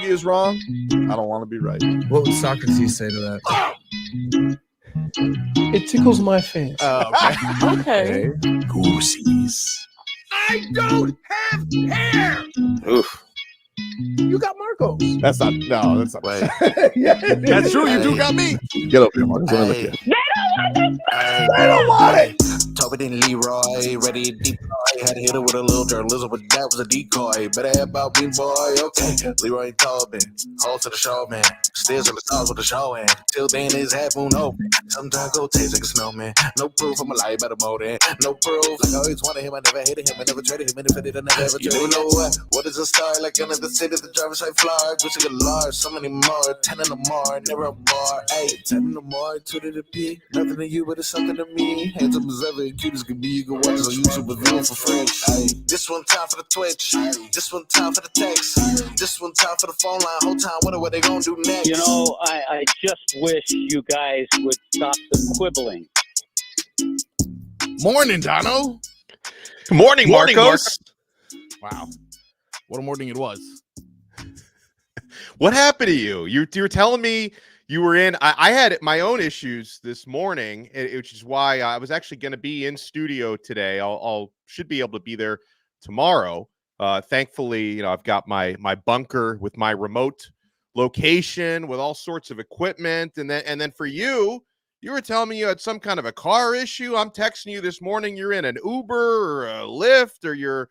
is wrong, I don't want to be right. What would Socrates say to that? It tickles my fancy. Okay. Goosies. I don't have hair. Oof. You got Marcos. That's not. No, that's not. Wait. Yeah, That's true. You do got me. Get up here, Marcus. Let me look at you. They don't want it. Tobin and Leroy, ready to deploy. Had to hit her with a little journalism, but that was a decoy. Better have about me, boy. Okay. Leroy and Tobin, hold to the show, man. Stairs on the stars with the show, and till then his half moon open. Sometimes go taste like a snowman. No proof I'm a lie about a motive. No proof. Like I always wanted him, I never hated him, I never traded him, and if I did, I never ever traded him. You know what? What is a star? Like another city, the driver's side fly. Gucci a large, so many more. 10 in the more, never a bar. 8, 10 in the more, 2 to the P. Nothing to you, but it's something to me. Handsome as ever, cute as could be. You can watch it on YouTube with view for free. This one time for the Twitch. This one time for the text. This one time for the phone line. Whole time wondering what they gonna do next. You know, I just wish you guys would stop the quibbling. Morning, Donno. Morning, Marcos. Wow, what a morning it was. What happened to you? You were telling me you were in. I had my own issues this morning, which is why I was actually going to be in studio today. I'll should be able to be there tomorrow. Thankfully, I've got my bunker with my remote location with all sorts of equipment, and then for you were telling me you had some kind of a car issue. I'm texting you this morning. You're in an Uber or a Lyft, or you're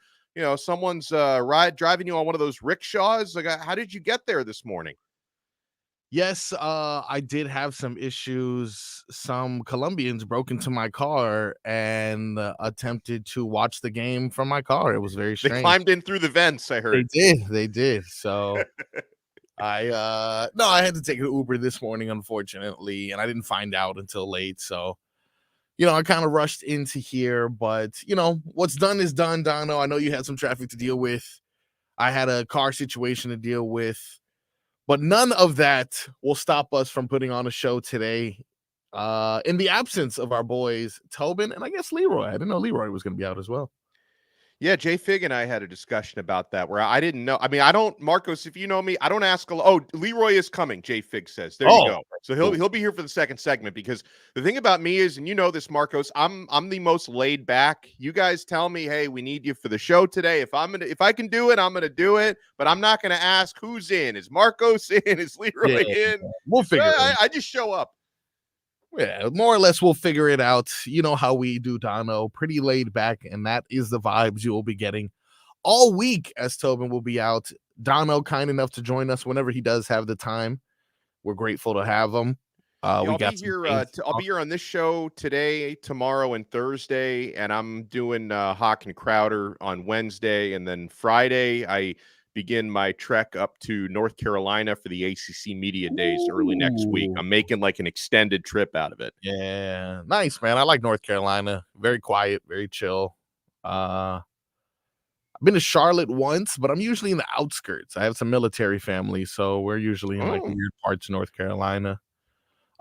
someone's driving you on one of those rickshaws. Like, how did you get there this morning? Yes, I did have some issues. Some Colombians broke into my car and attempted to watch the game from my car. It was very strange. They climbed in through the vents, I heard. They did. So I had to take an Uber this morning, unfortunately, and I didn't find out until late. So, I kind of rushed into here, but what's done is done, Donno. I know you had some traffic to deal with. I had a car situation to deal with. But none of that will stop us from putting on a show today in the absence of our boys, Tobin, and I guess Leroy. I didn't know Leroy was going to be out as well. Yeah, JFig and I had a discussion about that where I didn't know. I mean, I don't, Marcos, if you know me, I don't ask. Oh, Leroy is coming, JFig says. There you go. So he'll be here for the second segment, because the thing about me is, and you know this, Marcos, I'm the most laid back. You guys tell me, hey, we need you for the show today. If I can do it, I'm gonna do it. But I'm not gonna ask who's in. Is Marcos in? Is Leroy in? We'll figure it out. I just show up. Yeah, more or less we'll figure it out. You know how we do, Donno. Pretty laid back, and that is the vibes you will be getting all week as Tobin will be out. Donno kind enough to join us whenever he does have the time. We're grateful to have him. I'll be here on this show today, tomorrow, and Thursday, and I'm doing Hawk and Crowder on Wednesday, and then Friday I begin my trek up to North Carolina for the ACC Media Days early next week. I'm making like an extended trip out of it. Yeah, nice, man. I like North Carolina. Very quiet, very chill. I've been to Charlotte once, but I'm usually in the outskirts. I have some military family, so we're usually in like weird parts of North Carolina.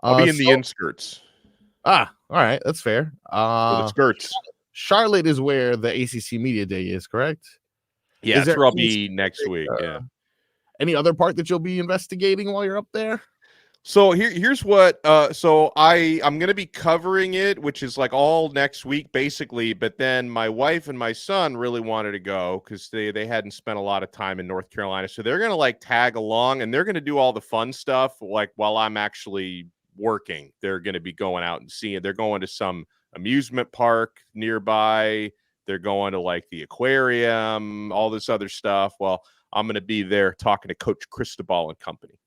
I'll be in the inskirts. All right, that's fair. The skirts. Charlotte is where the ACC Media Day is, correct? Yeah, that's where I'll be next week. Yeah. Any other part that you'll be investigating while you're up there? So here's what. So I'm gonna be covering it, which is like all next week basically. But then my wife and my son really wanted to go because they hadn't spent a lot of time in North Carolina, so they're gonna like tag along and they're gonna do all the fun stuff like while I'm actually working. They're gonna be going out and seeing. They're going to some amusement park nearby. They're going to like the aquarium, all this other stuff. Well, I'm going to be there talking to Coach Cristobal and company.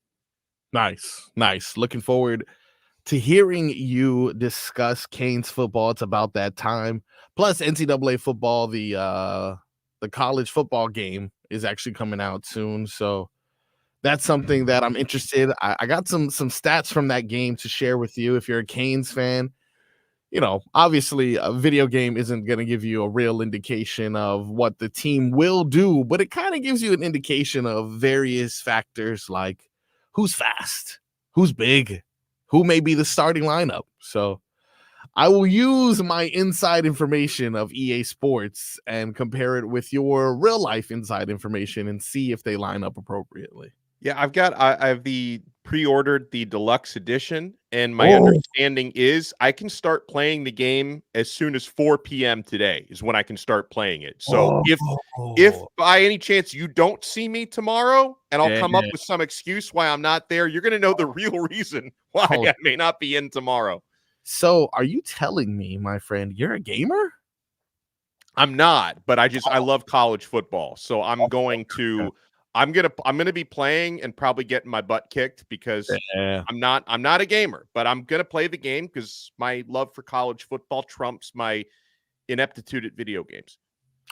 Nice. Looking forward to hearing you discuss Canes football. It's about that time. Plus NCAA football, the college football game is actually coming out soon. So that's something that I'm interested. I got some stats from that game to share with you if you're a Canes fan. Obviously a video game isn't going to give you a real indication of what the team will do, but it kind of gives you an indication of various factors like who's fast, who's big, who may be the starting lineup. So I will use my inside information of EA Sports and compare it with your real life inside information and see if they line up appropriately. Yeah, I have the pre-ordered the deluxe edition, and my Oh, understanding is I can start playing the game as soon as 4 p.m. today is when I can start playing it. So if oh, by any chance you don't see me tomorrow and I'll yeah. come up with some excuse why I'm not there, you're gonna know the real reason why Oh, I may not be in tomorrow. so are you telling me, my friend, you're a gamer? I'm not, but I love college football. So I'm gonna be playing and probably getting my butt kicked because Yeah. I'm not a gamer, but I'm gonna play the game because my love for college football trumps my ineptitude at video games.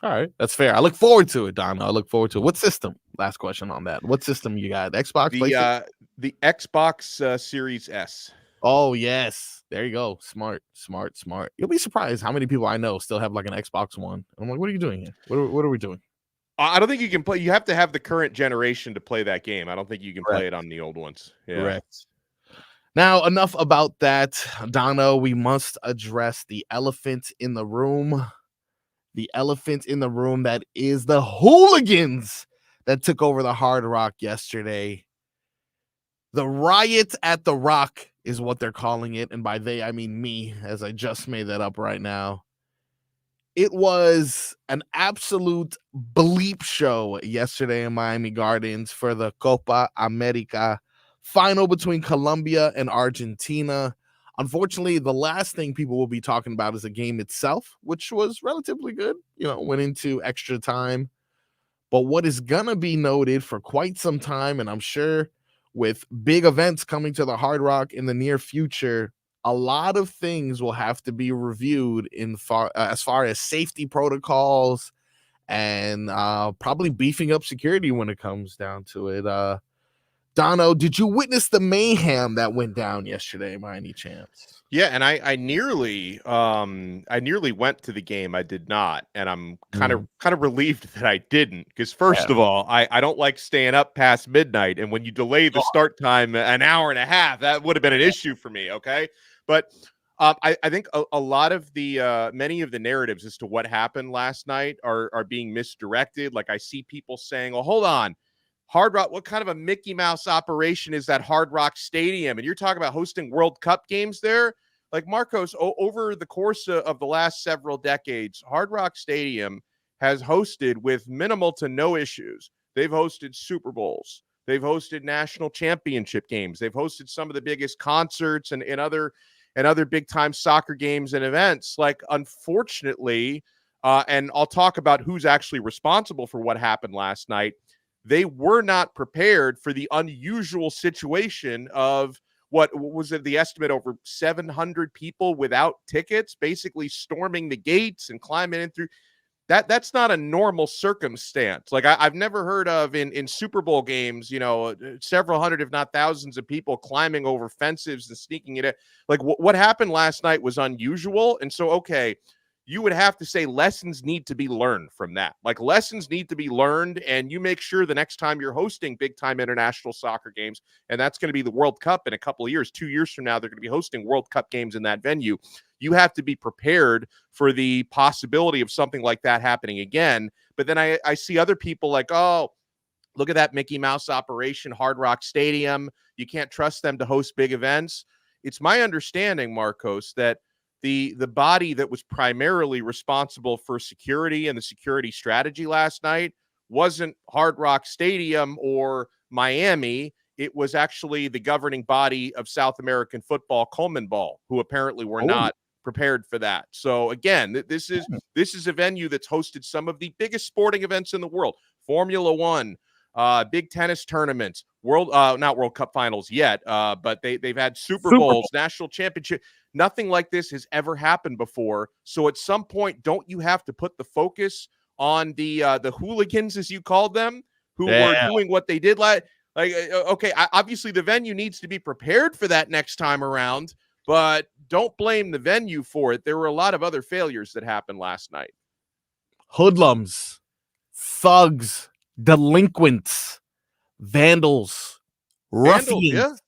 All right, that's fair. I look forward to it, Donna. I look forward to it. What system? Last question on that. What system you got? Xbox, PlayStation? The Xbox Series S. Oh, yes. There you go. Smart, smart, smart. You'll be surprised how many people I know still have like an Xbox One. I'm like, what are you doing here? What are we doing? I don't think you can play. You have to have the current generation to play that game. I don't think you can play Correct. it on the old ones. Yeah. Correct. Now, enough about that, Donna. We must address the elephant in the room. The elephant in the room that is the hooligans that took over the Hard Rock yesterday. The riot at the Rock is what they're calling it. And by they, I mean me, as I just made that up right now. It was an absolute bleep show yesterday in Miami Gardens for the Copa América final between Colombia and Argentina. Unfortunately, the last thing people will be talking about is the game itself, which was relatively good, went into extra time. But what is going to be noted for quite some time, and I'm sure with big events coming to the Hard Rock in the near future, a lot of things will have to be reviewed as far as safety protocols and probably beefing up security when it comes down to it. Dono, did you witness the mayhem that went down yesterday by any chance? Yeah, and I nearly went to the game. I did not, and I'm kind of relieved that I didn't, because first of all, I don't like staying up past midnight, and when you delay the start time an hour and a half, that would have been an issue for me. Okay, but I think a lot of the many of the narratives as to what happened last night are being misdirected. Like, I see people saying, "Oh, hold on. Hard Rock, what kind of a Mickey Mouse operation is that Hard Rock Stadium?" And you're talking about hosting World Cup games there? Like, Marcos, over the course of the last several decades, Hard Rock Stadium has hosted with minimal to no issues. They've hosted Super Bowls. They've hosted national championship games. They've hosted some of the biggest concerts and other big time soccer games and events. Like, unfortunately, and I'll talk about who's actually responsible for what happened last night. They were not prepared for the unusual situation of what was it, the estimate, over 700 people without tickets, basically storming the gates and climbing in through. That's not a normal circumstance. Like, I've never heard of in Super Bowl games, several hundred, if not thousands of people climbing over fences and sneaking in. Like, what happened last night was unusual. And so, okay, you would have to say lessons need to be learned from that. Like, lessons need to be learned, and you make sure the next time you're hosting big time international soccer games, and that's going to be the World Cup in a couple of years, 2 years from now, they're going to be hosting World Cup games in that venue. You have to be prepared for the possibility of something like that happening again. But then I see other people like, oh, look at that Mickey Mouse operation, Hard Rock Stadium. You can't trust them to host big events. It's my understanding, Marcos, that the body that was primarily responsible for security and the security strategy last night wasn't Hard Rock Stadium or Miami. It was actually the governing body of South American football, Coleman Ball, who apparently were not prepared for that. So again, this is a venue that's hosted some of the biggest sporting events in the world: Formula One, big tennis tournaments, not World Cup finals yet, but they've had Super Bowls, national championship. Nothing like this has ever happened before. So at some point, don't you have to put the focus on the hooligans, as you called them, who were doing what they did okay, obviously the venue needs to be prepared for that next time around, but don't blame the venue for it. There were a lot of other failures that happened last night. Hoodlums, thugs, delinquents, vandals, ruffians,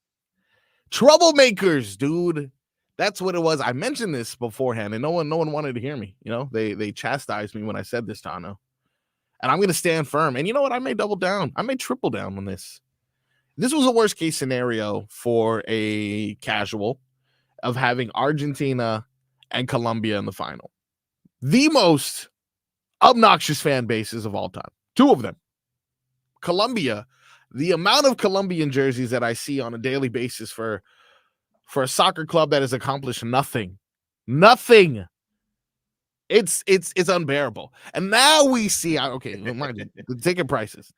troublemakers, dude. That's what it was. I mentioned this beforehand, and no one wanted to hear me. They chastised me when I said this, Tano. And I'm going to stand firm. And you know what? I may double down. I may triple down on this. this was a worst case scenario for a casual of having Argentina and Colombia in the final. The most obnoxious fan bases of all time. Two of them. Colombia, the amount of Colombian jerseys that I see on a daily basis for a soccer club that has accomplished nothing. It's unbearable. And now we see, okay, mind you, the ticket prices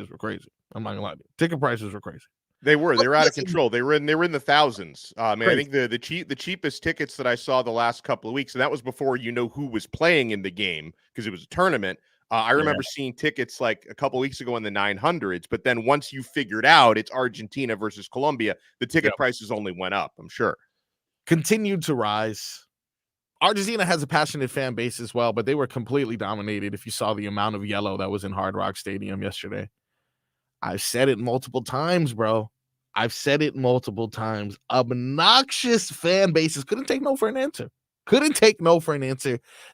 were crazy. I'm not gonna lie to you. Ticket prices were crazy. They were out of control. They were in the thousands. I Crazy. think the cheapest tickets that I saw the last couple of weeks, and that was before who was playing in the game because it was a tournament. I remember seeing tickets like a couple of weeks ago in the 900s, but then once you figured out it's Argentina versus Colombia, the ticket prices only went up, I'm sure. Continued to rise. Argentina has a passionate fan base as well, but they were completely dominated. If you saw the amount of yellow that was in Hard Rock Stadium yesterday, I've said it multiple times, bro. Obnoxious fan bases couldn't take no for an answer.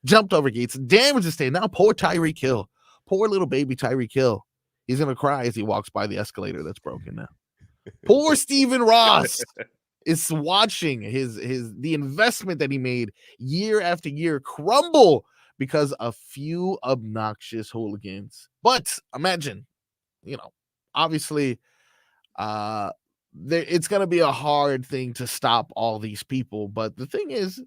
Jumped over gates, damaged the stadium. Now poor Tyreek Hill. Poor little baby Tyreek Hill. He's going to cry as he walks by the escalator that's broken now. Poor Stephen Ross is watching the investment that he made year after year crumble because of few obnoxious hooligans. But imagine, obviously, it's going to be a hard thing to stop all these people. But the thing is,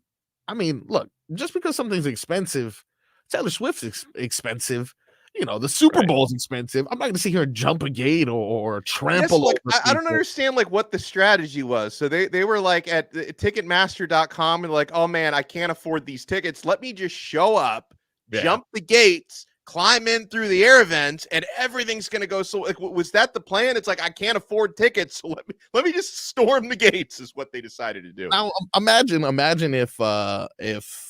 I mean, look, just because something's expensive, Taylor Swift's expensive. The Super Bowl's expensive. I'm not going to sit here and jump a gate or trample over I don't understand what the strategy was. So they were like at Ticketmaster.com and like, oh man, I can't afford these tickets. Let me just show up, jump the gates, climb in through the air vents, and everything's going to go. So was that the plan? It's like, I can't afford tickets, so let me just storm the gates is what they decided to do. Now imagine if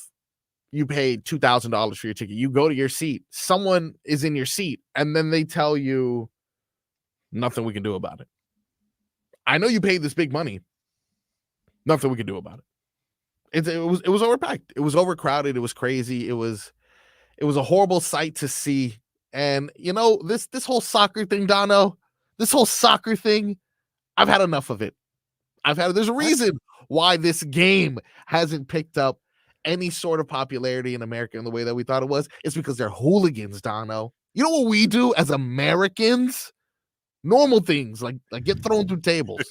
you paid $2,000 for your ticket. You go to your seat. Someone is in your seat, and then they tell you nothing we can do about it. I know you paid this big money. Nothing we can do about it. It was overpacked. It was overcrowded. It was crazy. It was a horrible sight to see. And this whole soccer thing, Donno, I've had enough of it. There's a reason why this game hasn't picked up any sort of popularity in America in the way that we thought it was. It's because they're hooligans, Donno. You know what we do as Americans? Normal things like get thrown through tables.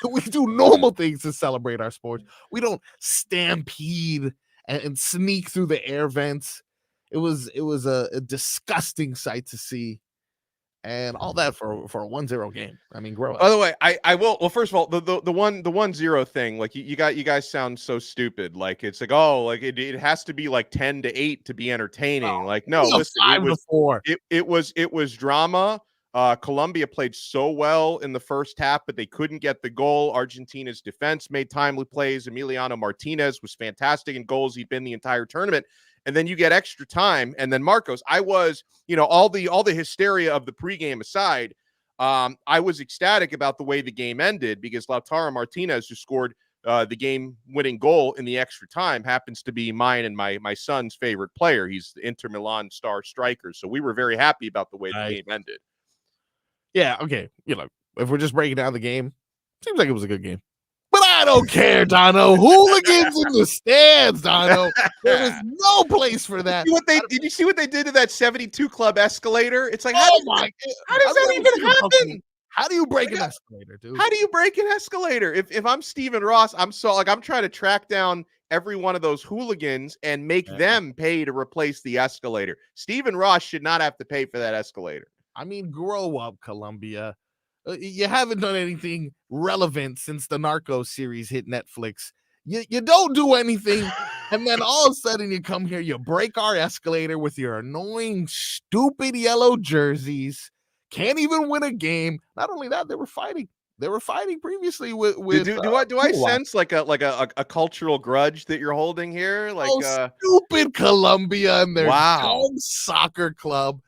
We do normal things to celebrate our sports. We don't stampede and sneak through the air vents. It was a disgusting sight to see. And all that for a 1-0 game. I mean, grow up. By the way, I will. Well, first of all, the 1-0 thing, like you guys sound so stupid. Like it's like, oh, like it has to be like 10-8 to be entertaining. Like no, listen, 5-4. It was drama. Colombia played so well in the first half, but they couldn't get the goal. Argentina's defense made timely plays. Emiliano Martinez was fantastic in goals. He'd been the entire tournament. And then you get extra time. And then Marcos, I was, all the hysteria of the pregame aside, I was ecstatic about the way the game ended because Lautaro Martinez, who scored the game-winning goal in the extra time, happens to be mine and my son's favorite player. He's the Inter Milan star striker. So we were very happy about the way the game ended. Yeah, okay. If we're just breaking down the game, seems like it was a good game. But I don't care, Donno. Hooligans in the stands, Donno. There is no place for that. Did you see what they did to that 72 Club escalator? It's like, how does that even happen? How do you break an escalator, dude? How do you break an escalator? If I'm Stephen Ross, I'm trying to track down every one of those hooligans and make them pay to replace the escalator. Stephen Ross should not have to pay for that escalator. I mean, grow up, Colombia. You haven't done anything relevant since the Narcos series hit Netflix. You don't do anything, and then all of a sudden you come here, you break our escalator with your annoying, stupid yellow jerseys. Can't even win a game. Not only that, they were fighting. They were fighting previously with. Do I sense like a cultural grudge that you're holding here? Like stupid Colombia and their dumb soccer club.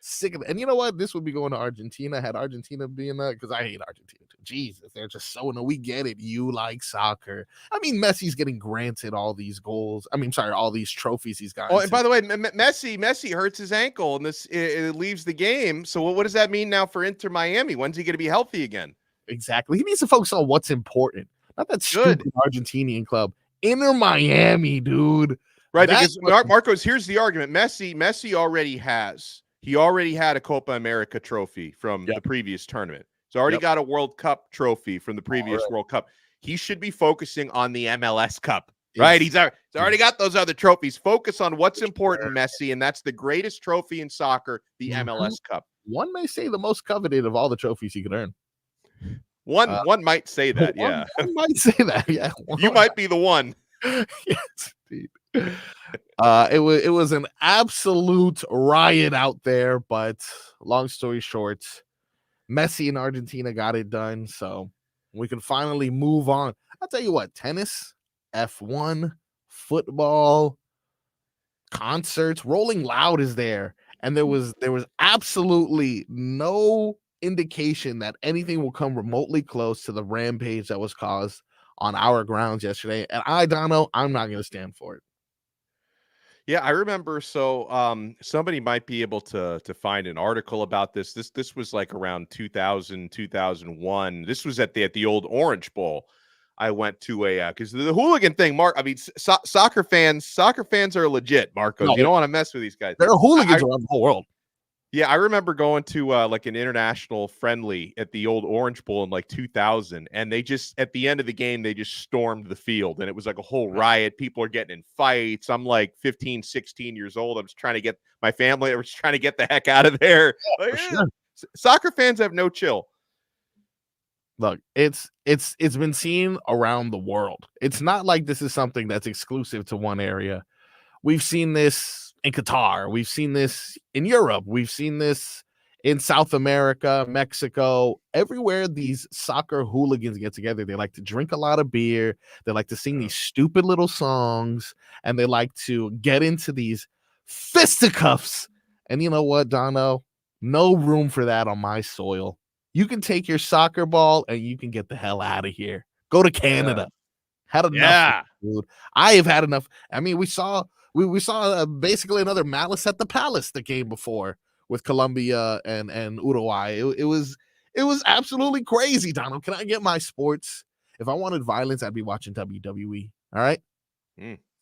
Sick of it. And you know what? This would be going to Argentina had Argentina being because I hate Argentina too. Jesus, they're just so no. We get it. You like soccer. I mean, Messi's getting granted all these goals. I mean, sorry, all these trophies he's gotten. Oh, and by the way, Messi hurts his ankle and it leaves the game. So what does that mean now for Inter Miami? When's he going to be healthy again? Exactly. He needs to focus on what's important, not that Good. stupid Argentinian club. Inter Miami, dude. Right, That's because Marcos, here's the argument. Messi already has. He already had a Copa America trophy from the previous tournament. He's already got a World Cup trophy from the previous World Cup. He should be focusing on the MLS Cup, right? He's already got those other trophies. Focus on what's important, Messi, and that's the greatest trophy in soccer, the MLS Cup. One may say the most coveted of all the trophies he could earn. One might say that, yeah. One might say that, yeah. You might be the one. Yes, indeed. It was an absolute riot out there, but long story short, Messi and Argentina got it done, so we can finally move on. I'll tell you what, tennis, F1, football, concerts, Rolling Loud is there, and there was absolutely no indication that anything will come remotely close to the rampage that was caused on our grounds yesterday. And Donno, I'm not going to stand for it. Yeah, I remember. So somebody might be able to find an article about this. This was like around 2000, 2001. This was at the old Orange Bowl. I went to because the hooligan thing, Mark. I mean, soccer fans are legit, Marcos. No, you don't want to mess with these guys. There are hooligans around the whole world. Yeah, I remember going to like an international friendly at the old Orange Bowl in like 2000, and they just at the end of the game they just stormed the field, and it was like a whole riot. People are getting in fights. I'm like 15, 16 years old. I'm just trying to get my family. I was trying to get the heck out of there. Like, Sure. Soccer fans have no chill. Look, it's been seen around the world. It's not like this is something that's exclusive to one area. We've seen this in Qatar. We've seen this in Europe. We've seen this in South America, Mexico, everywhere these soccer hooligans get together. They like to drink a lot of beer. They like to sing these stupid little songs, and they like to get into these fisticuffs. And you know what, Donno? No room for that on my soil. You can take your soccer ball and you can get the hell out of here. Go to Canada. Had enough. Yeah. Dude. I have had enough. I mean, we saw basically another malice at the palace the game before with Colombia and Uruguay. It was absolutely crazy, Donald. Can I get my sports? If I wanted violence, I'd be watching WWE. All right.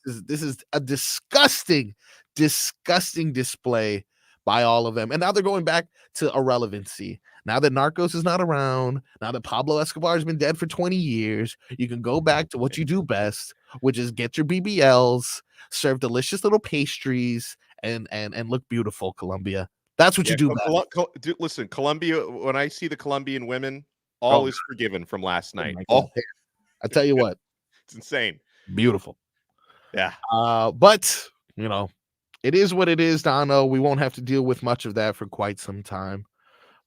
This is a disgusting display by all of them. And now they're going back to irrelevancy. Now that Narcos is not around, now that Pablo Escobar has been dead for 20 years, you can go back to what you do best, which is get your BBLs, serve delicious little pastries, and look beautiful, Colombia. That's what you do best. Listen, Colombia, when I see the Colombian women, all is forgiven from last night. I tell you what. It's insane. Beautiful. Yeah. But, you know, it is what it is, Donno. We won't have to deal with much of that for quite some time.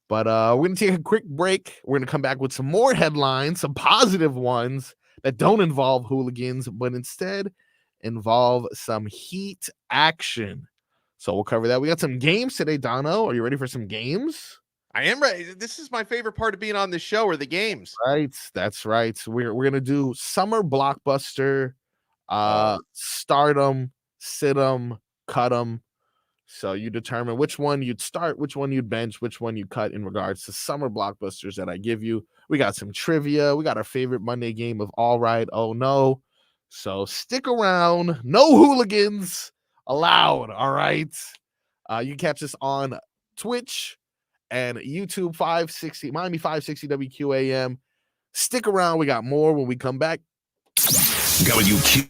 But we're going to take a quick break. We're going to come back with some more headlines, some positive ones that don't involve hooligans, but instead involve some heat action. So we'll cover that. We got some games today, Donno. Are you ready for some games? I am ready. This is my favorite part of being on this show, are the games. Right. That's right. So we're going to do Summer Blockbuster, start 'em, sit 'em, cut 'em. So you determine which one you'd start, which one you'd bench, which one you cut in regards to summer blockbusters that I give you. We got some trivia. We got our favorite Monday game of All Right, Oh No. So stick around. No hooligans allowed. All right. You can catch us on Twitch and YouTube 560, Miami 560 WQAM. Stick around. We got more when we come back. WQ.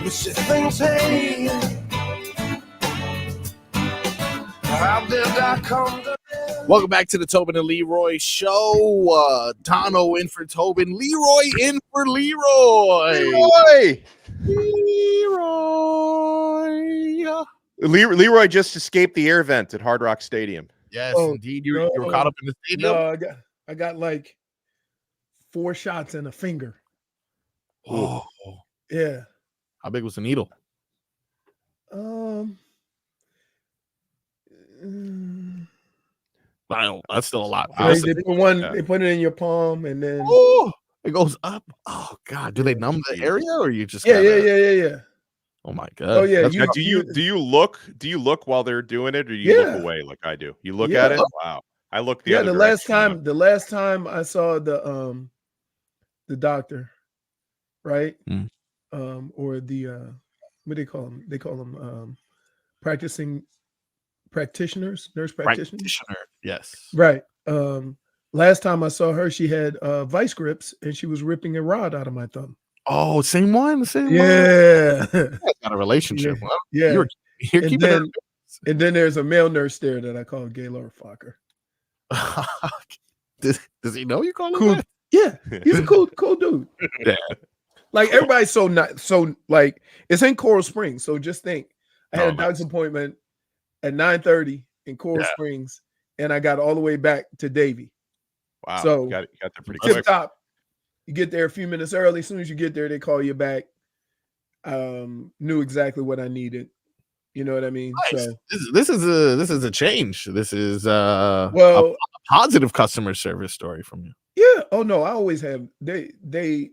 You see things hey. How did I come to Welcome back to the Tobin and Leroy show. Donno in for Tobin, Leroy in for Leroy. Leroy just escaped the air vent at Hard Rock Stadium. Yes, indeed. You were caught up in the stadium. No, I got like 4 shots in a finger. Oh, Yeah. how big was the needle? That's still a lot. They put it in your palm and then It goes up. Oh God, do they numb the area or you just yeah. Oh my God. Oh yeah. Do you look while they're doing it, or do you look away like I do? You look at it. Wow. I look the other direction. The last time I saw the doctor, right? Or the what do they call them? They call them practicing practitioners, nurse practitioners. Yes. Right. Last time I saw her, she had vice grips and she was ripping a rod out of my thumb. Oh, same one. Yeah. That's not a relationship. Well, yeah. You're keeping her. And then there's a male nurse there that I call Gaylord Fokker. Does he know you call him cool? that? Yeah, he's a cool dude. Yeah. Like everybody's so like it's in Coral Springs. So just think, I had a doctor's appointment at 9:30 in Coral Springs, and I got all the way back to Davie. Wow. So got there pretty tip quick. top. You get there a few minutes early. As soon as you get there, they call you back. Knew exactly what I needed. You know what I mean? Nice. So This is a change. This is a positive customer service story from you. Yeah. Oh no, I always have. They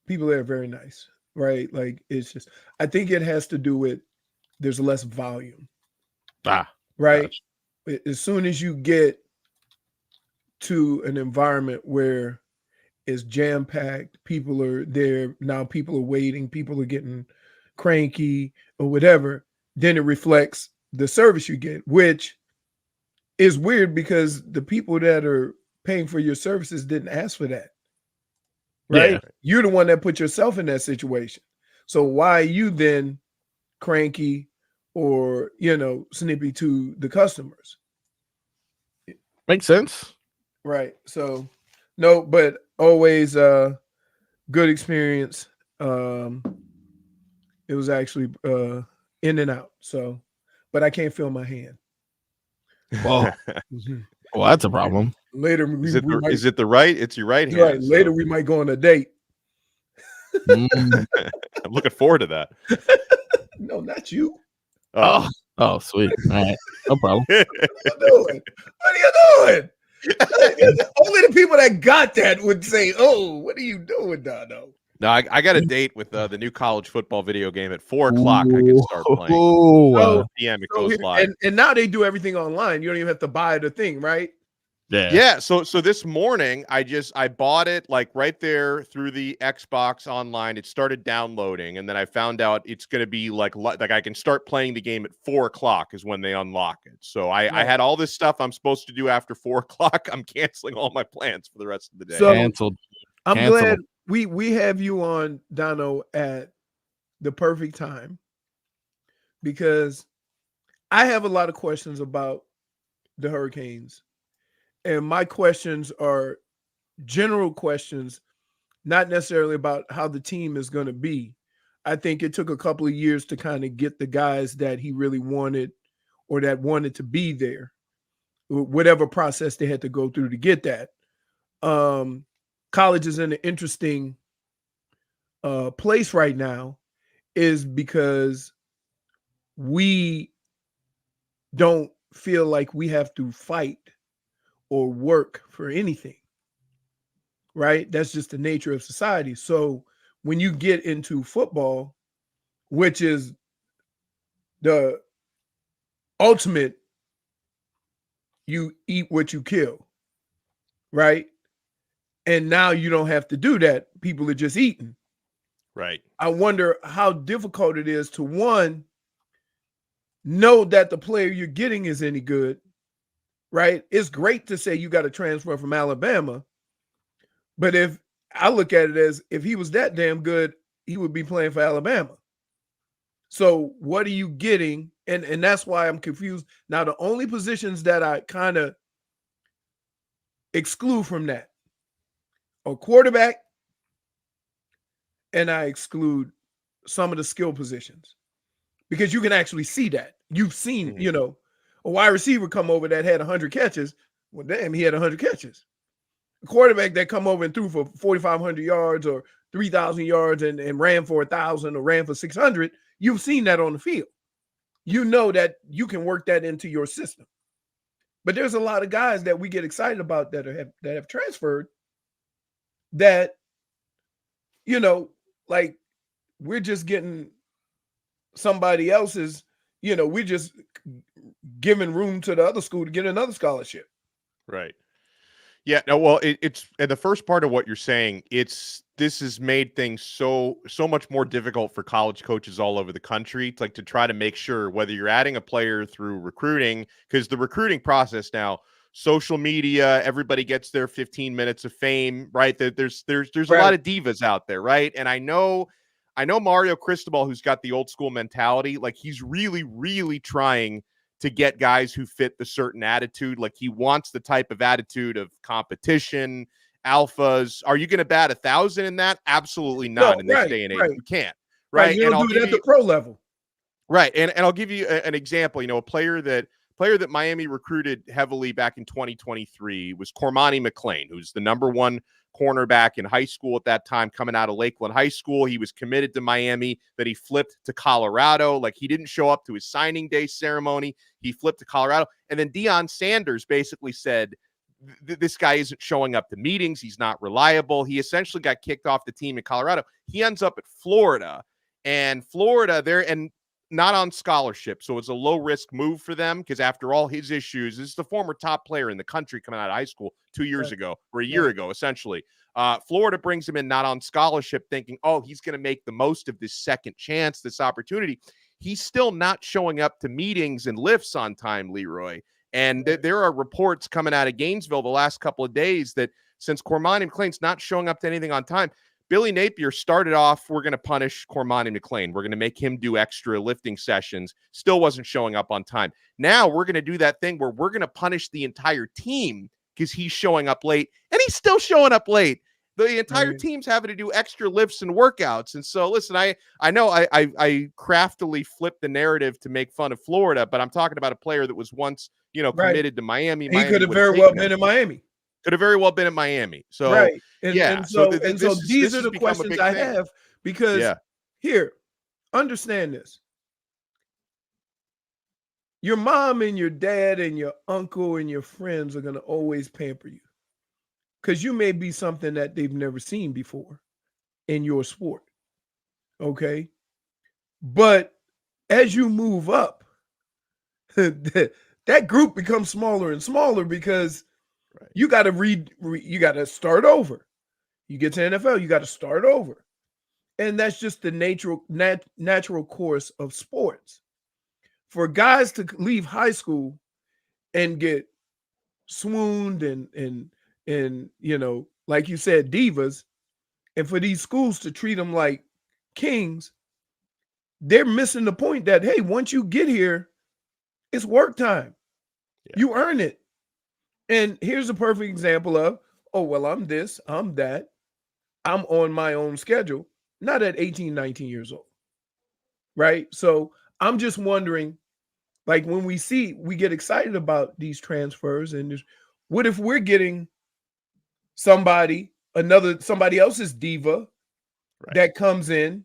people there are very nice, right? Like it's just. I think it has to do with there's less volume. Right. Gotcha. As soon as you get to an environment where it's jam packed, people are there now. People are waiting. People are getting cranky or whatever. Then it reflects the service you get, which is weird because the people that are paying for your services didn't ask for that. Right? Yeah. You're the one that put yourself in that situation. So why are you then cranky or, snippy to the customers? Makes sense. Right. So no, but always good experience. It was actually in and out. So, but I can't feel my hand. Well, well, that's a problem. Later, is it the right? It's your right hand. Right. Later, we might go on a date. I'm looking forward to that. No, not you. Oh, sweet. All right, no problem. What are you doing? Only the people that got that would say, "Oh, what are you doing, Donno?" No, I got a date with the new college football video game at 4:00. I can start playing. PM it goes live. And now they do everything online. You don't even have to buy the thing, right? Yeah. So this morning I bought it like right there through the Xbox online. It started downloading, and then I found out it's going to be like I can start playing the game at 4:00 is when they unlock it. So I had all this stuff I'm supposed to do after 4:00. I'm canceling all my plans for the rest of the day. So Canceled. I'm glad we have you on, Donno, at the perfect time, because I have a lot of questions about the Hurricanes. And my questions are general questions, not necessarily about how the team is going to be. I think it took a couple of years to kind of get the guys that he really wanted or that wanted to be there, whatever process they had to go through to get that. College is in an interesting place right now is because we don't feel like we have to fight or work for anything, right? That's just the nature of society. So when you get into football, which is the ultimate, you eat what you kill, right? And now you don't have to do that. People are just eating. Right. I wonder how difficult it is to, one, know that the player you're getting is any good. Right? It's great to say you got a transfer from Alabama, but if I look at it as if he was that damn good, he would be playing for Alabama. So what are you getting? And that's why I'm confused. Now, the only positions that I kind of exclude from that are quarterback, and I exclude some of the skill positions because you can actually see that. You've seen, a wide receiver come over that had 100 catches. Well, damn, he had 100 catches. A quarterback that come over and threw for 4,500 yards or 3,000 yards and ran for 1,000 or ran for 600, you've seen that on the field. You know that you can work that into your system. But there's a lot of guys that we get excited about that have transferred that, like we're just getting somebody else's, we're just giving room to the other school to get another scholarship. Right. Yeah. No, well, it's and the first part of what you're saying, this has made things so much more difficult for college coaches all over the country to try to make sure whether you're adding a player through recruiting, because the recruiting process now, social media, everybody gets their 15 minutes of fame, right? There's a lot of divas out there, right? And I know Mario Cristobal, who's got the old school mentality, like he's really, really trying to get guys who fit the certain attitude. Like he wants the type of attitude of competition, alphas. Are you going to bat 1,000 in that? Absolutely not in this day and age. You can't. Right. You don't do it at the pro level. Right. And I'll give you an example. A player that Miami recruited heavily back in 2023 was Cormani McClain, who's the number one cornerback in high school at that time, coming out of Lakeland High School. He was committed to Miami, that he flipped to Colorado. Like he didn't show up to his signing day ceremony. He flipped to Colorado. And then Deion Sanders basically said, this guy isn't showing up to meetings. He's not reliable. He essentially got kicked off the team in Colorado. He ends up at Florida, and and not on scholarship. So it's a low risk move for them because after all his issues, this is the former top player in the country coming out of high school 2 years ago or a year ago, essentially. Florida brings him in not on scholarship thinking, oh, he's going to make the most of this second chance, this opportunity. He's still not showing up to meetings and lifts on time, Leroy. And there are reports coming out of Gainesville the last couple of days that since Cormani McClain's not showing up to anything on time, Billy Napier started off, we're going to punish Cormani McClain. We're going to make him do extra lifting sessions. Still wasn't showing up on time. Now we're going to do that thing where we're going to punish the entire team because he's showing up late, and he's still showing up late. The entire team's having to do extra lifts and workouts. And so, listen, I know I craftily flipped the narrative to make fun of Florida, but I'm talking about a player that was once, committed to Miami. He could have very well been in Miami. Could have very well been in Miami. So, so these are the questions I have because here, understand this. Your mom and your dad and your uncle and your friends are going to always pamper you because you may be something that they've never seen before in your sport. Okay. But as you move up, that group becomes smaller and smaller because you got to you got to start over. You get to NFL, you got to start over. And that's just the natural course of sports. For guys to leave high school and get swooned and like you said, divas, and for these schools to treat them like kings, they're missing the point that, hey, once you get here, it's work time. Yeah. You earn it. And here's a perfect example of, oh, well, I'm this, I'm that. I'm on my own schedule, not at 18, 19 years old. Right? So I'm just wondering, like when we get excited about these transfers and what if we're getting somebody else's diva that comes in,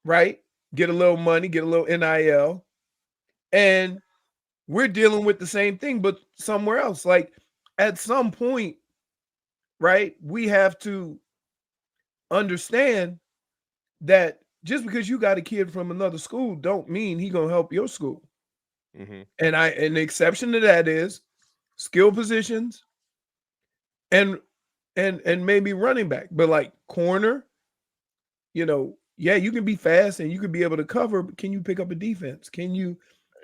right? Get a little money, get a little NIL, and we're dealing with the same thing, but somewhere else. Like at some point, right, we have to understand that just because you got a kid from another school don't mean he gonna help your school. Mm-hmm. And the exception to that is skill positions and maybe running back, but like corner, you can be fast and you can be able to cover, but can you pick up a defense? Can you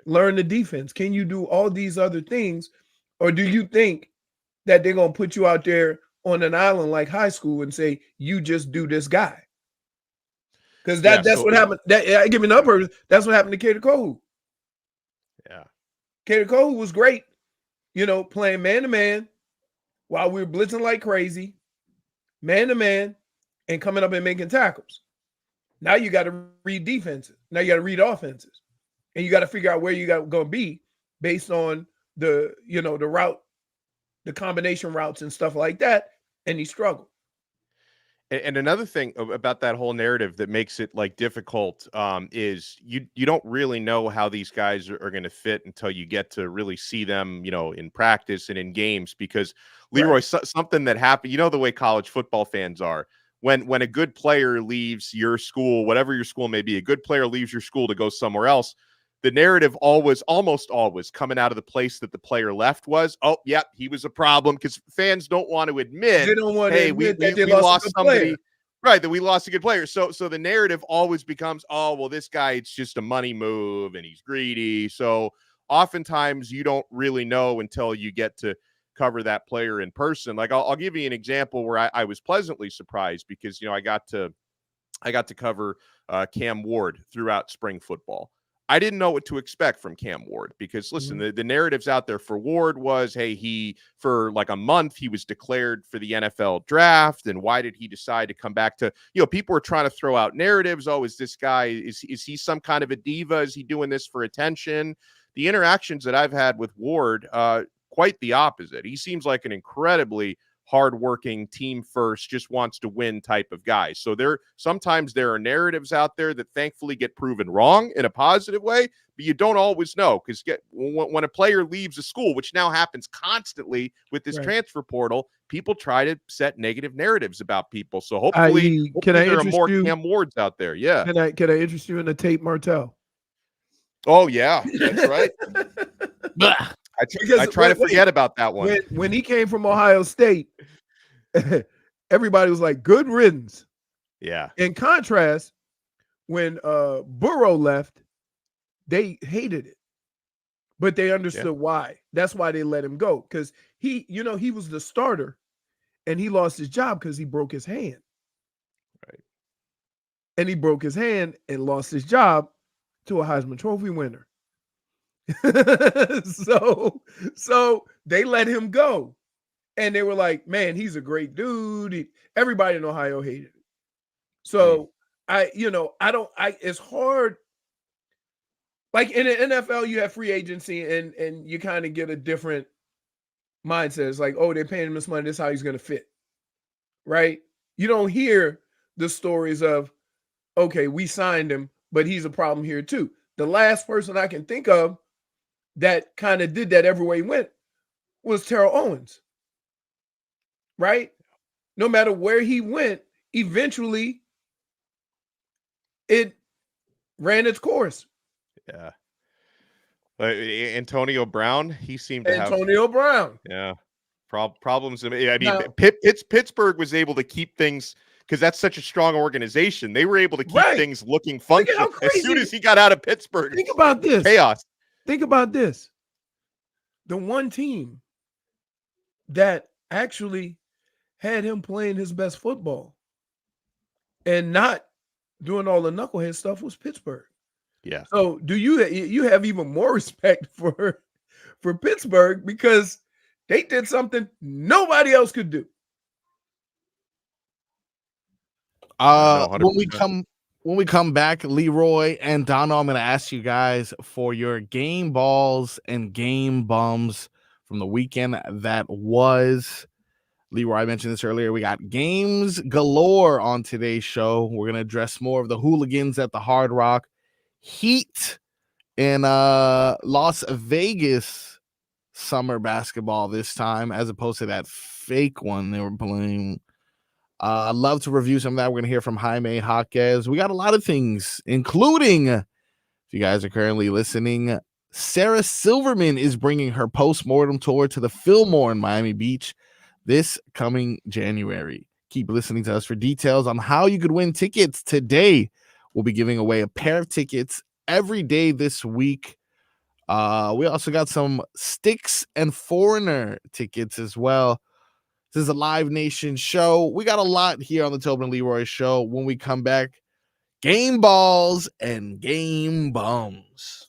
learn the defense? Can you do all these other things? Or do you think that they're going to put you out there on an island like high school and say, you just do this guy? Because that's what happened. I give me another purpose. That's what happened to Kader Kohu. Yeah. Kader Kohu was great, playing man-to-man while we were blitzing like crazy, man-to-man, and coming up and making tackles. Now you got to read defenses. Now you got to read offenses. And you got to figure out where you got going to be based on the route, the combination routes and stuff like that. And he struggled. And another thing about that whole narrative that makes it like difficult is you don't really know how these guys are going to fit until you get to really see them, in practice and in games. Because Leroy, something that happened, the way college football fans are. When a good player leaves your school, whatever your school may be, a good player leaves your school to go somewhere else, the narrative almost always coming out of the place that the player left was, oh, yeah, he was a problem, because fans don't want to admit, they don't want to admit that we lost somebody, right, that we lost a good player. So the narrative always becomes, oh, well, this guy, it's just a money move and he's greedy. So oftentimes you don't really know until you get to cover that player in person. Like I'll give you an example where I was pleasantly surprised because, I got to cover Cam Ward throughout spring football. I didn't know what to expect from Cam Ward because, listen, the narratives out there for Ward was, hey, for like a month, he was declared for the NFL draft. And why did he decide to come back to, people were trying to throw out narratives. Oh, is this guy, is he some kind of a diva? Is he doing this for attention? The interactions that I've had with Ward, quite the opposite. He seems like an incredibly hardworking, team first, just wants to win type of guy. So sometimes there are narratives out there that thankfully get proven wrong in a positive way, but you don't always know, because when a player leaves a school, which now happens constantly with this transfer portal, people try to set negative narratives about people. So hopefully there are more Cam Wards out there. Yeah. Can I interest you in the Tate Martell? Oh yeah, that's right. I try to forget about that one. When he came from Ohio State, everybody was like, good riddance. Yeah. In contrast, when Burrow left, they hated it. But they understood why. That's why they let him go. Because he was the starter and he lost his job because he broke his hand. Right. And he broke his hand and lost his job to a Heisman Trophy winner. so they let him go, and they were like, man, he's a great dude. Everybody in Ohio hated it. So it's hard. Like in the NFL, you have free agency and you kind of get a different mindset. It's like, oh, they're paying him this money, this is how he's going to fit. Right. You don't hear the stories of, okay, we signed him, but he's a problem here too. The last person I can think of that kind of did that everywhere he went was Terrell Owens, right? No matter where he went, eventually it ran its course. Yeah. Antonio Brown, he seemed to have Antonio Brown. Yeah. Problems. I mean, Pittsburgh was able to keep things, because that's such a strong organization. They were able to keep things looking functional. As soon as he got out of Pittsburgh, think about this. Chaos. Think about this. The one team that actually had him playing his best football and not doing all the knucklehead stuff was Pittsburgh. Yeah. So do you have even more respect for Pittsburgh, because they did something nobody else could do. When we come back, Leroy and Donno, I'm going to ask you guys for your game balls and game bums from the weekend that was. Leroy, I mentioned this earlier. We got games galore on today's show. We're going to address more of the hooligans at the Hard Rock, Heat in Las Vegas summer basketball this time, as opposed to that fake one they were playing. I'd love to review some of that. We're going to hear from Jaime Jaquez. We got a lot of things, including, if you guys are currently listening, Sarah Silverman is bringing her post-mortem tour to the Fillmore in Miami Beach this coming January. Keep listening to us for details on how you could win tickets. Today, we'll be giving away a pair of tickets every day this week. We also got some Sticks and Foreigner tickets as well. This is a Live Nation show. We got a lot here on the Tobin and Leroy show. When we come back, game balls and game bums.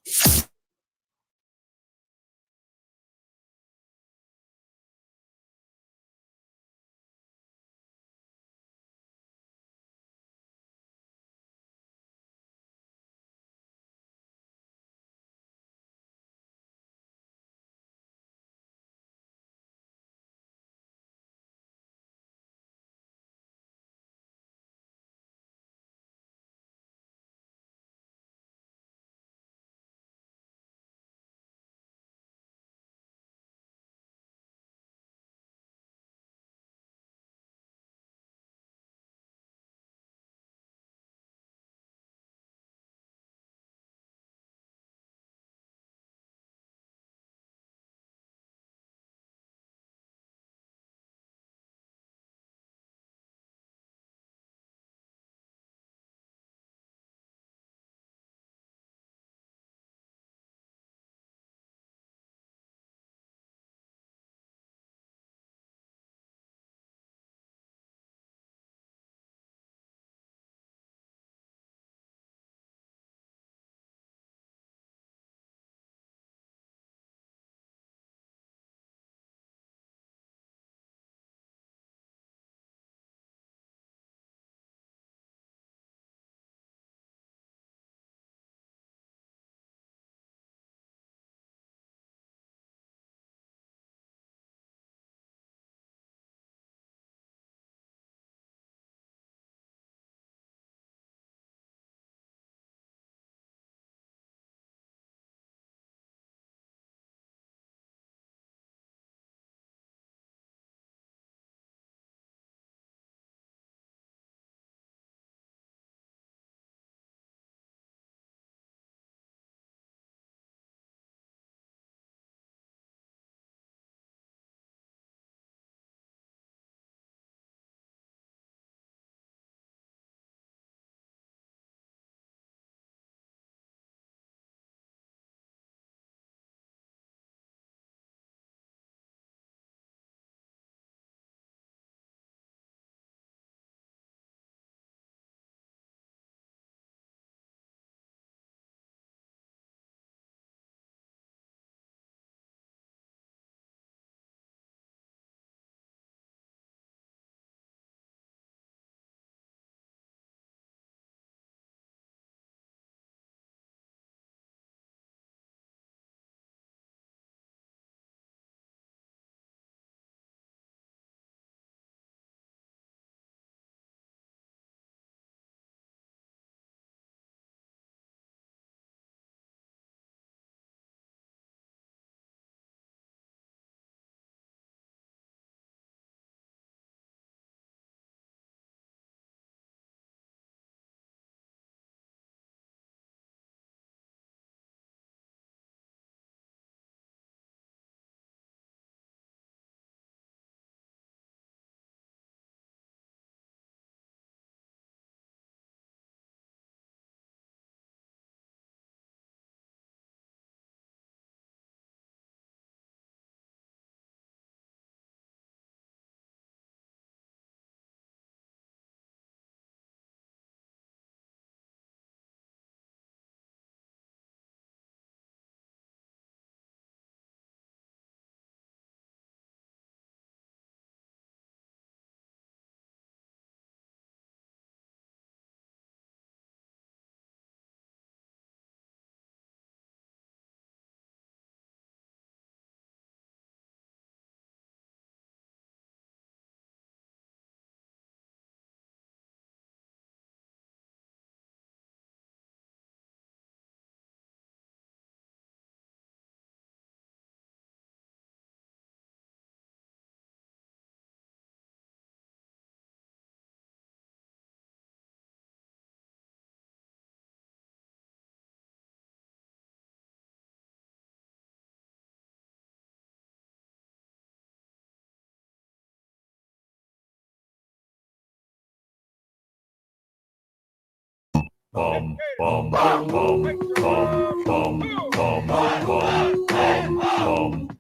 Bum, bum, bum, bum, bum, bum, bum, bum, bum,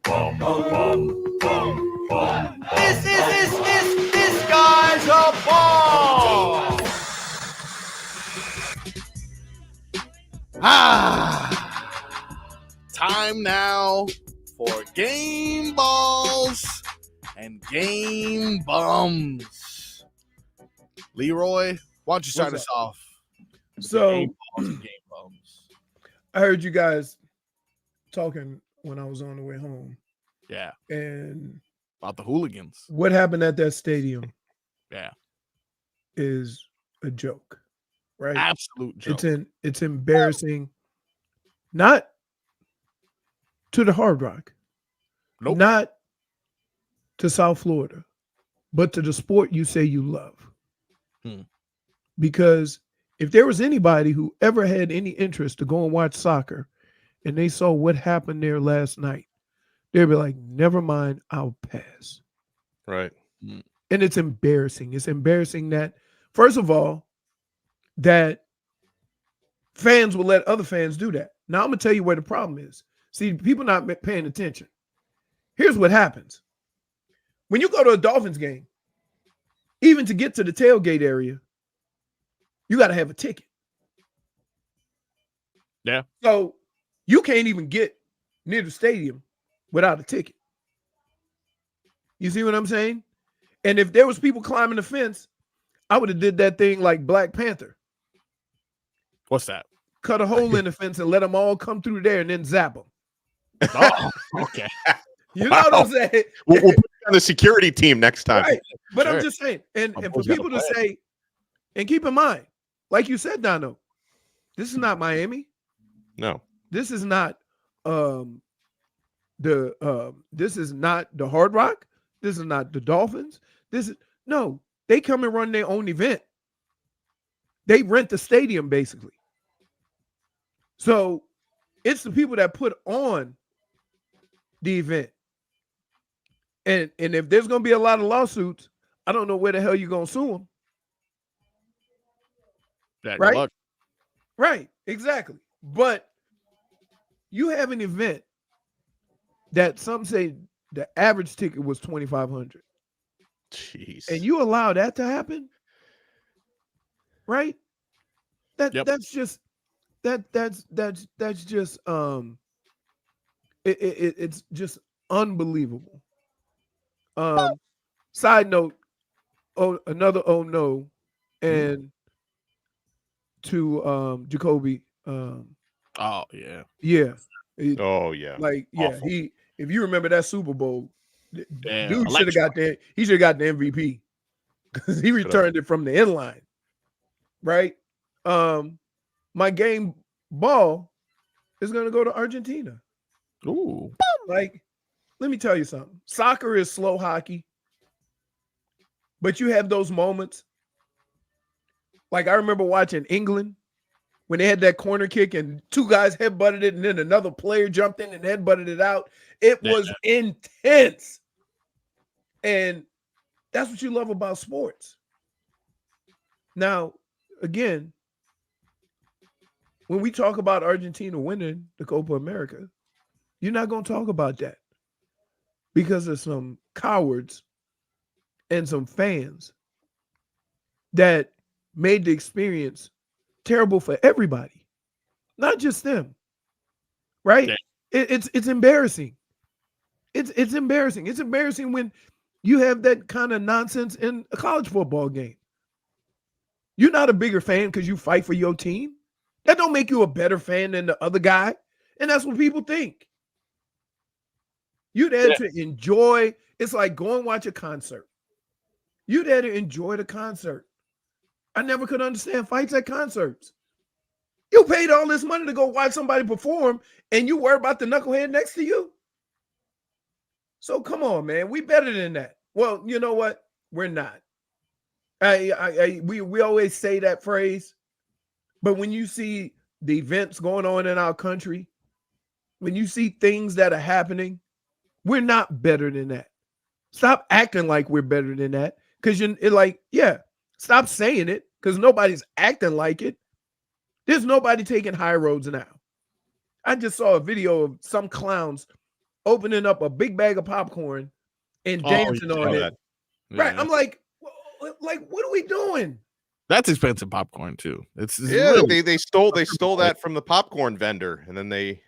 bum, bum, bum, bum. This guy's a ball. Time now for game balls and game bums. Leroy, why don't you start us off? So, game balls and game bums. I heard you guys talking when I was on the way home. Yeah. And about the hooligans. What happened at that stadium? Yeah. Is a joke, right? Absolute joke. It's embarrassing. Not to the Hard Rock. Nope. Not to South Florida, but to the sport you say you love. Because if there was anybody who ever had any interest to go and watch soccer and they saw what happened there last night, they'd be like, never mind, I'll pass. Right. And it's embarrassing. It's embarrassing that, first of all, that fans will let other fans do that. Now, I'm going to tell you where the problem is. See, people not paying attention. Here's what happens. When you go to a Dolphins game, even to get to the tailgate area, you got to have a ticket. Yeah. So you can't even get near the stadium without a ticket. You see what I'm saying? And if there was people climbing the fence, I would have did that thing like Black Panther. What's that? Cut a hole in the fence and let them all come through there and then zap them. Oh, okay. You know what I'm saying? We'll put you on the security team next time. Right. But Sure. I'm just saying, and for people to say, and keep in mind, like you said, Donno, this is not Miami. No. This is not this is not the Hard Rock. This is not the Dolphins. No, they come and run their own event. They rent the stadium basically. So it's the people that put on the event. And if there's going to be a lot of lawsuits, I don't know where the hell you're going to sue them. Yeah, right? Luck. Right, exactly. But you have an event that some say the average ticket was $2,500. Jeez. And you allow that to happen? Right? That's just it's just unbelievable. Side note, another no, and to Jacoby. Oh yeah. Yeah. Like awful. If you remember that Super Bowl, Damn, dude should have got that. He should have got the MVP because he returned it from the end line. Right? My game ball is gonna go to Argentina. Ooh. Like, let me tell you something. Soccer is slow hockey, but you have those moments. Like I remember watching England when they had that corner kick and two guys headbutted it and then another player jumped in and headbutted it out. It was intense. And that's what you love about sports. Now, again, when we talk about Argentina winning the Copa America, you're not going to talk about that because of some cowards and some fans that made the experience terrible for everybody, not just them. Right? Yeah. It's embarrassing. It's embarrassing. It's embarrassing when you have that kind of nonsense in a college football game. You're not a bigger fan because you fight for your team. That don't make you a better fan than the other guy. And that's what people think. You're there to enjoy. It's like go and watch a concert. You're there to enjoy the concert. I never could understand fights at concerts. You paid all this money to go watch somebody perform and you worry about the knucklehead next to you. So come on, man. We better than that. Well, you know what? We're not. We always say that phrase, but when you see the events going on in our country, when you see things that are happening, we're not better than that. Stop acting like we're better than that. Because stop saying it because nobody's acting like it. There's nobody taking high roads now. I just saw a video of some clowns opening up a big bag of popcorn and dancing on it. That. Right. I'm like, what are we doing? That's expensive popcorn too. It's Yeah, really they stole that from the popcorn vendor, and then they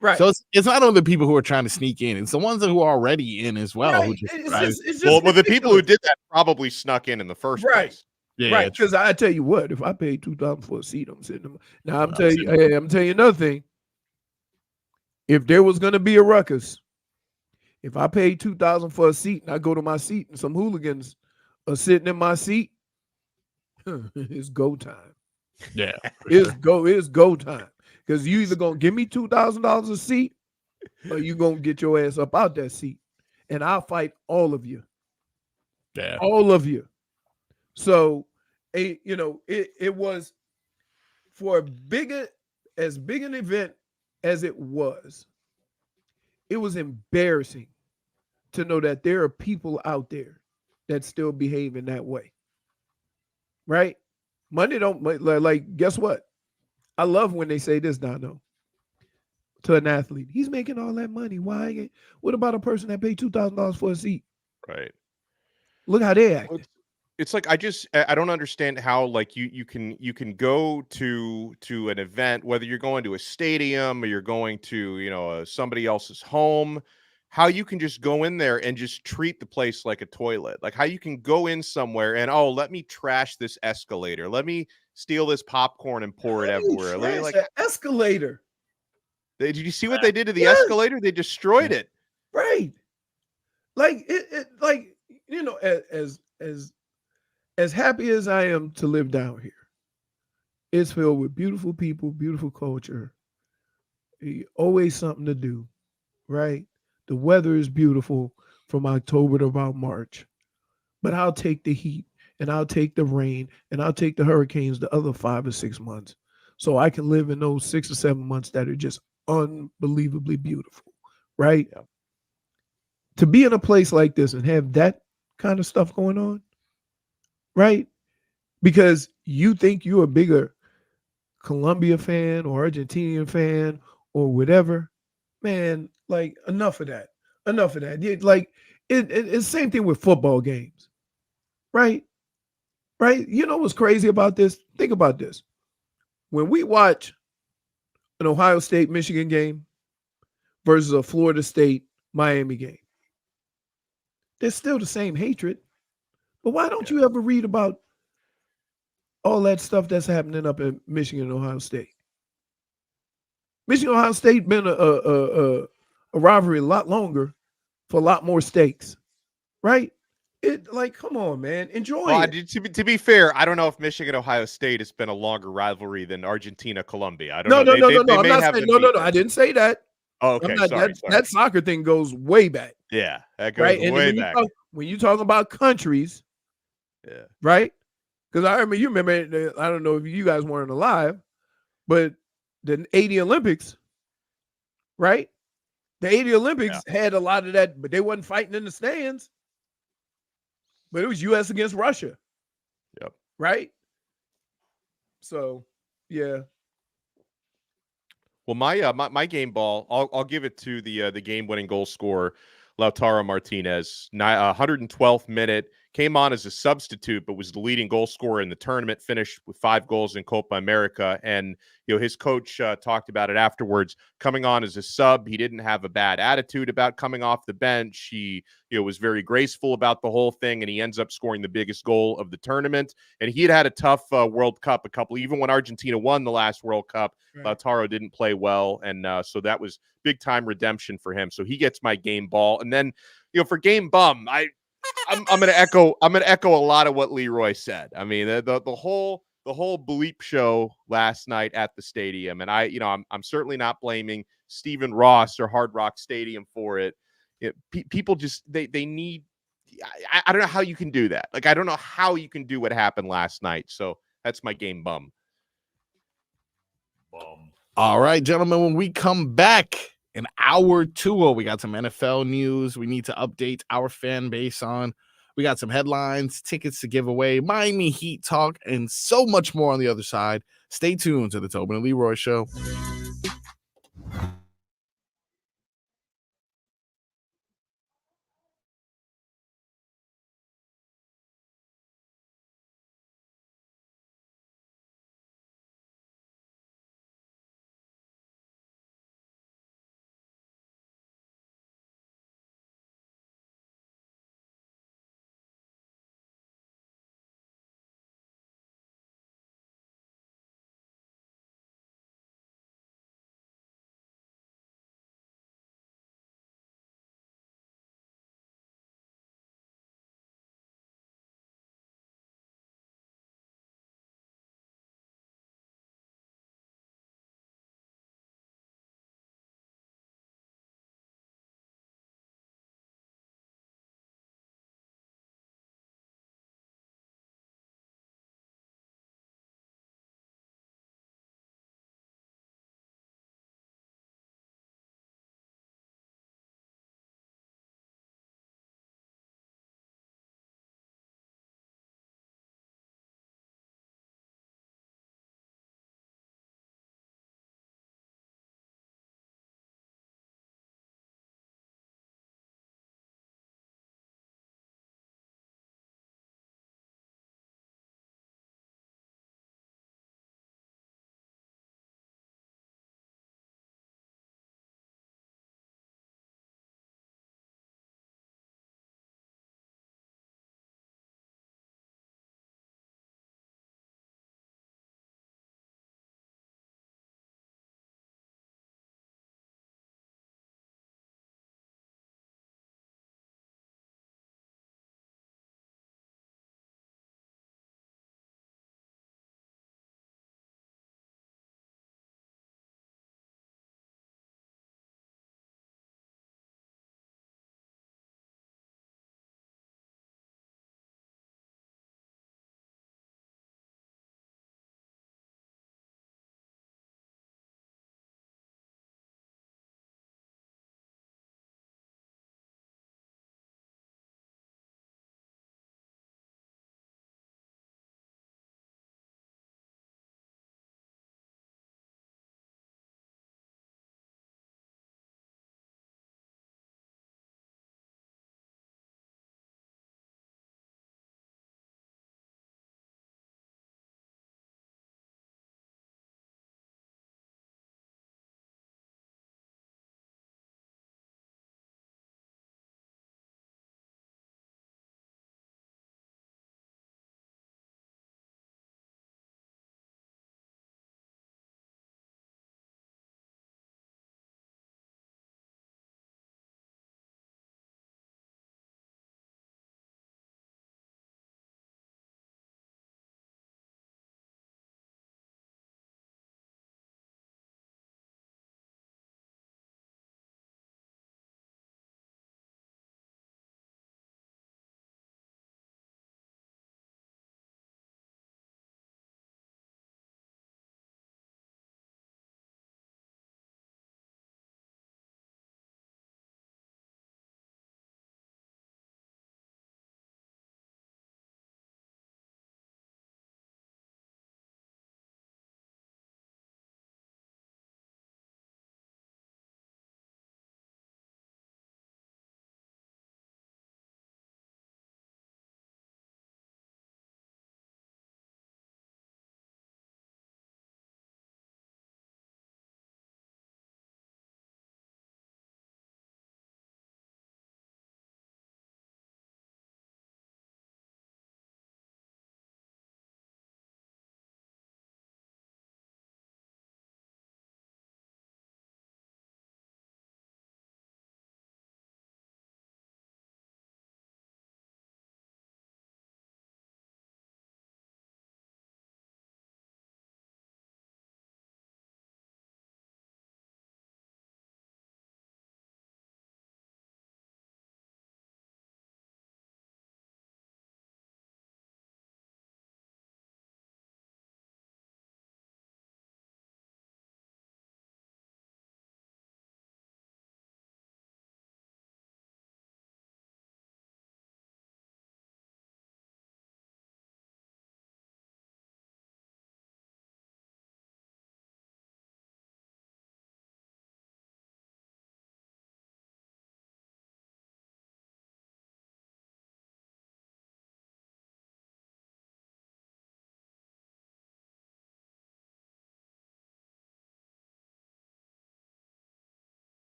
Right. So it's not only the people who are trying to sneak in; it's the ones that who are already in as well. Who Right. just It's just well, the people who ridiculous. did that probably snuck in the first Right. place. Right. Because I tell you what, if I paid $2,000 for a seat, I'm sitting them. Now I'm telling you, sitting I'm telling you another thing. If there was gonna be a ruckus, if I paid $2,000 for a seat and I go to my seat and some hooligans are sitting in my seat, it's go time. Yeah, It's go time. Because you either gonna give me $2,000 a seat or you gonna get your ass up out that seat. And I'll fight all of you. Yeah. All of you. So it was for as big an event as it was embarrassing to know that there are people out there that still behave in that way. Right? Money don't like guess what? I love when they say this, Dono, to an athlete. He's making all that money. Why? What about a person that paid $2,000 for a seat? Right. Look how they act. It's like I don't understand how like you can go to an event, whether you're going to a stadium or you're going to somebody else's home, how you can just go in there and just treat the place like a toilet. Like how you can go in somewhere and let me trash this escalator, let me steal this popcorn and pour it everywhere. Like an escalator. Did you see what they did to the escalator? They destroyed it. Right. Like it like as happy as I am to live down here, it's filled with beautiful people, beautiful culture. Always something to do, right? The weather is beautiful from October to about March. But I'll take the heat and I'll take the rain and I'll take the hurricanes the other 5 or 6 months. So I can live in those 6 or 7 months that are just unbelievably beautiful, right? Yeah. To be in a place like this and have that kind of stuff going on, right? Because you think you're a bigger Colombia fan or Argentinian fan or whatever, man, like enough of that. Enough of that. Like it's the same thing with football games, right? Right? You know what's crazy about this? Think about this. When we watch an Ohio State Michigan game versus a Florida State Miami game, there's still the same hatred. But why don't you ever read about all that stuff that's happening up in Michigan and Ohio State? Michigan Ohio State been a rivalry a lot longer for a lot more stakes, right? It like, come on, man, enjoy it. To be fair, I don't know if Michigan Ohio State has been a longer rivalry than Argentina Colombia. I don't know. No. They I'm may not have saying them no. I didn't say that. Oh, okay, sorry. That soccer thing goes way back. Yeah, that goes right? way And back. When you talk about countries, Yeah, right? Because you remember, I don't know if you guys weren't alive, but the 80 Olympics, right? The 80 Olympics had a lot of that, but they wasn't fighting in the stands. But it was U.S. against Russia. Yep. Right? So, yeah. Well, my game ball, I'll give it to the game-winning goal scorer, Lautaro Martinez. 112th minute, came on as a substitute, but was the leading goal scorer in the tournament. Finished with 5 goals in Copa America, and his coach talked about it afterwards. Coming on as a sub, he didn't have a bad attitude about coming off the bench. He was very graceful about the whole thing, and he ends up scoring the biggest goal of the tournament. And he had a tough World Cup even when Argentina won the last World Cup. Right. Lautaro didn't play well, and so that was big time redemption for him. So he gets my game ball, and then for game bum, I'm going to echo a lot of what Leroy said. I mean, the whole bleep show last night at the stadium, and I'm certainly not blaming Stephen Ross or Hard Rock Stadium for it. People just they need. I don't know how you can do that. Like, I don't know how you can do what happened last night. So that's my game bum. All right, gentlemen, when we come back in hour 2, we got some NFL news we need to update our fan base on. We got some headlines, tickets to give away, Miami Heat talk, and so much more on the other side. Stay tuned to the Tobin and Leroy Show.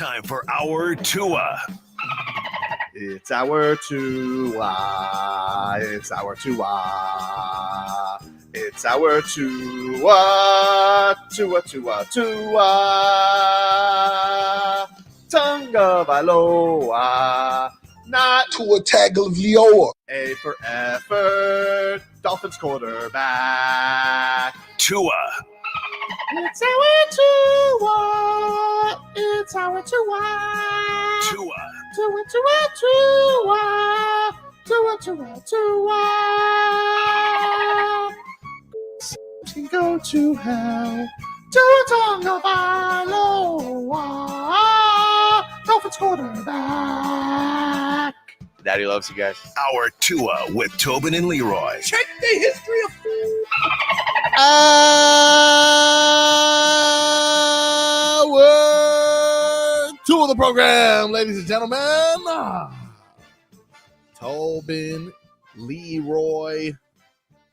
Time for our Tua. It's our Tua. It's our Tua. It's our Tua. Tua, Tua, Tua. Tonga Valoa. Not Tua Tagovailoa. A for effort. Dolphins quarterback. Tua. It's our Tua. It's our Tua. Tua. Tua, Tua, Tua. Tua, Tua, Tua. Can go to hell. Tua Tagovailoa. Dolphins quarterback. Daddy loves you guys. Our Tua with Tobin and Leroy. Check the history of Hour 2 of the program, ladies and gentlemen. Tobin, Leroy,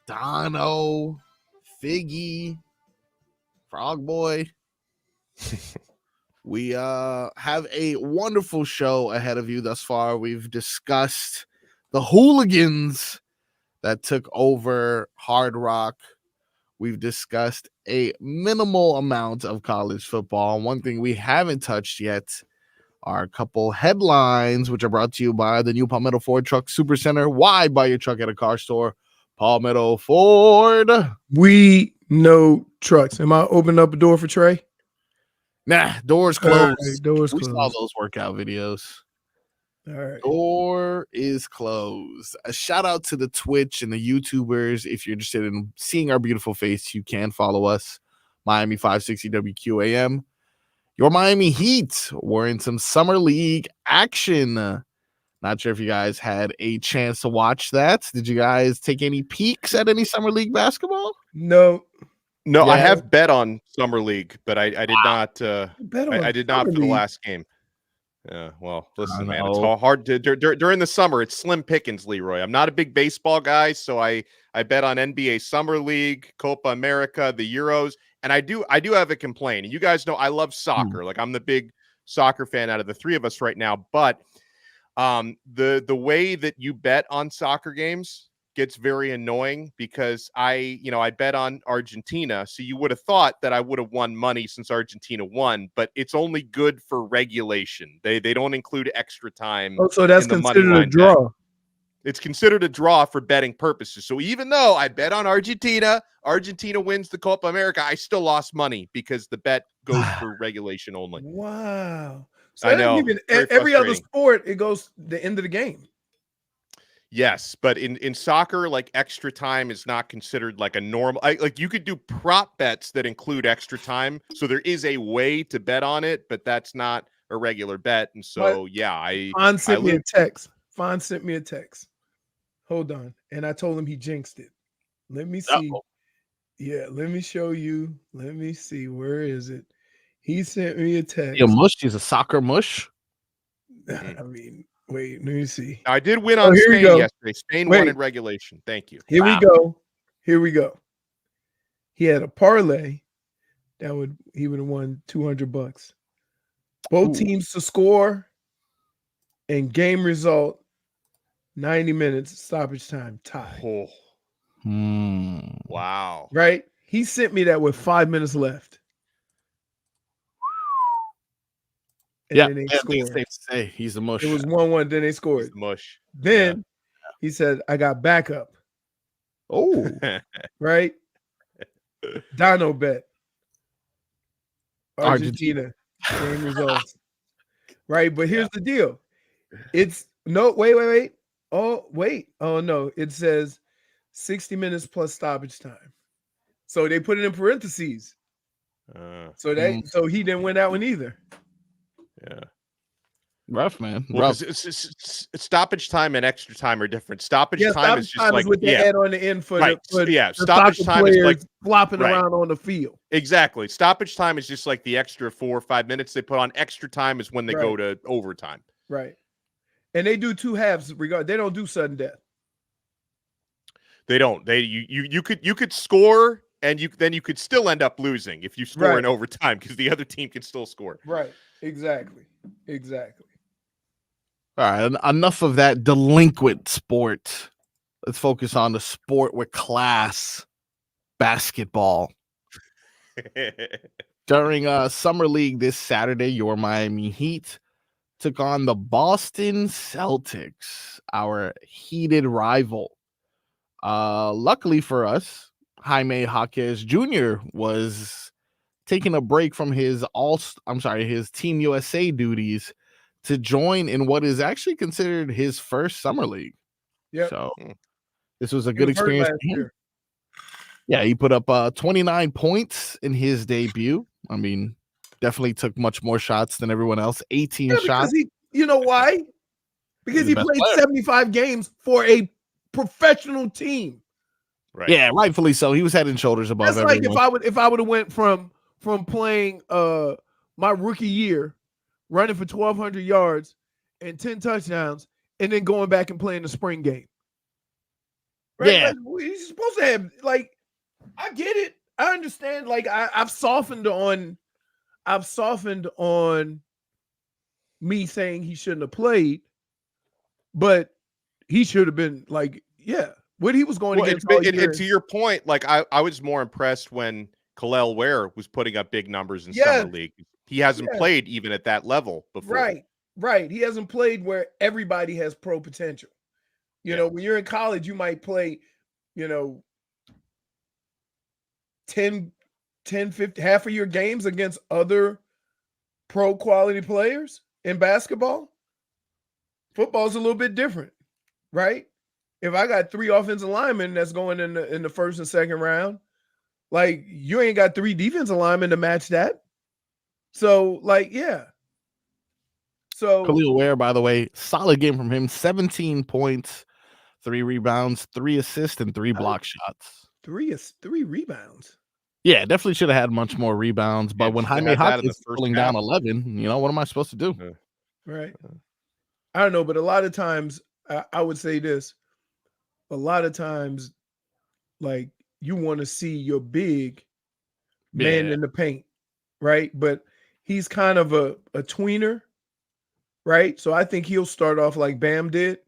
Donno, Figgy, Frog Boy. We have a wonderful show ahead of you thus far. We've discussed the hooligans that took over Hard Rock. We've discussed a minimal amount of college football. And one thing we haven't touched yet are a couple headlines, which are brought to you by the new Palmetto Ford Truck Supercenter. Why buy your truck at a car store? Palmetto Ford. We know trucks. Am I opening up a door for Trey? Nah, doors closed. Right, doors we closed. saw those workout videos. All right. Door is closed. A shout out to the Twitch and the YouTubers. If you're interested in seeing our beautiful face, you can follow us. Miami 560 WQAM. Your Miami Heat were in some summer league action. Not sure if you guys had a chance to watch that. Did you guys take any peeks at any summer league basketball? No. No, Yeah. I have bet on Summer League, but I did not. I did not for the League. last game. Yeah, well, listen, man, it's know. hard to during the summer. It's slim pickings, Leroy. I'm not a big baseball guy, so I bet on NBA Summer League, Copa America, the Euros, and I do have a complaint. And you guys know I love soccer. Like I'm the big soccer fan out of the three of us right now. But the way that you bet on soccer games gets very annoying because I bet on Argentina. So you would have thought that I would have won money since Argentina won, but it's only good for regulation. They don't include extra time. Oh, so that's in the considered money a line draw. bet. It's considered a draw for betting purposes. So even though I bet on Argentina wins the Copa America, I still lost money because the bet goes for regulation only. Wow. So I know. Even, Very every other frustrating. sport, it goes the end of the game. Yes, but in soccer, like extra time is not considered like a normal. Like you could do prop bets that include extra time, so there is a way to bet on it, but that's not a regular bet. And so, Fon sent me a text. Fon sent me a text. Hold on, and I told him he jinxed it. Let me see. Uh-oh. Yeah, let me show you. Let me see. Where is it? He sent me a text. A mush? He's a soccer mush. I mean, wait. Let me see. I did win on here we Spain go. yesterday. Spain won in regulation. Thank you. Here we go. Here we go. He had a parlay that he would have won $200. Both teams to score and game result 90 minutes stoppage time tie. Oh, wow. Right? He sent me that with 5 minutes left. And then they scored. Safe to say he's a mush. It was 1-1. Then they scored. He's the mush. Then he said, I got backup. Oh, right? Donno bet. Argentina. Game results. Right? But here's the deal. It's wait. Oh, wait. Oh, no. It says 60 minutes plus stoppage time. So they put it in parentheses. So he didn't win that one either. Yeah. Rough, man. Well, Rough. Stoppage time and extra time are different. Stoppage time is just like what they add on the end for the stoppage time is like flopping around on the field. Exactly. Stoppage time is just like the extra 4 or 5 minutes they put on. Extra time is when they go to overtime. Right. And they do two halves. They don't do sudden death. They don't. You could score and then you could still end up losing if you score in overtime because the other team can still score. Right. Exactly. All right, enough of that delinquent sport. Let's focus on the sport with class, basketball. During Summer League this Saturday, your Miami Heat took on the Boston Celtics, our heated rival. Luckily for us, Jaime Jaquez Jr. was taking a break from his Team USA duties to join in what is actually considered his first summer league. Yeah. So this was a good experience for him. Yeah, he put up 29 points in his debut. I mean, definitely took much more shots than everyone else. 18 shots. You know why? Because he played 75 games for a professional team. Right. Yeah, rightfully so. He was head and shoulders above That's everyone. like if I would have went from playing my rookie year, running for 1,200 yards and 10 touchdowns, and then going back and playing the spring game. Right? Yeah. Like, he's supposed to have, like, I get it. I understand. Like, I've softened on me saying he shouldn't have played, but he should have been, like, yeah. What he was going against all year. And to your point, like I was more impressed when Khalil Ware was putting up big numbers in Summer League. He hasn't played even at that level before. Right. He hasn't played where everybody has pro potential. You know, when you're in college, you might play, 10, 50, half of your games against other pro quality players in basketball. Football's a little bit different, right? If I got 3 offensive linemen that's going in the first and second round, like, you ain't got 3 defensive linemen to match that. So, like, yeah. So Khalil Ware, by the way, solid game from him. 17 points, 3 rebounds, 3 assists, and 3 block shots. 3 rebounds. Yeah, definitely should have had much more rebounds. But when Jaime Jaquez is pulling down 11, what am I supposed to do? Right. I don't know, but a lot of times I would say this. A lot of times, like, you want to see your big man in the paint, right? But he's kind of a tweener, right? So I think he'll start off like Bam did.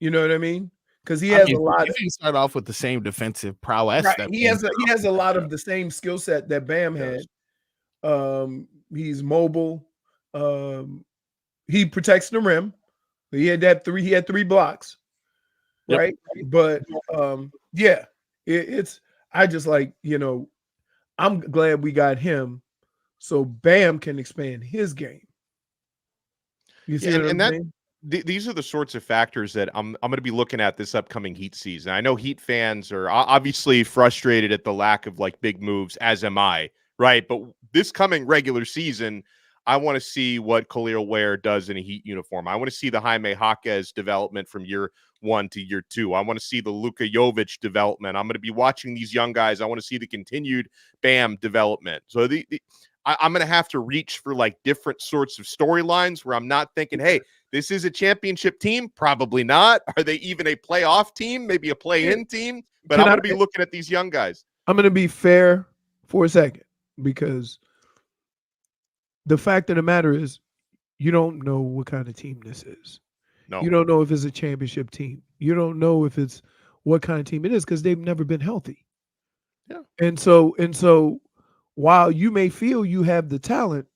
You know what I mean? Because he has a lot. He start off with the same defensive prowess. Right. He has a lot of the same skill set that Bam had. He's mobile. He protects the rim. He had 3 blocks. Yep. Right. But it's I just like, I'm glad we got him so Bam can expand his game. You see what I'm saying? These are the sorts of factors that I'm going to be looking at this upcoming Heat season. I know Heat fans are obviously frustrated at the lack of, like, big moves, as am I, right? But this coming regular season, I want to see what Khalil Ware does in a Heat uniform. I want to see the Jaime Jaquez development from year 1 to year 2. I want to see the Luka Jovic development. I'm going to be watching these young guys. I want to see the continued Bam development. So I'm going to have to reach for, like, different sorts of storylines where I'm not thinking, hey, this is a championship team. Probably not. Are they even a playoff team? Maybe a play-in team? But I'm going to be looking at these young guys. I'm going to be fair for a second, because the fact of the matter is, you don't know what kind of team this is. No. You don't know if it's a championship team. You don't know if it's what kind of team it is, because they've never been healthy. Yeah. And so while you may feel you have the talent,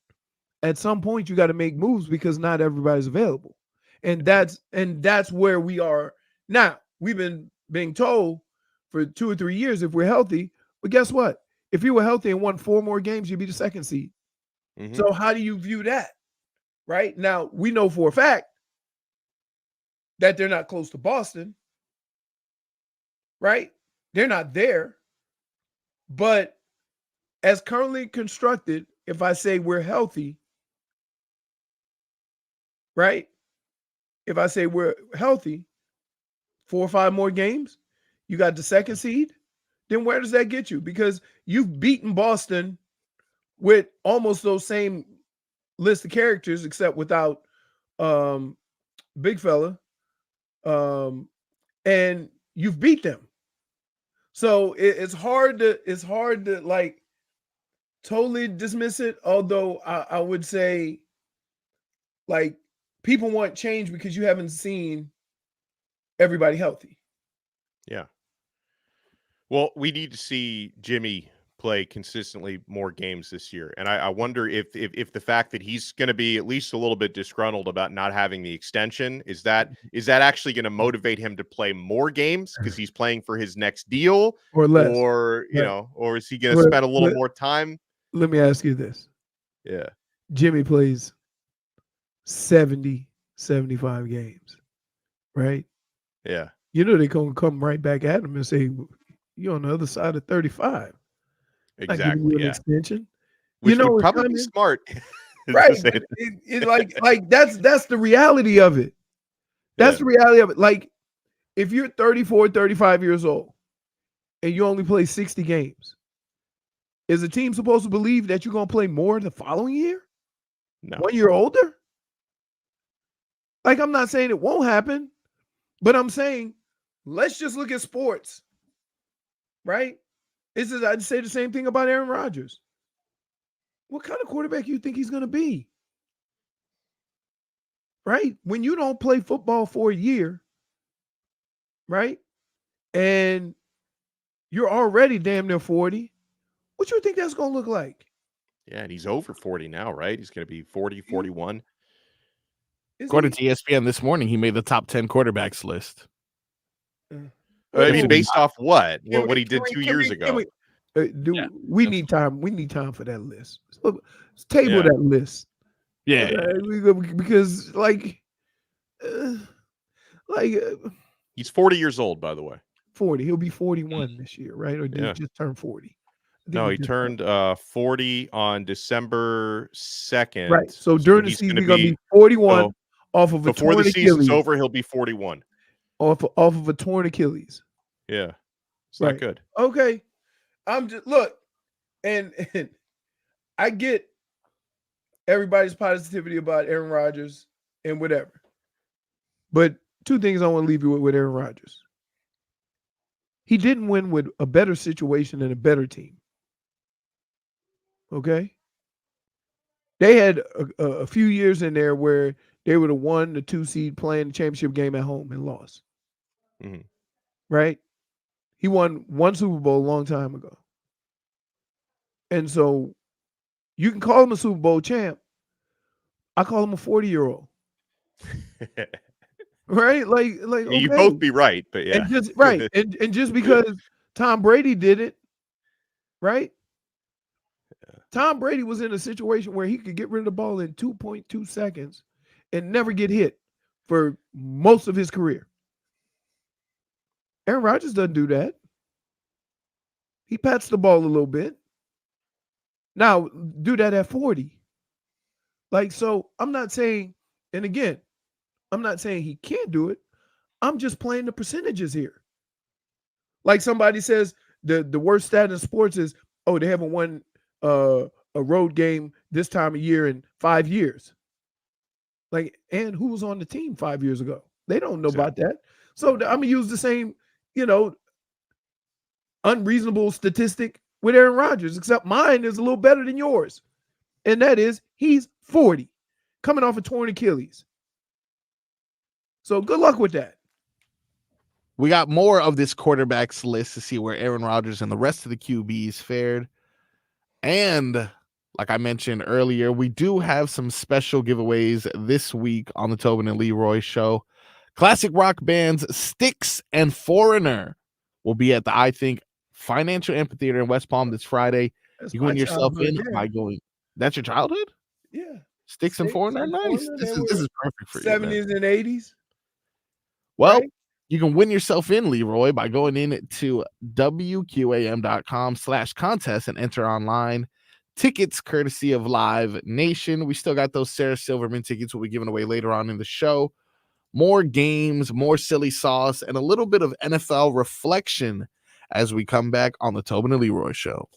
at some point you got to make moves because not everybody's available. And that's where we are now. We've been being told for 2 or 3 years if we're healthy, but guess what? If you were healthy and won 4 more games, you'd be the 2nd seed. Mm-hmm. So how do you view that? Right? Now, we know for a fact that they're not close to Boston. Right? They're not there. But as currently constructed, if I say we're healthy, right? If I say we're healthy, 4 or 5 more games, you got the 2nd seed, then where does that get you? Because you've beaten Boston with almost those same list of characters, except without big fella. And you've beat them. So it's hard to like totally dismiss it. Although I would say, like, people want change because you haven't seen everybody healthy. Yeah. Well, we need to see Jimmy play consistently more games this year, and I wonder if the fact that he's going to be at least a little bit disgruntled about not having the extension is that actually going to motivate him to play more games because he's playing for his next deal, Or less. or Right. or is he going to spend a little more time? Let me ask you this. Yeah. Jimmy plays 70, 75 games, right? Yeah. You know they're going to come right back at him and say, you're on the other side of 35. Not giving you Exactly. an Yeah. extension. Which You know, would it's probably be coming. smart. Right. But like that's the reality of it. That's the reality of it. Like, if you're 34, 35 years old and you only play 60 games, is the team supposed to believe that you're going to play more the following year? No. 1 year older? Like, I'm not saying it won't happen, but I'm saying let's just look at sports, right? I'd say the same thing about Aaron Rodgers. What kind of quarterback you think he's going to be? Right? When you don't play football for a year, right? And you're already damn near 40. What you think that's going to look like? Yeah, and he's over 40 now, right? He's going to be 40, 41. According to ESPN this morning, he made the top 10 quarterbacks list. I mean, based off what? What he did 2 years ago. We need time. We need time for that list. So, let's table that list. Yeah. Because he's 40 years old, by the way. 40. He'll be 41 this year, right? Or did he just turn 40? No, he turned 40 on December 2nd. Right. So during the season, he's going to be 41 off of a before torn the season's Achilles. over, he'll be 41. Off of a torn Achilles. Yeah. It's not good. Okay. I'm just look, and I get everybody's positivity about Aaron Rodgers and whatever. But two things I want to leave you with Aaron Rodgers. He didn't win with a better situation and a better team. Okay? They had a few years in there where they would have won the 2 seed playing the championship game at home and lost. Mm-hmm. Right? He won one Super Bowl a long time ago. And so you can call him a Super Bowl champ. I call him a 40-year-old. Right? Like okay. You both be right, but yeah. And just and just because Tom Brady did it, right? Yeah. Tom Brady was in a situation where he could get rid of the ball in 2.2 seconds and never get hit for most of his career. Aaron Rodgers doesn't do that. He pats the ball a little bit. Now, do that at 40. Like, so I'm not saying, and again, I'm not saying he can't do it. I'm just playing the percentages here. Like somebody says, the worst stat in sports is, they haven't won a road game this time of year in 5 years. Like, and who was on the team 5 years ago? They don't know about that. So I'm going to use the same, unreasonable statistic with Aaron Rodgers, except mine is a little better than yours. And that is he's 40, coming off a torn Achilles. So good luck with that. We got more of this quarterbacks list to see where Aaron Rodgers and the rest of the QBs fared. And like I mentioned earlier, we do have some special giveaways this week on the Tobin and Leroy show. Classic rock bands Styx and Foreigner will be at the I Think Financial Amphitheater in West Palm this Friday. You can win yourself in by going. That's your childhood? Yeah. Styx and Foreigner? Nice. This is perfect for you. 70s and 80s. Well, you can win yourself in, Leroy, by going in to WQAM.com/contest and enter online. Tickets courtesy of Live Nation. We still got those Sarah Silverman tickets we'll be giving away later on in the show. More games, more silly sauce, and a little bit of NFL reflection as we come back on the Tobin and Leroy show.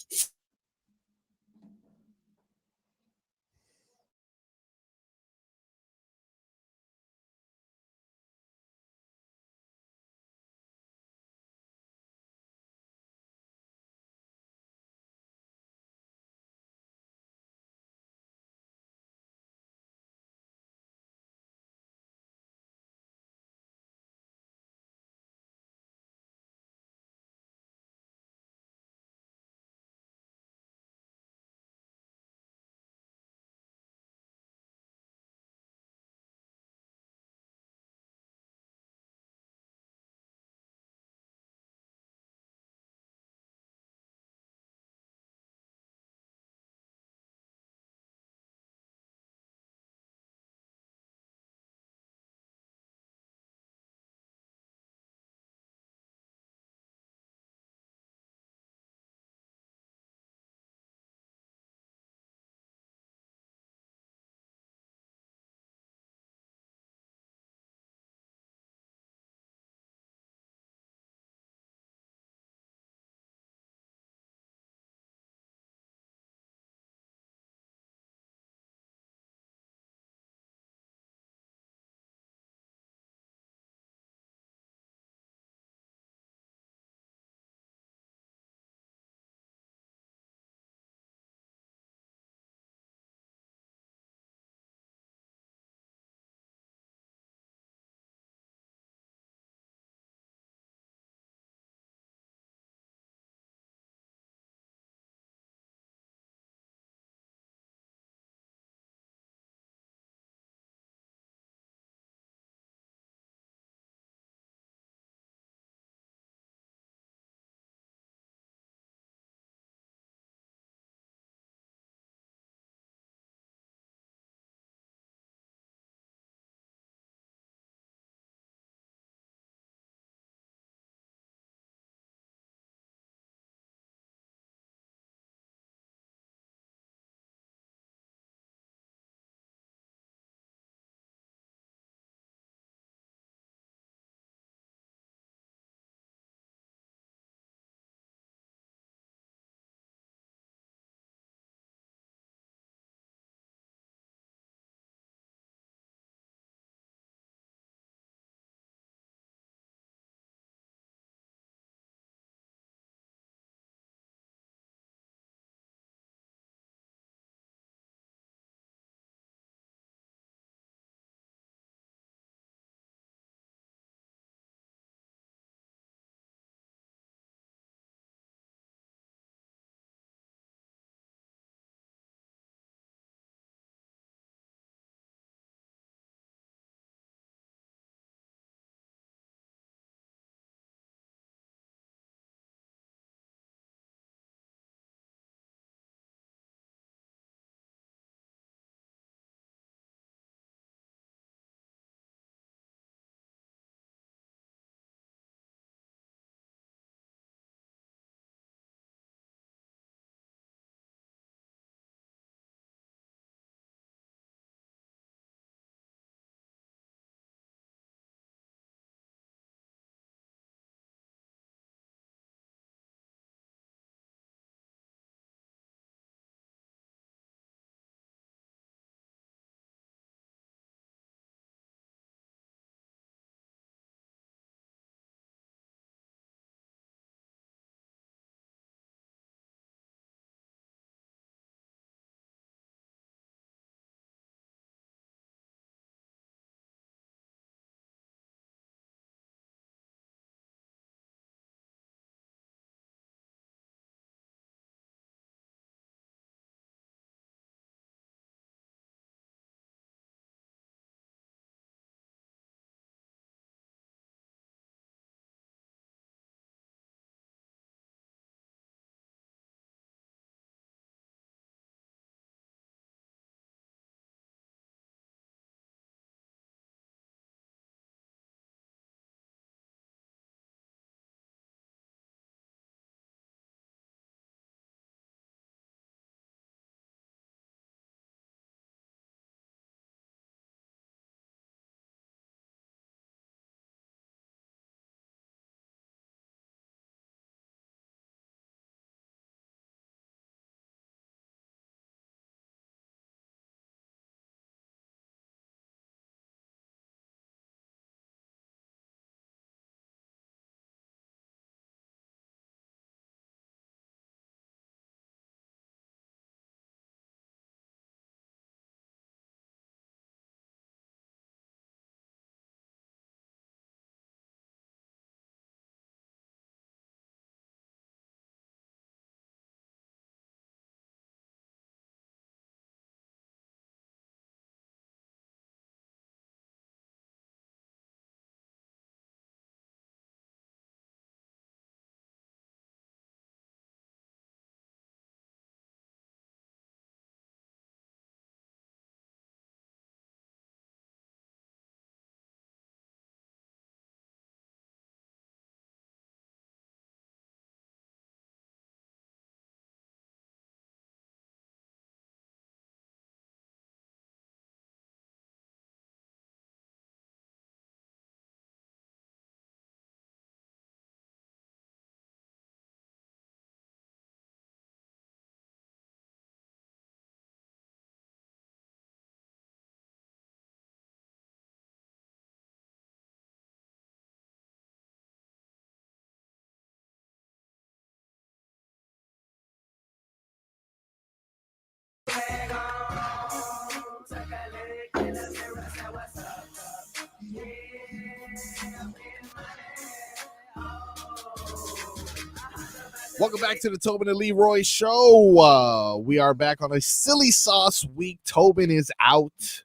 Welcome back to the Tobin and Leroy show. We are back on a silly sauce week. Tobin is out.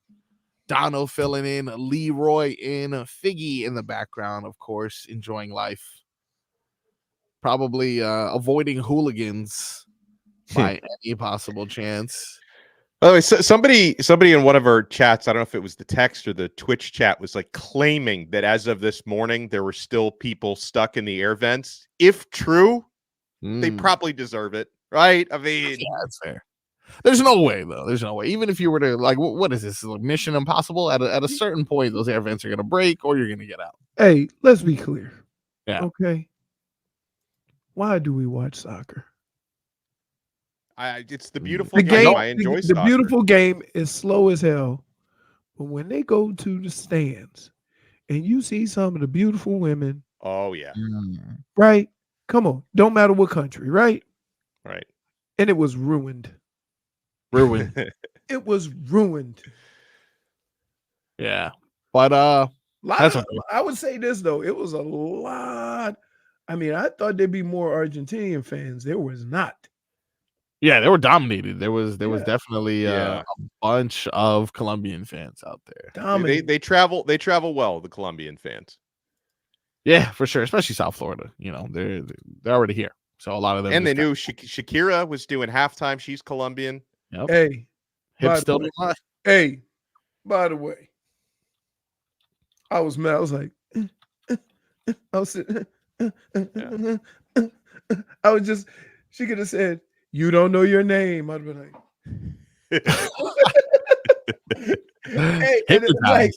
Donno filling in. Leroy in. Figgy in the background, of course, enjoying life. Probably avoiding hooligans by any possible chance. Oh, somebody in one of our chats, I don't know if it was the text or the Twitch chat, was like claiming that as of this morning, there were still people stuck in the air vents. If true, they probably deserve it, right? I mean, yeah, that's fair. There's no way, though. There's no way. Even if you were to, like, what is this? Like Mission Impossible? At a certain point, those air vents are going to break or you're going to get out. Hey, let's be clear. Yeah. Okay. Why do we watch soccer? It's the beautiful game. I enjoy the soccer. beautiful game is slow as hell. But when they go to the stands and you see some of the beautiful women. Oh, yeah. Right? Come on. Don't matter what country, right? Right. And it was ruined. It was ruined. Yeah. But I would say this though. It was a lot. I mean, I thought there'd be more Argentinian fans. There was not. Yeah, they were dominated. There was definitely a bunch of Colombian fans out there. They travel well, the Colombian fans. Yeah, for sure, especially South Florida. You know, they're already here, so a lot of them. And they knew Shakira was doing halftime. She's Colombian. Yep. Hey, hips still don't lie. Hey, by the way, I was mad. I was like, I was sitting. I was just. She could have said, "You don't know your name." I'd been like, hey,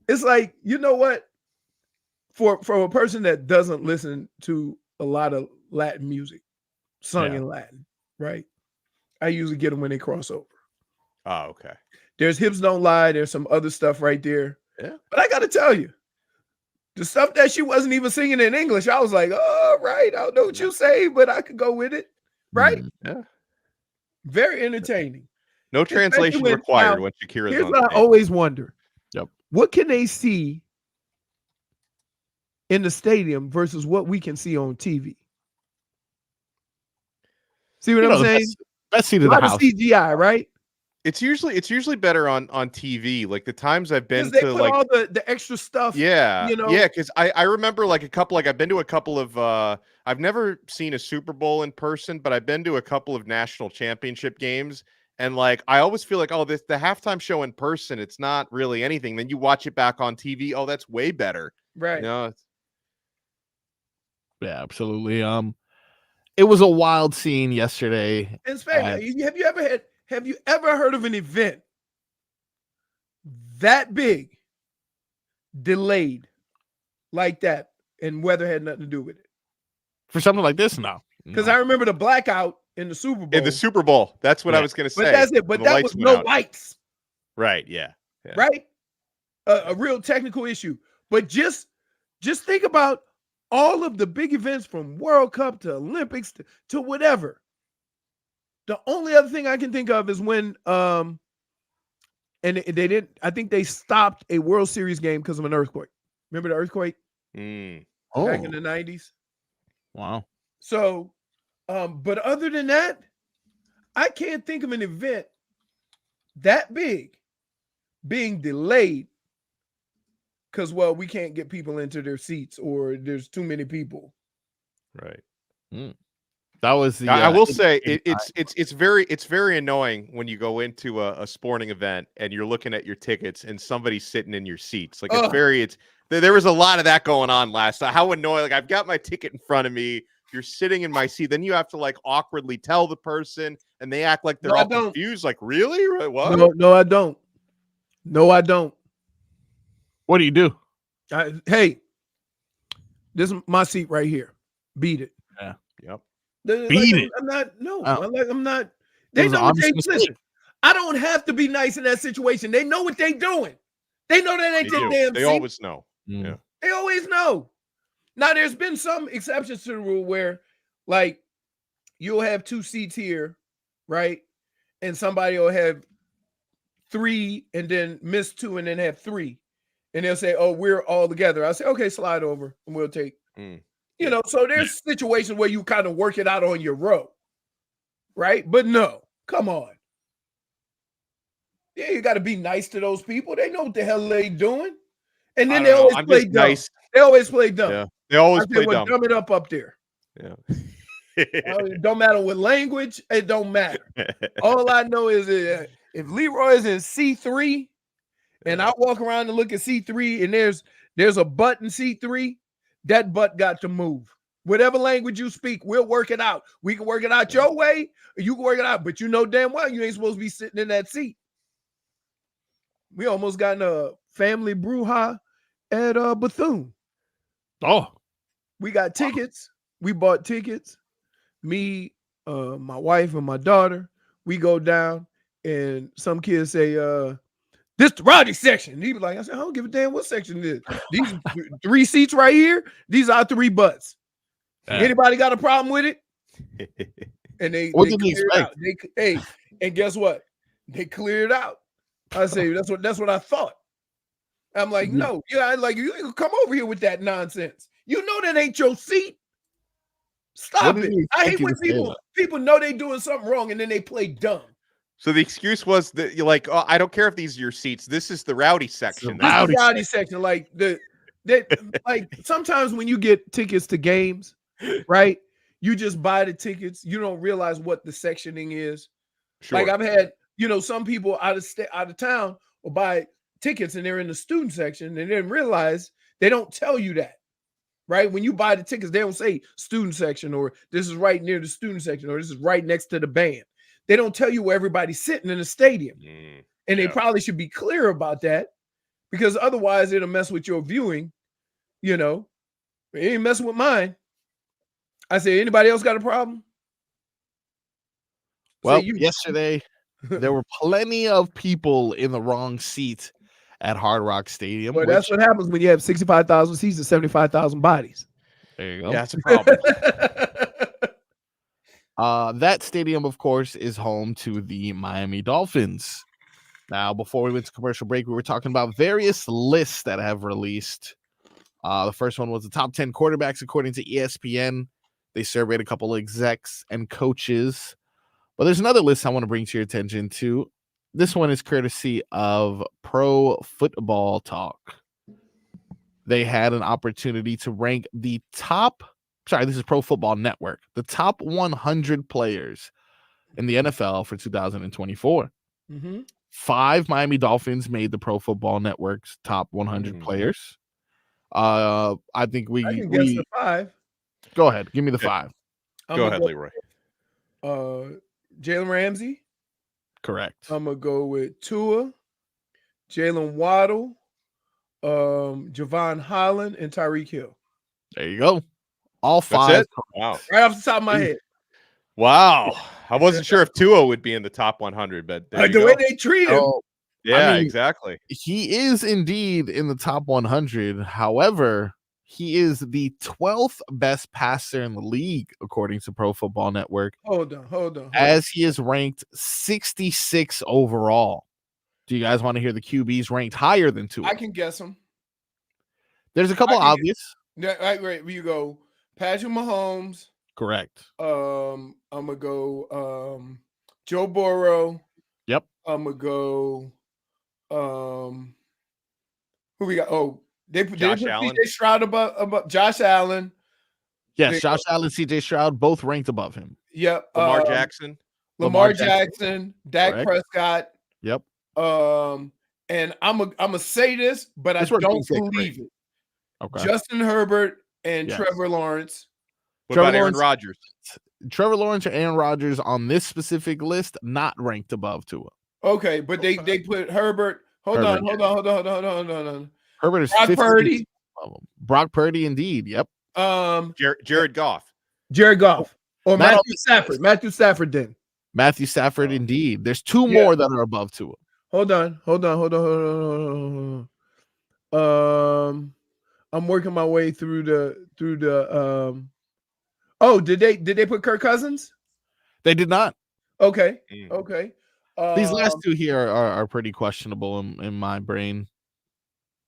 it's like, you know what? For a person that doesn't listen to a lot of Latin music sung in Latin, right? I usually get them when they cross over. Oh, okay. There's Hips Don't Lie. There's some other stuff right there. Yeah. But I got to tell you, the stuff that she wasn't even singing in English, I was like, oh, right. I don't know what you say, but I could go with it. Right? Yeah. Very entertaining. No translation required when Shakira's here's on what stage. I always wonder. Yep. What can they see in the stadium versus what we can see on TV? See what I'm saying? Best seat of the house. CGI, right? It's usually better on TV. Like the times I've been They to put like all the extra stuff. Yeah. You know? Yeah, because I remember like I've been to a couple of I've never seen a Super Bowl in person, but I've been to a couple of national championship games. And like I always feel like, the halftime show in person, it's not really anything. Then you watch it back on TV. Oh, that's way better. Right. You know? Yeah, absolutely. It was a wild scene yesterday. And have you ever heard of an event that big, delayed like that, and weather had nothing to do with it? For something like this, no. Because I remember the blackout in the Super Bowl. In the Super Bowl. That's what I was going to say. But that's it. But that was no lights. Right. Yeah. Right? A real technical issue. But just think about all of the big events from World Cup to Olympics to whatever. The only other thing I can think of is when and they didn't, I think they stopped a World Series game because of an earthquake. Remember the earthquake? Back in the 90s? Wow. So, but other than that, I can't think of an event that big being delayed because, well, we can't get people into their seats or there's too many people. Right. That was the. I will say it's very annoying when you go into a sporting event and you're looking at your tickets and somebody's sitting in your seats. Like there was a lot of that going on last night. How annoying! Like I've got my ticket in front of me. You're sitting in my seat. Then you have to like awkwardly tell the person, and they act like they're all confused. Like really? What? No, I don't. No, I don't. What do you do? Hey, this is my seat right here. Beat it. Yeah. Yep. Beat it. I'm not. No, Oh. I'm not. They know what they listen. I don't have to be nice in that situation. They know what they're doing. They know that ain't their damn seat. They always know. Yeah. They always know. Now, there's been some exceptions to the rule where, like, you'll have two seats here, right? And somebody will have three and then miss two and then have three. and they'll say, "Oh, we're all together." I say, "Okay, slide over, and we'll take." You know, so there's situations where you kind of work it out on your row, right? But no, come on. Yeah, you got to be nice to those people. They know what the hell they doing, and then they always play dumb. Nice. They always play dumb. Yeah, they always play well, dumb. Dumb it up there. Yeah. It don't matter what language. It don't matter. All I know is if Leroy is in C3, and I walk around and look at C3, and there's a butt in C3, that butt got to move. Whatever language you speak, we'll work it out. We can work it out your way, or you can work it out, but you know damn well you ain't supposed to be sitting in that seat. We almost got in a family brouhaha at Bethune. Oh, we got tickets. We bought tickets. Me, my wife, and my daughter. We go down, and some kids say, "This the rowdy section." And he was like, "I said, I don't give a damn what section it is. These 3 seats right here. These are 3 butts. Anybody got a problem with it?" And they cleared out. Hey, and guess what? They cleared out. I say, that's what I thought. I'm like, no, like you come over here with that nonsense. You know that ain't your seat. Stop it. I hate when people know they doing something wrong and then they play dumb. So the excuse was that you're like, oh, I don't care if these are your seats. This is the rowdy section. The rowdy section. Like like sometimes when you get tickets to games, right? You just buy the tickets. You don't realize what the sectioning is. Sure. Like I've had, some people out of town will buy tickets and they're in the student section and they didn't realize they don't tell you that, right? When you buy the tickets, they don't say student section or this is right near the student section or this is right next to the band. They don't tell you where everybody's sitting in the stadium. And they probably should be clear about that because otherwise it'll mess with your viewing. It ain't messing with mine. I say, anybody else got a problem? Well, yesterday there were plenty of people in the wrong seat at Hard Rock Stadium. Well, that's what happens when you have 65,000 seats and 75,000 bodies. There you go. Yeah, that's a problem. That stadium, of course, is home to the Miami Dolphins. Now, before we went to commercial break, we were talking about various lists that have released. The first one was the top 10 quarterbacks according to ESPN. They surveyed a couple of execs and coaches. But there's another list I want to bring to your attention too. This one is courtesy of Pro Football Talk. They had an opportunity to rank the this is Pro Football Network, the top 100 players in the NFL for 2024. 5 Miami Dolphins made the Pro Football Network's top 100 players. I think I can guess the 5. Go ahead. Give me the 5. Go ahead, Leroy. Jalen Ramsey. Correct. I'm going to go with Tua, Jalen Waddle, Javon Holland, and Tyreek Hill. There you go. All 5. Wow. Right off the top of my head. Wow. I wasn't sure if Tua would be in the top 100, but the way they treat him. Yeah, exactly. He is indeed in the top 100. However, he is the 12th best passer in the league, according to Pro Football Network. Hold on. As he is ranked 66 overall. Do you guys want to hear the QBs ranked higher than Tua? I can guess them. There's a couple obvious. Right, you go Patrick Mahomes. Correct. I'm gonna go Joe Burrow. Yep. I'm gonna go who we got? Oh, they put CJ Stroud above Josh Allen. Yes, Josh Allen, CJ Stroud, both ranked above him. Yep. Lamar Jackson. Dak Prescott. Yep. And I'm gonna say this, but I don't believe it. Okay. Justin Herbert and Trevor Lawrence. What about Aaron Rodgers? Trevor Lawrence and Aaron Rodgers on this specific list, not ranked above Tua. Okay, but they put Herbert. Hold on. Herbert is Brock Purdy. Brock Purdy, indeed. Yep. Jared Goff. Or Matthew Stafford. Matthew Stafford then. Matthew Stafford, indeed. There's 2 more that are above Tua. Hold on. I'm working my way through the Oh, did they put Kirk Cousins? They did not. Okay. These last 2 here are pretty questionable in my brain.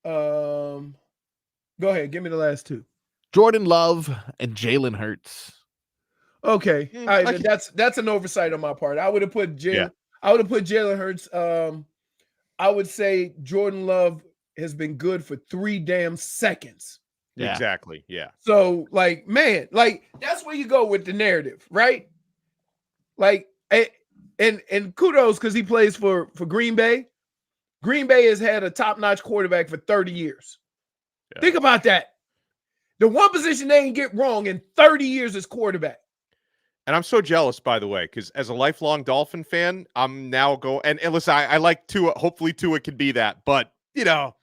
Go ahead. Give me the last two. Jordan Love and Jalen Hurts. Okay. All right. That's an oversight on my part. I would have put Jalen. I would have put Jalen Hurts. I would say Jordan Love has been good for 3 damn seconds. Yeah. Exactly. Yeah. So, like, man, like that's where you go with the narrative, right? Like, and kudos because he plays for Green Bay. Green Bay has had a top-notch quarterback for 30 years. Yeah. Think about that. The one position they didn't get wrong in 30 years is quarterback. And I'm so jealous, by the way, because as a lifelong Dolphin fan, I'm now going and listen, I like Tua. Hopefully Tua can be that. But, you know,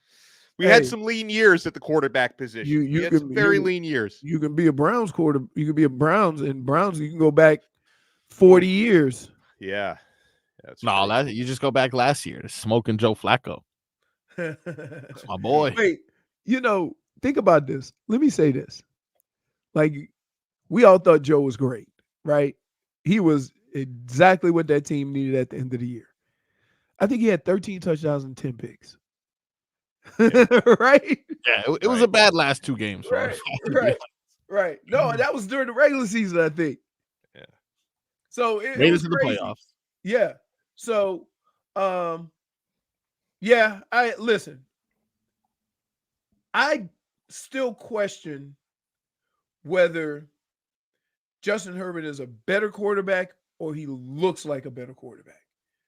we had some lean years at the quarterback position. You had some very lean years. You can be a Browns quarterback. You can be a Browns, and Browns, you can go back 40 years. Yeah. You just go back last year to smoking Joe Flacco. That's my boy. Wait, think about this. Let me say this. Like, we all thought Joe was great, right? He was exactly what that team needed at the end of the year. I think he had 13 touchdowns and 10 picks. Yeah. Right? Yeah, it was a bad last 2 games. Right. No, that was during the regular season, I think. Yeah. So it made was us in the playoffs. Yeah. So, I listen. I still question whether Justin Herbert is a better quarterback or he looks like a better quarterback.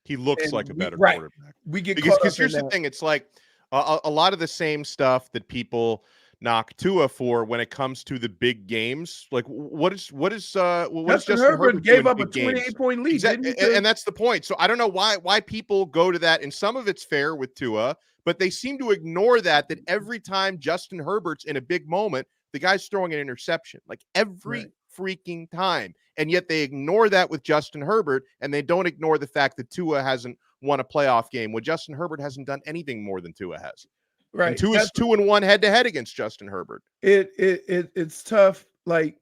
He looks like a better quarterback. We get because here's the thing: it's like a lot of the same stuff that people knock Tua for when it comes to the big games. Like, what is Justin Herbert gave up a 28-point lead, exactly, and that's the point. So I don't know why people go to that, and some of it's fair with Tua, but they seem to ignore that every time Justin Herbert's in a big moment, the guy's throwing an interception, like every freaking time. And yet they ignore that with Justin Herbert, and they don't ignore the fact that Tua hasn't won a playoff game when Justin Herbert hasn't done anything more than Tua has. Right. And Tua's 2-1 head-to-head against Justin Herbert. It's tough. Like,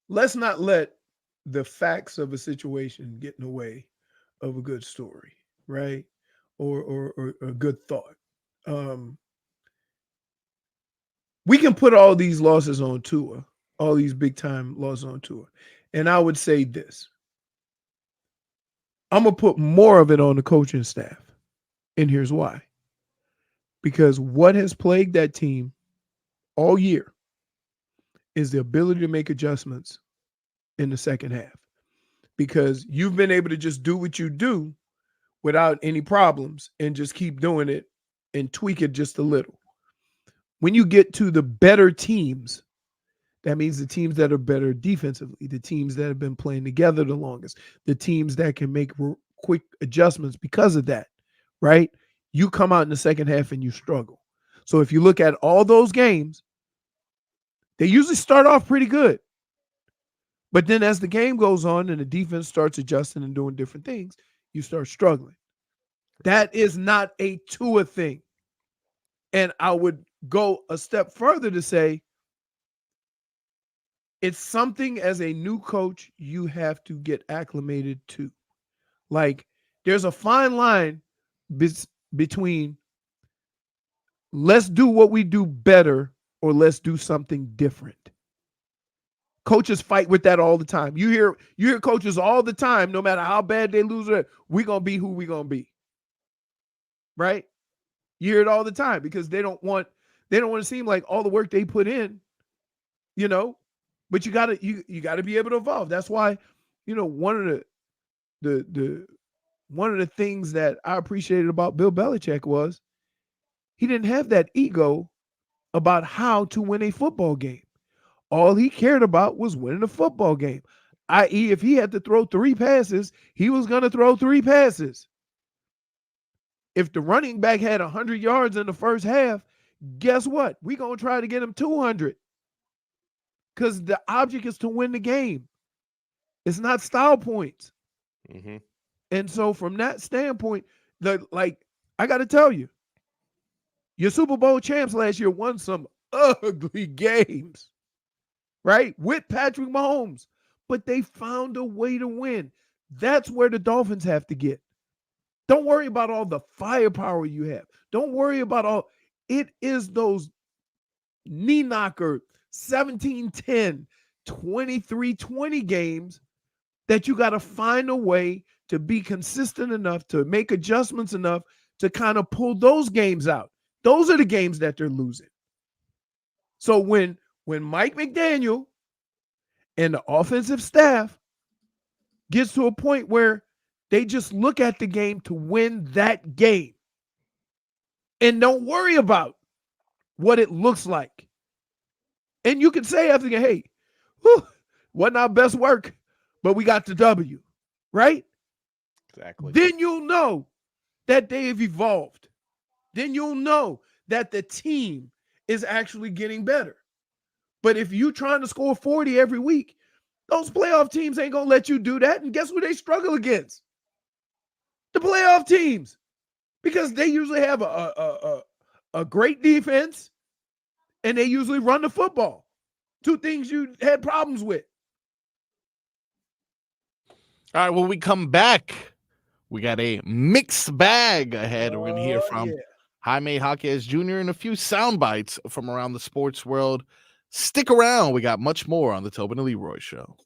let's not let the facts of a situation get in the way of a good story, right? Or a good thought. We can put all these losses on Tua, all these big-time losses on Tua. And I would say this. I'm going to put more of it on the coaching staff. And here's why. Because what has plagued that team all year is the ability to make adjustments in the second half. Because you've been able to just do what you do without any problems and just keep doing it and tweak it just a little. When you get to the better teams, that means the teams that are better defensively, the teams that have been playing together the longest, the teams that can make quick adjustments because of that, right? You come out in the second half and you struggle. So if you look at all those games, they usually start off pretty good. But then as the game goes on and the defense starts adjusting and doing different things, you start struggling. That is not a Tua thing. And I would go a step further to say it's something as a new coach you have to get acclimated to. Like, there's a fine line between let's do what we do better or let's do something different. Coaches fight with that all the time. You hear coaches all the time, no matter how bad they lose it, we're going to be who we're going to be. Right? You hear it all the time because they don't want to seem like all the work they put in, but you gotta be able to evolve. That's why, one of the things that I appreciated about Bill Belichick was he didn't have that ego about how to win a football game. All he cared about was winning a football game. I.e., if he had to throw 3 passes, he was going to throw 3 passes. If the running back had 100 yards in the first half, guess what? We're going to try to get him 200 because the object is to win the game. It's not style points. Mm-hmm. And so from that standpoint, I got to tell you, your Super Bowl champs last year won some ugly games, right? With Patrick Mahomes, but they found a way to win. That's where the Dolphins have to get. Don't worry about all the firepower you have. Don't worry about all. It is those knee knocker 17-10, 23-20 games that you got to find a way to be consistent enough, to make adjustments enough to kind of pull those games out. Those are the games that they're losing. So when Mike McDaniel and the offensive staff gets to a point where they just look at the game to win that game and don't worry about what it looks like. And you can say after the game, hey, wasn't our best work, but we got the W, right? Exactly. Then you'll know that they have evolved. Then you'll know that the team is actually getting better. But if you're trying to score 40 every week, those playoff teams ain't going to let you do that. And guess who they struggle against? The playoff teams. Because they usually have a great defense and they usually run the football. Two things you had problems with. All right, when we come back, we got a mixed bag ahead. We're going to hear from Jaime Jaquez Jr. and a few sound bites from around the sports world. Stick around. We got much more on the Tobin and Leroy Show.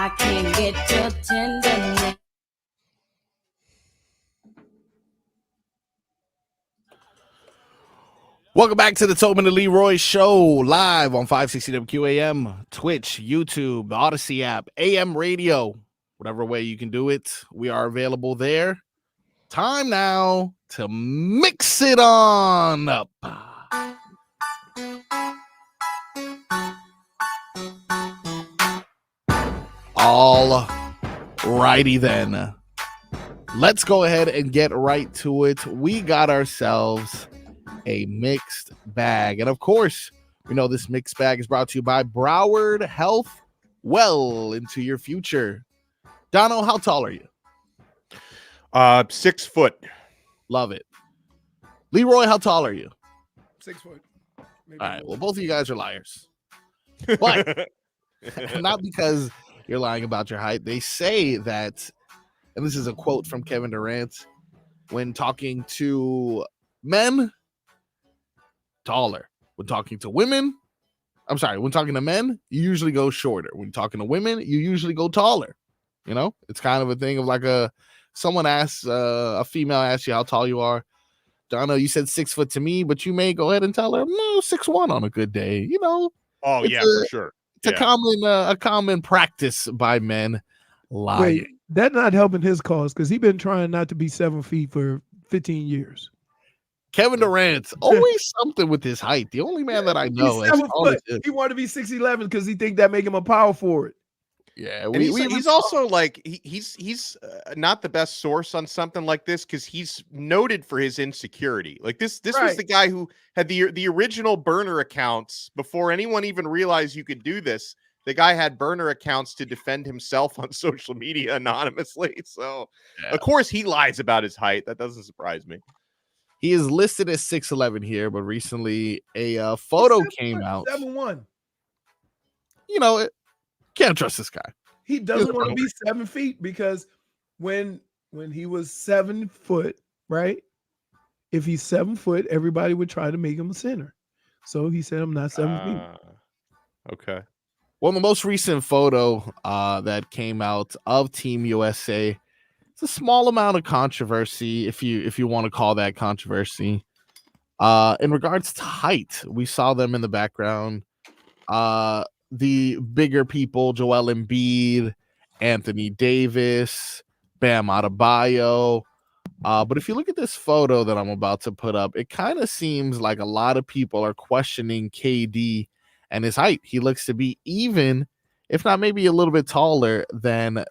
I can't get your tenderness. Welcome back to the Tobin and Leroy Show, live on 560 WQAM, Twitch, YouTube, the Odyssey app, AM radio, whatever way you can do it. We are available there. Time now to mix it on up. All righty then. Let's go ahead and get right to it. We got ourselves a mixed bag. And of course, we know this mixed bag is brought to you by Broward Health. Well into your future. Donno, how tall are you? 6 foot. Love it. Leroy, how tall are you? 6 foot. Maybe All right. more. Well, both of you guys are liars. But not because you're lying about your height. They say that, and this is a quote from Kevin Durant, when talking to men, taller. When talking to women, when talking to men, you usually go shorter. When talking to women, you usually go taller. You know, it's kind of a thing of like someone asks, a female asks you how tall you are. Donna, you said 6 foot to me, but you may go ahead and tell her, no, 6'1" on a good day. You know. Oh, yeah, for sure. It's a common practice by men. Lying. Wait, that's not helping his cause because he's been trying not to be 7 feet for 15 years. Kevin Durant, always something with his height. The only man that I know. He's 7 foot. He wanted to be 6'11" because he think that make him a power forward. Yeah, he's also like he's not the best source on something like this because he's noted for his insecurity. Like this was the guy who had the original burner accounts before anyone even realized you could do this. The guy had burner accounts to defend himself on social media anonymously. So of course he lies about his height. That doesn't surprise me. He is listed as 6'11" here, but recently a photo came out. 7'1". You know, can't trust this guy. He doesn't want to be 7 feet because when he was 7 foot, right? If he's 7 foot, everybody would try to make him a center. So he said, I'm not 7 feet. Okay. Well, the most recent photo that came out of Team USA, it's a small amount of controversy, if you want to call that controversy. In regards to height, we saw them in the background. The bigger people, Joel Embiid, Anthony Davis, Bam Adebayo. But if you look at this photo that I'm about to put up, it kind of seems like a lot of people are questioning KD and his height. He looks to be even, if not maybe a little bit taller than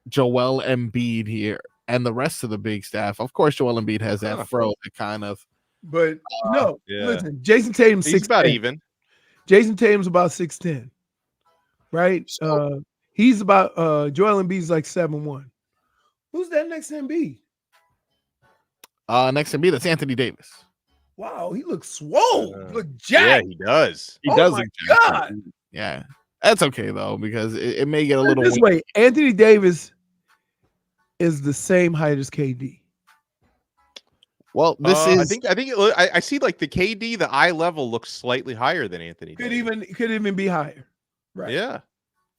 Joel Embiid here and the rest of the big staff. Of course, Joel Embiid has that fro that kind of. But listen, Jason Tatum's 6'10". He's about even. Jason Tatum's about 6'10", right? He's about Joel Embiid's like 7'1". Who's that next to Embiid? Next to Embiid, that's Anthony Davis. Wow, he looks swole. Look jacked. Yeah, he does. He does. My look God. Yeah, that's okay though because it may get a little. This way, Anthony Davis is the same height as KD. Well, this is. I think I see like the KD, the eye level looks slightly higher than Anthony. Could even be higher. Right. Yeah.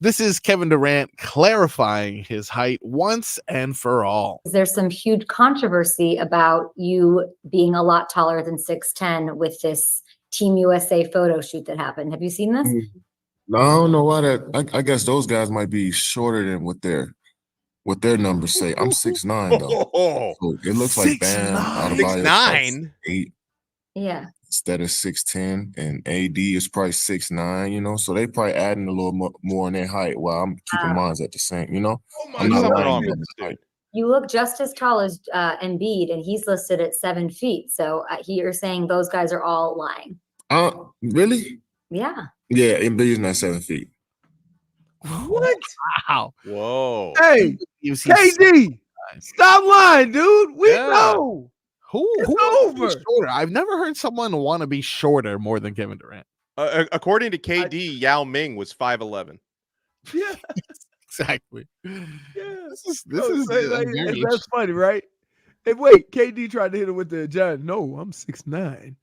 This is Kevin Durant clarifying his height once and for all. There's some huge controversy about you being a lot taller than 6'10" with this Team USA photo shoot that happened. Have you seen this? No, I don't know why that. I guess those guys might be shorter than what their numbers say. I'm 6'9" though. So it looks like Bam Adebayo 6'9". 8. Yeah. Instead of 6'10", and AD is probably 6'9", you know, so they probably adding a little more in their height while I'm keeping mine at the same, you know. I'm not lying on the height. You look just as tall as Embiid, and he's listed at 7 feet. So you're saying those guys are all lying. Really? Yeah. Yeah, Embiid's not 7 feet. What? Wow. Whoa. Hey, KD, stop lying, dude. We know. Who over. Shorter? I've never heard someone want to be shorter more than Kevin Durant. According to KD, Yao Ming was 5'11". Yeah. Exactly. Yeah. This is that's funny, right? Hey, wait, KD tried to hit him with the John. No, I'm 6'9".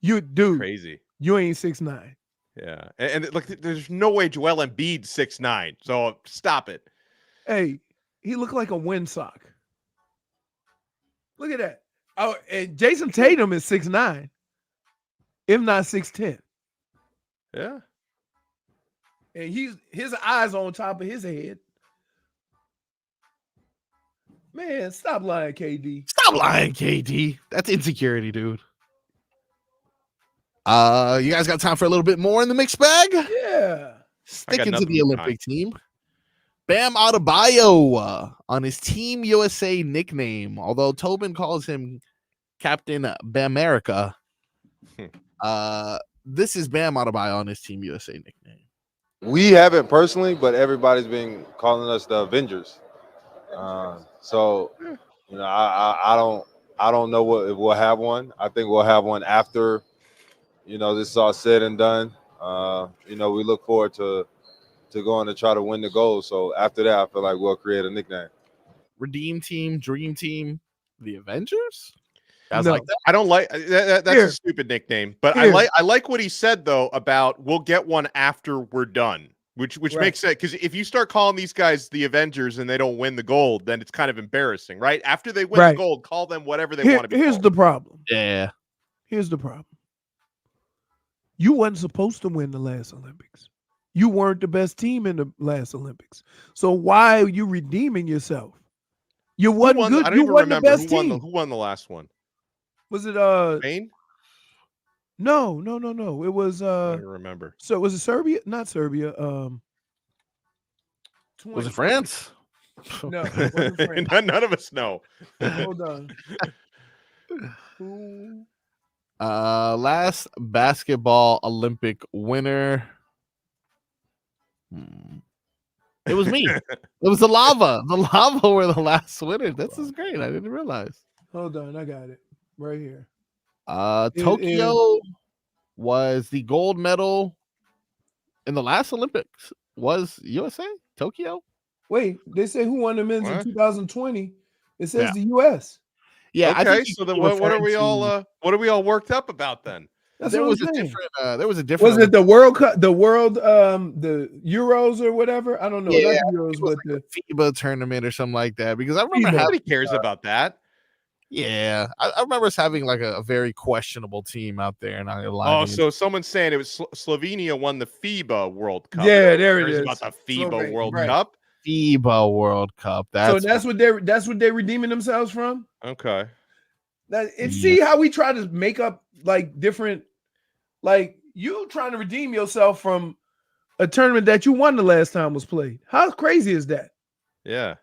You dude, Crazy. You ain't 6'9". Yeah, and look, there's no way Joel Embiid's 6'9", so stop it. Hey, he looked like a windsock. Look at that. Oh, and Jason Tatum is 6'9", if not 6'10". Yeah. And his eyes on top of his head. Man, stop lying, KD. Stop lying, KD. That's insecurity, dude. You guys got time for a little bit more in the mixed bag? Yeah. Sticking to the Olympic team. Bam Adebayo on his Team USA nickname, although Tobin calls him Captain Bamerica. This is Bam Adebayo on his Team USA nickname. We haven't personally, but everybody's been calling us the Avengers. So, you know, I don't know if we'll have one. I think we'll have one after, you know, this is all said and done. You know, we look forward to going to try to win the gold. So after that, I feel like we'll create a nickname. Redeem Team, Dream Team, the Avengers? No, like that. I don't like that's a stupid nickname, but I like what he said though about we'll get one after we're done, which makes sense, because if you start calling these guys the Avengers and they don't win the gold, then it's kind of embarrassing, right? After they win the gold, call them whatever they want to be. Here's the problem. Yeah. Here's the problem. You wasn't supposed to win the last Olympics. You weren't the best team in the last Olympics. So why are you redeeming yourself? You wasn't good. I don't even remember who won the last one. Was it Spain? No. It was I don't remember. So was it Serbia? Not Serbia. Was it France? No, it wasn't France. None of us know. Hold on. Last basketball Olympic winner. It was me. It was the Lava. The Lava were the last winners. This is great. I didn't realize. Hold on, I got it right here. Tokyo was the gold medal in the last Olympics. Was USA? Tokyo? Wait, they say who won the men's in 2020. It says the US. Yeah. Okay, so then what are we all worked up about then? There was a different. Was it the World Cup, the Euros or whatever? I don't know. Yeah, not the Euros, but like the FIBA tournament or something like that. Because I remember nobody cares about that. Yeah, I remember us having like a very questionable team out there, and so someone's saying it was Slovenia won the FIBA World Cup. Yeah, there it is. About the FIBA World Cup. FIBA World Cup. That's what they're redeeming themselves from. Okay. See how we try to make up like different, like you trying to redeem yourself from a tournament that you won the last time was played. How crazy is that? Yeah.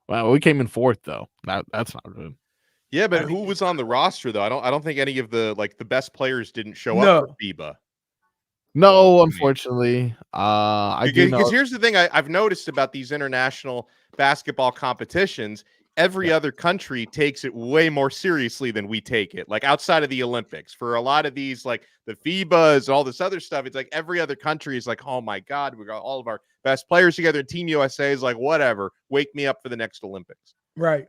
Wow, we came in fourth though. That's not good. Yeah, but who was on the roster though? I don't think any of the best players didn't show up for FIBA. No, unfortunately. Because here's the thing I've noticed about these international basketball competitions. Every other country takes it way more seriously than we take it. Like outside of the Olympics, for a lot of these, like the FIBAs, all this other stuff, it's like every other country is like, oh my God, we got all of our best players together. And Team USA is like, whatever, wake me up for the next Olympics. Right.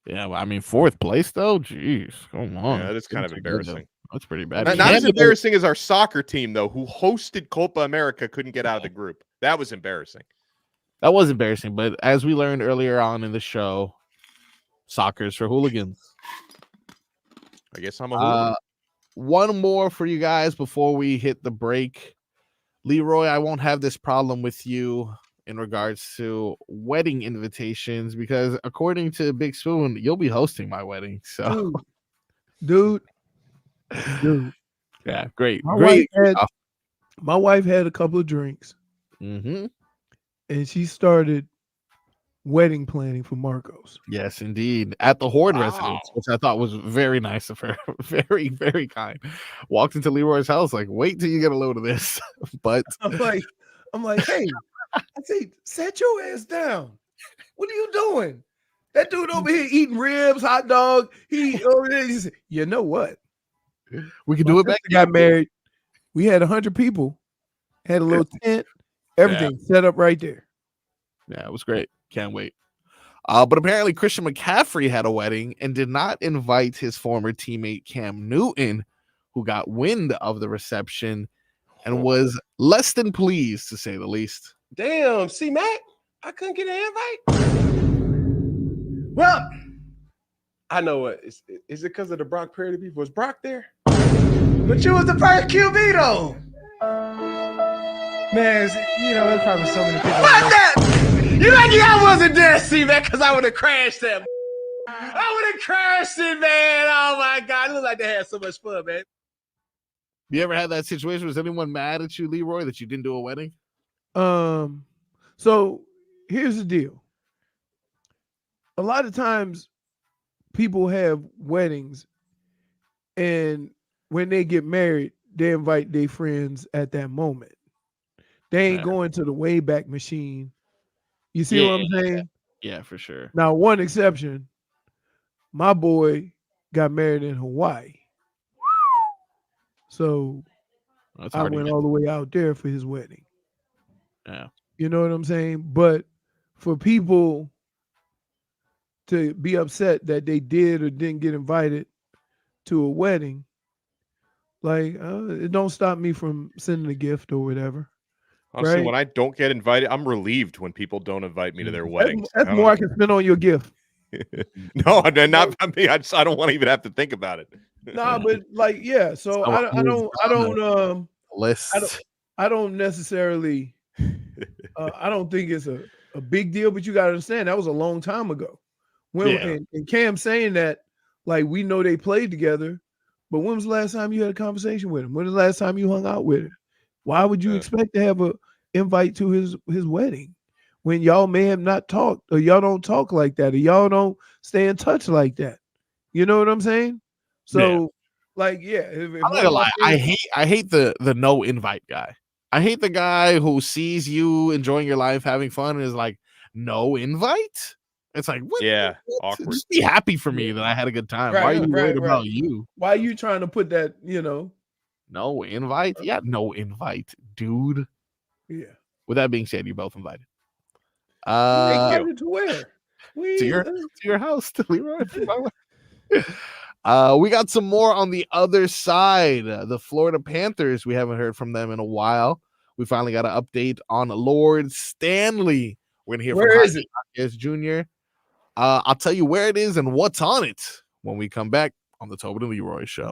Yeah, well, I mean, fourth place though. Jeez, come on. Yeah, that is kind of embarrassing. That's pretty bad. Not as embarrassing as our soccer team though, who hosted Copa America, couldn't get out of the group. That was embarrassing. That was embarrassing, but as we learned earlier on in the show, soccer's for hooligans. I guess I'm a hooligan. One more for you guys before we hit the break. Leroy, I won't have this problem with you in regards to wedding invitations because according to Big Spoon, you'll be hosting my wedding. So, dude. Yeah, great. My wife had a couple of drinks. Mm-hmm. And she started wedding planning for Marcos. Yes, indeed. At the Horde residence, which I thought was very nice of her. Very, very kind. Walked into Leroy's house, like, wait till you get a load of this. But I'm like, hey, I say, set your ass down. What are you doing? That dude over here eating ribs, hot dog. He over there, he said, you know what? We can do it back. Got married. We had 100 people, had a little tent. Everything set up right there. Yeah, it was great. Can't wait. But apparently Christian McCaffrey had a wedding and did not invite his former teammate Cam Newton, who got wind of the reception and was less than pleased, to say the least. Damn, C Mac, I couldn't get an invite. Well, I know what. Is it because of the Brock Purdy beef? Was Brock there? But you was the first QB though. Man, you know, there's probably so many people. Fuck that! You lucky I wasn't there, C Mac, because I would have crashed that. I would have crashed it, man. Oh my God. It looked like they had so much fun, man. You ever had that situation? Was anyone mad at you, Leroy, that you didn't do a wedding? So here's the deal. A lot of times people have weddings, and when they get married, they invite their friends at that moment. They ain't going to the Wayback Machine. You see what I'm saying? Yeah, for sure. Now, one exception, my boy got married in Hawaii. So I went all the way out there for his wedding. Yeah. You know what I'm saying? But for people to be upset that they did or didn't get invited to a wedding, like it don't stop me from sending a gift or whatever. Honestly, right? when I don't get invited, I'm relieved when people don't invite me to their weddings. That's more I can spend on your gift. No, not I mean, I don't want to even have to think about it. Nah, but like, yeah. So I don't necessarily. I don't think it's a big deal, but you got to understand that was a long time ago. And Cam saying that, like, we know they played together, but when was the last time you had a conversation with him? When was the last time you hung out with him? Why would you expect to have a invite to his wedding when y'all may have not talked, or y'all don't talk like that, or y'all don't stay in touch like that? You know what I'm saying? So, like, yeah. I'm not gonna lie. I hate the no invite guy. I hate the guy who sees you enjoying your life, having fun, and is like, no invite. It's like, what? Awkward. Just be happy for me that I had a good time. Why are you worried about you? Why are you trying to put that? No invite? Yeah, no invite, dude. Yeah. With that being said, you're both invited. Invited to where? To your house, to Leroy. We got some more on the other side. The Florida Panthers, we haven't heard from them in a while. We finally got an update on Lord Stanley. We're going to hear from Jaime Jr. I'll tell you where it is and what's on it when we come back on the Tobin and Leroy Show.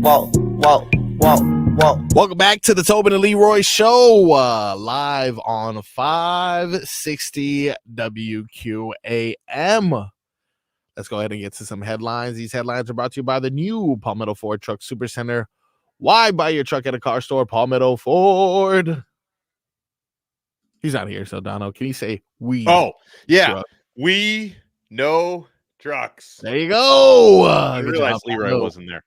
Welcome back to the Tobin and Leroy Show, live on 560 WQAM. Let's go ahead and get to some headlines. These headlines are brought to you by the new Palmetto Ford Truck Supercenter. Why buy your truck at a car store? Palmetto Ford. He's not here, so Donno, can you say we? Oh, yeah. Truck? We know trucks. There you go. I realized Leroy wasn't there.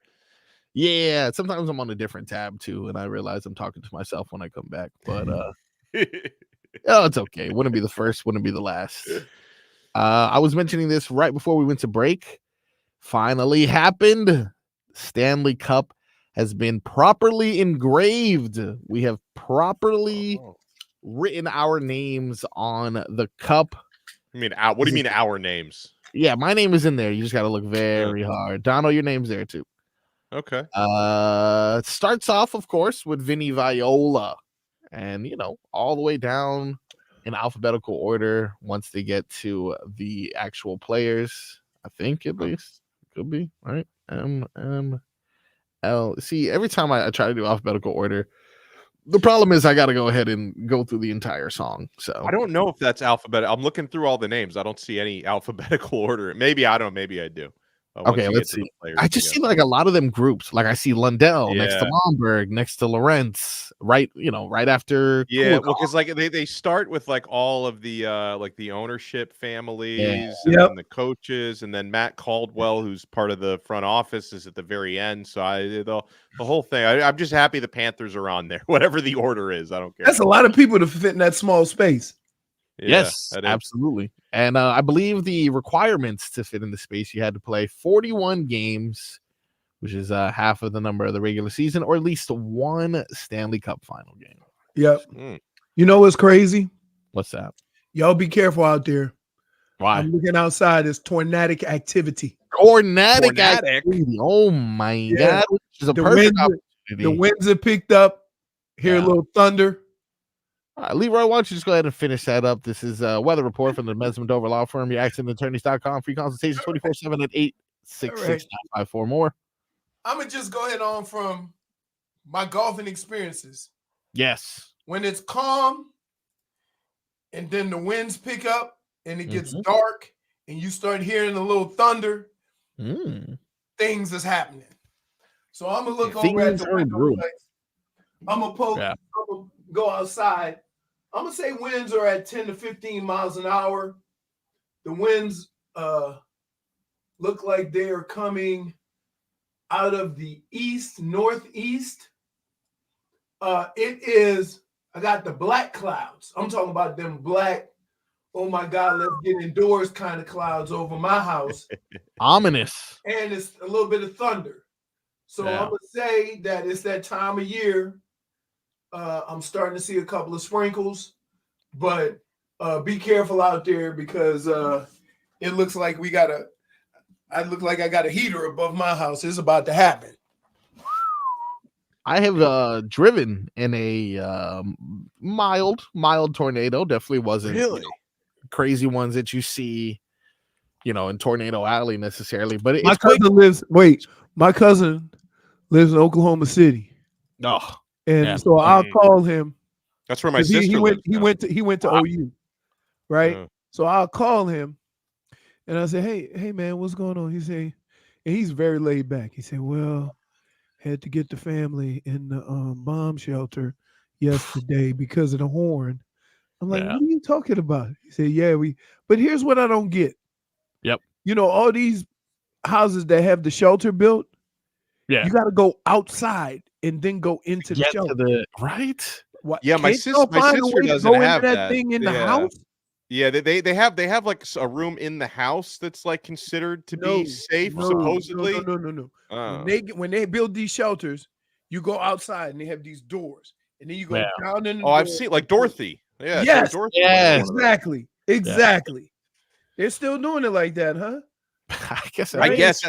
Yeah, sometimes I'm on a different tab too, and I realize I'm talking to myself when I come back. But it's okay. Wouldn't be the first, wouldn't be the last. I was mentioning this right before we went to break. Finally happened. Stanley Cup has been properly engraved. We have properly written our names on the cup. I mean, what do you mean our names? Yeah, my name is in there. You just got to look very hard. Donno, your name's there too. Okay. It starts off, of course, with Vinny Viola, and all the way down in alphabetical order once they get to the actual players. I think at least could be right. M L. See, every time I try to do alphabetical order, the problem is I got to go ahead and go through the entire song. So I don't know if that's alphabetical. I'm looking through all the names. I don't see any alphabetical order. Maybe I don't. Maybe I do. Okay, let's see. I just see like a lot of them groups. Like I see Lundell next to Lomberg, next to Lawrence, right? Right after. Yeah, because like they start with like all of the the ownership families and then the coaches, and then Matt Caldwell, who's part of the front office, is at the very end. So the whole thing. I'm just happy the Panthers are on there, whatever the order is. I don't care. That's a lot of people to fit in that small space. Yeah, yes, absolutely. And I believe the requirements to fit in the space, you had to play 41 games, which is half of the number of the regular season, or at least one Stanley Cup final game. Yep. You know what's crazy? What's that? Y'all be careful out there. Why? I'm looking outside. It's tornadic activity. Tornadic activity. Oh my God. Which is a perfect opportunity. The winds have picked up. Hear a little thunder. All right, Leroy, why don't you just go ahead and finish that up? This is a weather report from the Mesman Dover Law Firm, your accidentattorneys.com. Free consultation 24/7 at 866-954 more. I'm going to just go ahead on from my golfing experiences. Yes. When it's calm and then the winds pick up and it gets dark and you start hearing a little thunder, things is happening. So I'm going to look over at the window. I'm going to go outside. I'm going to say winds are at 10 to 15 miles an hour. The winds look like they are coming out of the east, northeast. I got the black clouds. I'm talking about them black, oh my God, let's get indoors kind of clouds over my house. Ominous. And it's a little bit of thunder. So I'm going to say that it's that time of year. I'm starting to see a couple of sprinkles, but be careful out there because it looks like I look like I got a heater above my house. It's about to happen. I have driven in a mild tornado. Definitely wasn't crazy ones that you see, in Tornado Alley necessarily. But my cousin lives in Oklahoma City. Oh. And so I'll call him. That's where my sister lives. He went to OU, right? So I'll call him, and I say, "Hey, man, what's going on?" He say, and he's very laid back. He said, "Well, had to get the family in the bomb shelter yesterday because of the horn." I'm like, "What are you talking about?" He said, "Yeah, But here's what I don't get. Yep. All these houses that have the shelter built. Yeah. You got to go outside and then go into the shelter. Right? What? Yeah, my sister doesn't have that thing in the house. Yeah, they have like a room in the house that's like considered to be safe, supposedly. No. When they build these shelters, you go outside and they have these doors, and then you go down in the I've seen like Dorothy. Yeah, yes, Dorothy exactly. They're still doing it like that, huh? I guess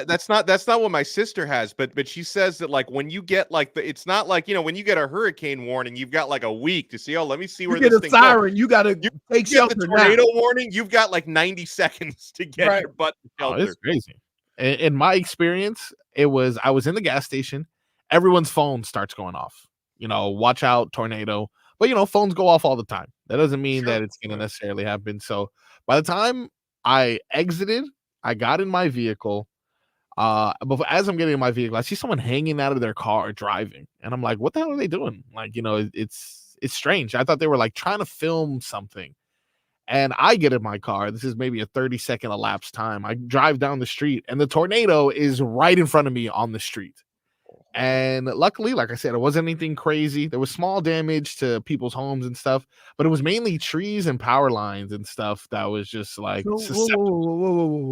that's not what my sister has, but she says that like when you get like it's not like when you get a hurricane warning, you've got like a week to see. Oh, let me see where this thing siren. goes. You got to take shelter. The tornado warning, you've got like 90 seconds to get your butt to shelter. It's crazy. In my experience, I was in the gas station, everyone's phone starts going off. Watch out, tornado. But phones go off all the time. That doesn't mean that it's going to necessarily happen. So by the time I exited, I got in my vehicle. But as I'm getting in my vehicle, I see someone hanging out of their car driving, and I'm like, "What the hell are they doing?" Like, it's strange. I thought they were like trying to film something. And I get in my car. This is maybe a 30-second elapsed time. I drive down the street, and the tornado is right in front of me on the street. And luckily, like I said, it wasn't anything crazy. There was small damage to people's homes and stuff, but it was mainly trees and power lines and stuff that was just like whoa.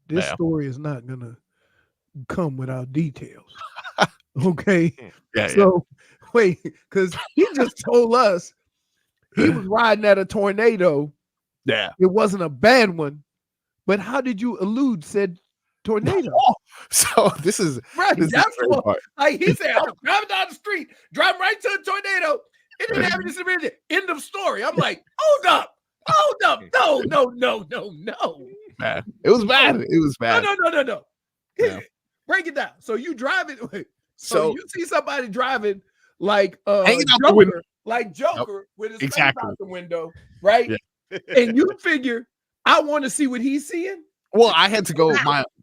This story is not gonna come without details. Okay. Wait, because he just told us he was riding at a tornado. Yeah. It wasn't a bad one. But how did you elude said tornado? So this is right. This That's is what he said. I'm driving down the street, driving right to a tornado. It didn't happen this minute. End of story. I'm like, hold up. No. Bad. It was bad. It was bad. No. Yeah. Break it down. So you driving. So you see somebody driving like hanging out Joker, the window. like Joker with his face Exactly. out the window, right? Yeah. And you figure, I want to see what he's seeing. Well, I had to go.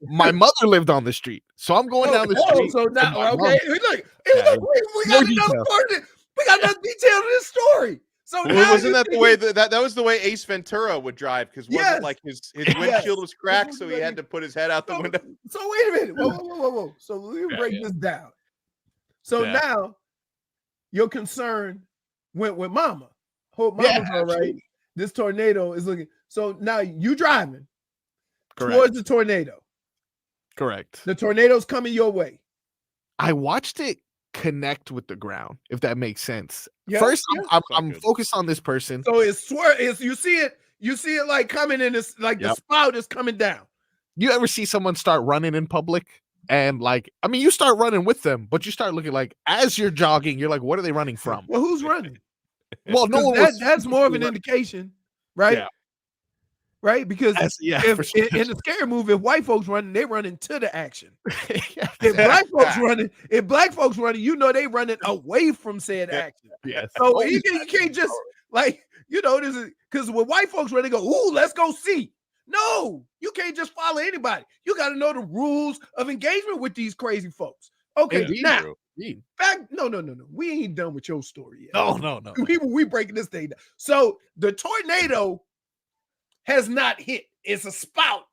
My mother lived on the street, so I'm going down the street. So now, okay, look, we got another story. We got another detail in this story. So wasn't that the way that was the way Ace Ventura would drive? Because wasn't like his windshield was cracked, so he had to put his head out the window. So wait a minute, whoa. So let me break this down. So now your concern went with Mama. Hope Mama's all right. This tornado is looking. So now you driving towards the tornado. Correct. The tornado's coming your way. I watched it connect with the ground, if that makes sense. Yep, First, I'm focused on this person. So you see it like coming in this, like the spout is coming down. You ever see someone start running in public? And you start running with them, but you start looking like as you're jogging, you're like, what are they running from? Well, who's running? Well, no one that's more of an indication, right? Yeah. Right? Because if in the scary movie, if white folks running, they running to the action. If black folks running, they running away from said action. Yes. So you can't just this is because when white folks running, they go, ooh, let's go see. No, you can't just follow anybody. You got to know the rules of engagement with these crazy folks. Okay, now, no. We ain't done with your story yet. No. We breaking this thing down. So the tornado has not hit. It's a spout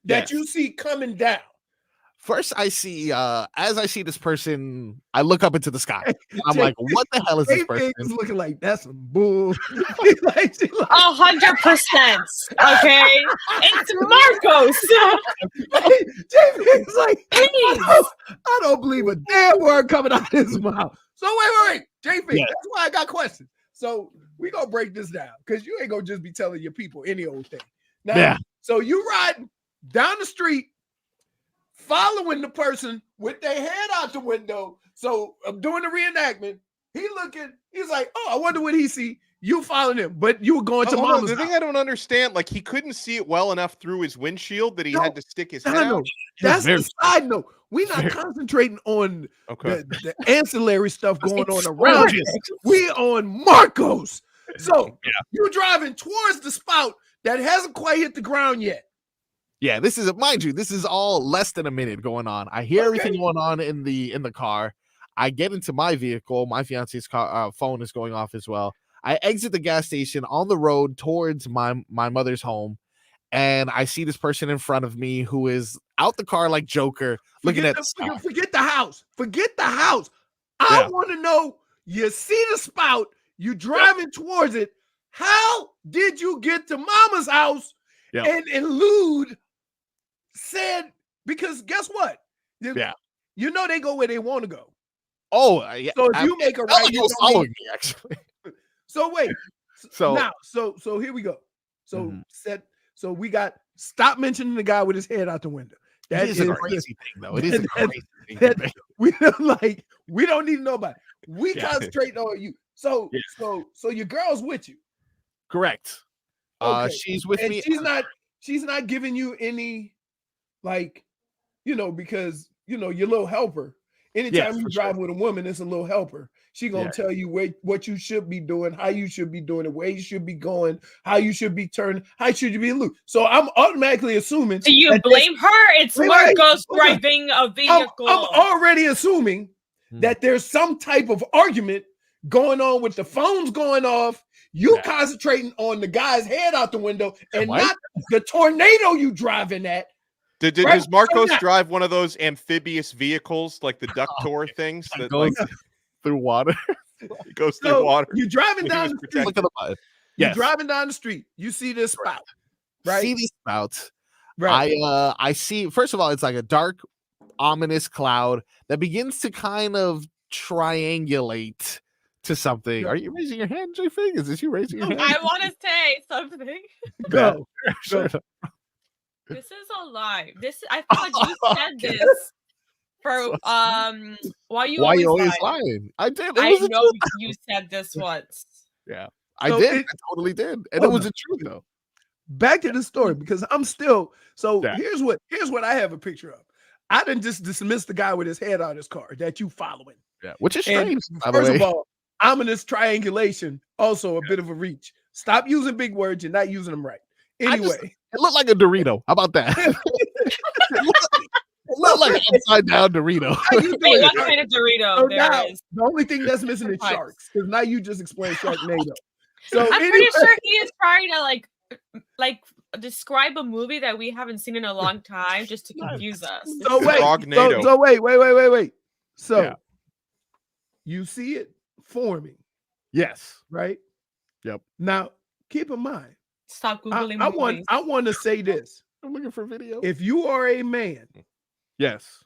that you see coming down. First, I see, as I see this person, I look up into the sky. And I'm like, what the hell is this person? Is looking like that's some bull. 100%. Okay, it's Marcos. JFig's like, I don't believe a damn word coming out of his mouth. So wait. JFig, that's why I got questions. So we gonna break this down because you ain't gonna just be telling your people any old thing. Now, so you riding down the street, following the person with their head out the window. So I'm doing the reenactment. He's like, oh, I wonder what he see. You following him, but you were going to Mama's The thing I don't understand, like he couldn't see it well enough through his windshield that he had to stick his head out. That's the side note. We're not concentrating on the ancillary stuff going on around us. We on Marcos. So you're driving towards the spout that hasn't quite hit the ground yet. Yeah, this is, mind you, this is all less than a minute going on. I hear everything going on in the car. I get into my vehicle. My fiance's phone is going off as well. I exit the gas station on the road towards my mother's home, and I see this person in front of me who is out the car like Joker, looking at the sky. Forget the house. Forget the house. I want to know, you see the spout, you driving towards it. How did you get to Mama's house and elude said, because guess what? You know they go where they want to go. Oh, yeah. So if you make a right, you following me, actually. So wait. So here we go. So so we got, stop mentioning the guy with his head out the window. That is a crazy thing, though. It is a crazy thing. We don't need to know about it. We concentrate on you. So your girl's with you. Correct. She's with me. She's not giving you any, because your little helper Anytime you drive with a woman, it's a little helper. She gonna tell you what you should be doing, how you should be doing it, where you should be going, how you should be turning, how should you be loose. So I'm automatically assuming. Do you blame her? It's Marcos driving a vehicle. I'm already assuming that there's some type of argument going on with the phones going off. You concentrating on the guy's head out the window and not the tornado you driving at. Does Marcos drive one of those amphibious vehicles like the duck tour things that goes through water? It goes through water. You're driving down the street. Look at the You're driving down the street. You see this spout, right? See these spouts. Right. I see. First of all, it's like a dark, ominous cloud that begins to kind of triangulate to something. Are you raising your hand, JFig? Is this you raising your hand? I want to say something. Go. This is a lie. I thought you said this for why you always lying. I did. I know you said this once. Yeah, I did. I totally did, and it was the truth though. Back to the story because I'm still. So here's what I have a picture of. I didn't just dismiss the guy with his head out his car that you following. Yeah, which is strange. First of all, ominous triangulation also a bit of a reach. Stop using big words. You're not using them right. Anyway. It looked like a Dorito. How about that? It looked like an upside down Dorito. Hey, what kind of Dorito So there now, is? the only thing that's missing is sharks. Because now you just explained Sharknado. So I'm pretty sure he is trying to like describe a movie that we haven't seen in a long time just to confuse us. So wait. So you see it forming. Yes. Right? Yep. Now keep in mind. Stop Googling movies. I want to say this. I'm looking for video. If you are a man, yes,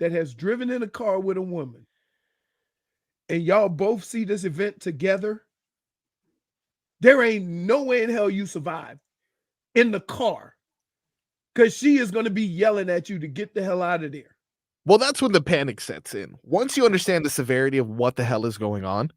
that has driven in a car with a woman, and y'all both see this event together, there ain't no way in hell you survive in the car, because she is going to be yelling at you to get the hell out of there. Well, that's when the panic sets in. Once you understand the severity of what the hell is going on,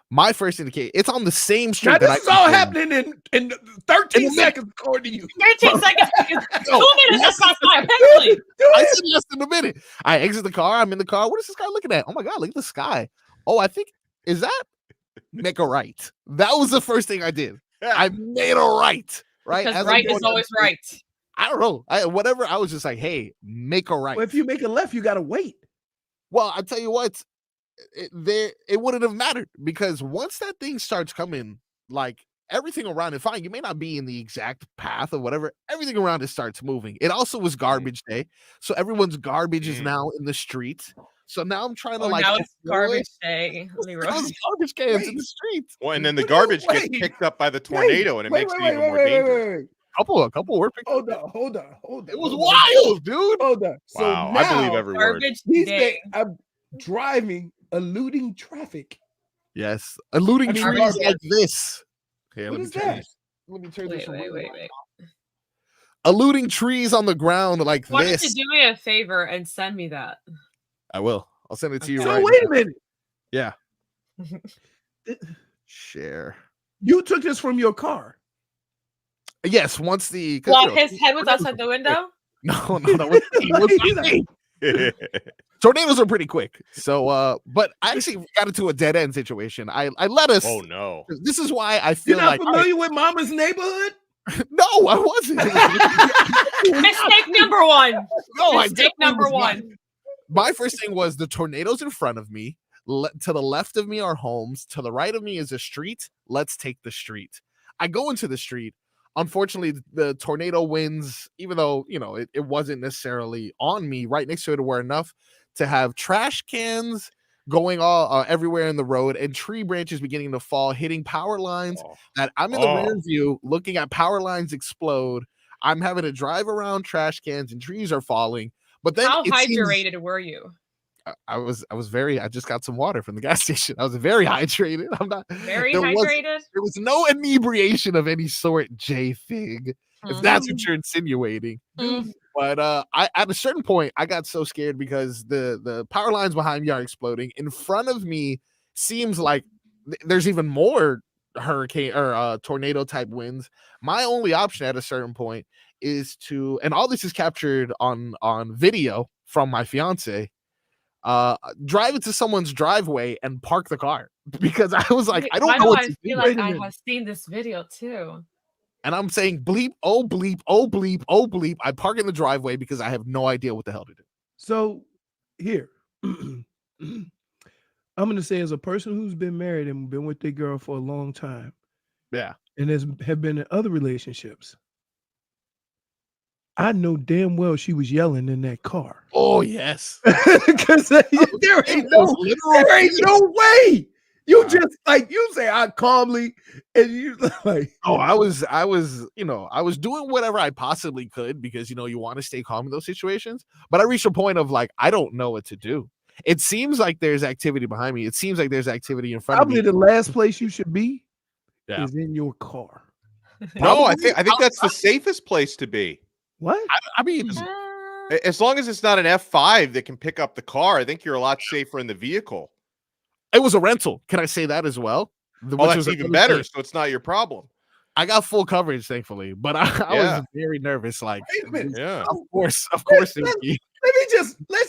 my first indicator, it's on the same street. Now, this is all happening in 13 seconds, according to you. 13 seconds. 2 minutes has passed by, apparently. I said less than a minute. I exit the car. I'm in the car. What is this guy looking at? Oh my God, look at the sky. Oh, I think, is that? Make a right. That was the first thing I did. I made a right. Right? Because right is always right. I don't know. Whatever. I was just like, hey, make a right. Well, if you make a left, you got to wait. Well, I tell you what. It wouldn't have mattered, because once that thing starts coming, like everything around it, fine, you may not be in the exact path or whatever, everything around it starts moving. It also was garbage day, so everyone's garbage is now in the street. So now I'm trying to now it's garbage day, Leroy. Garbage cans in the streets. Well, and then the garbage gets picked up by the tornado, and it makes it even more dangerous. A couple were picked up. Hold on. It was wild, dude. Hold on. So wow, now, I believe every word. I'm driving, eluding traffic. Yes, eluding trees like this. Okay, what is that? Let me turn this. Wait. Eluding trees on the ground like Why this. don't you do me a favor and send me that? I will. I'll send it to you. So right wait now. a minute. Yeah. Share. You took this from your car. Yes. Once the while his head was outside the window. No, that was tornadoes are pretty quick. So, but I actually got into a dead end situation. I let us. Oh no! This is why I feel You're not like familiar with Mama's Neighborhood. No, I wasn't. Mistake number one. No, mistake number one. My first thing was the tornadoes in front of me. To the left of me are homes. To the right of me is a street. Let's take the street. I go into the street. Unfortunately, the tornado winds, even though, it wasn't necessarily on me, right next to it were enough to have trash cans going all everywhere in the road and tree branches beginning to fall, hitting power lines that I'm in the rear view looking at power lines explode. I'm having to drive around trash cans and trees are falling. But then how hydrated were you? I was I just got some water from the gas station. I was very hydrated. I'm not very hydrated. There was no inebriation of any sort, JFig, if that's what you're insinuating. But at a certain point, I got so scared because the power lines behind me are exploding. In front of me seems like there's even more hurricane or tornado type winds. My only option at a certain point is to, and all this is captured on video from my fiance. drive into someone's driveway and park the car because I was like, Wait, I don't why know do what I to feel do. like I have seen this video too? And I'm saying bleep, oh bleep, oh bleep, oh bleep. I park in the driveway because I have no idea what the hell to do. So here, I'm going to say, as a person who's been married and been with their girl for a long time, yeah, and have been in other relationships, I know damn well she was yelling in that car. Oh yes, because there ain't no way. You just like you say, I calmly, and you like. Oh, I was, I was doing whatever I possibly could because you want to stay calm in those situations. But I reached a point of like, I don't know what to do. It seems like there's activity behind me. It seems like there's activity in front of me. Probably the last place you should be is in your car. No, I think that's the safest place to be. What? I mean, as long as it's not an F5 that can pick up the car, I think you're a lot safer in the vehicle. It was a rental. Can I say that as well? That's even better. So it's not your problem. I got full coverage, thankfully, but I was very nervous. Like, yeah, of course. Let's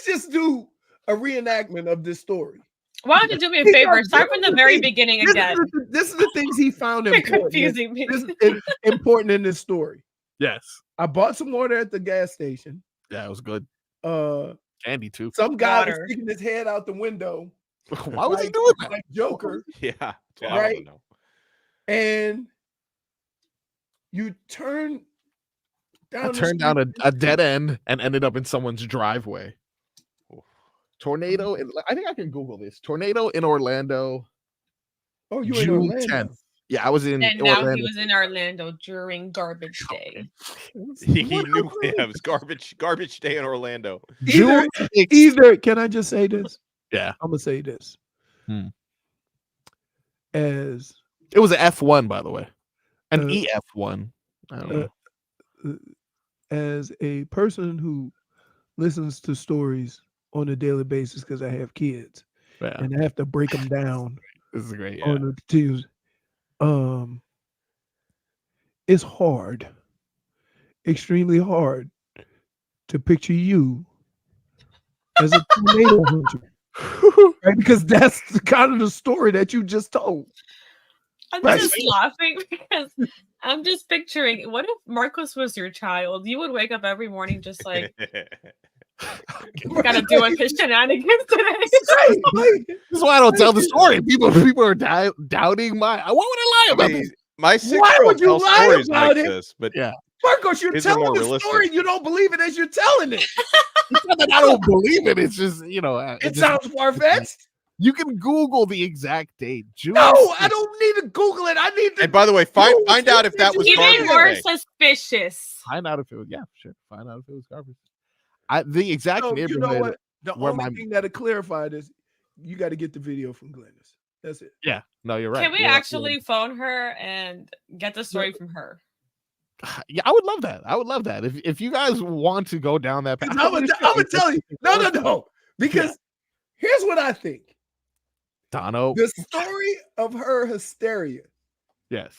just do a reenactment of this story. Why don't you do me a favor? Start from the very beginning again. This is the things he found important. Confusing me. This is important in this story. Yes. I bought some water at the gas station. Yeah, it was good. Candy too. Some guy was sticking his head out the window. Why was he doing that? Like Joker. Yeah. Right. And you turn down. I turned down a dead end and ended up in someone's driveway. Tornado. I think I can Google this. Tornado in Orlando. Oh, you June in Orlando? 10th. Yeah, I was in. And now Orlando. he was in Orlando during garbage day. He knew it was garbage day in Orlando. Either can I just say this? Yeah, I'm gonna say this. As it was an F1, by the way, an EF1. I don't know. As a person who listens to stories on a daily basis because I have kids, and I have to break them down. This is great. On the Tuesday. It's hard, extremely hard, to picture you as a tornado hunter, right? Because that's the kind of the story that you just told. I'm just laughing because I'm just picturing, what if Marcos was your child? You would wake up every morning just like, gotta do his shenanigans today. This is why I don't tell the story. People are doubting my. Why would I lie about this? My 6-year-old tells stories like this, but yeah, Marcos, you're telling the story. You don't believe it as you're telling it. It's not that I don't believe it. It's just it sounds far-fetched. You can Google the exact date. June no, 6th. I don't need to Google it. I need to. And by the way, find out if that was even more suspicious. Find out if it was Find out if it was garbage. The exact neighborhood. You know what? The where only thing that'll clarify this, you got to get the video from Glennis. That's it. Yeah, no, you're right. Can we actually phone her and get the story from her? Yeah, I would love that. I would love that. If you guys want to go down that path, I'm gonna tell you. No. Because here's what I think. Donno. The story of her hysteria, yes,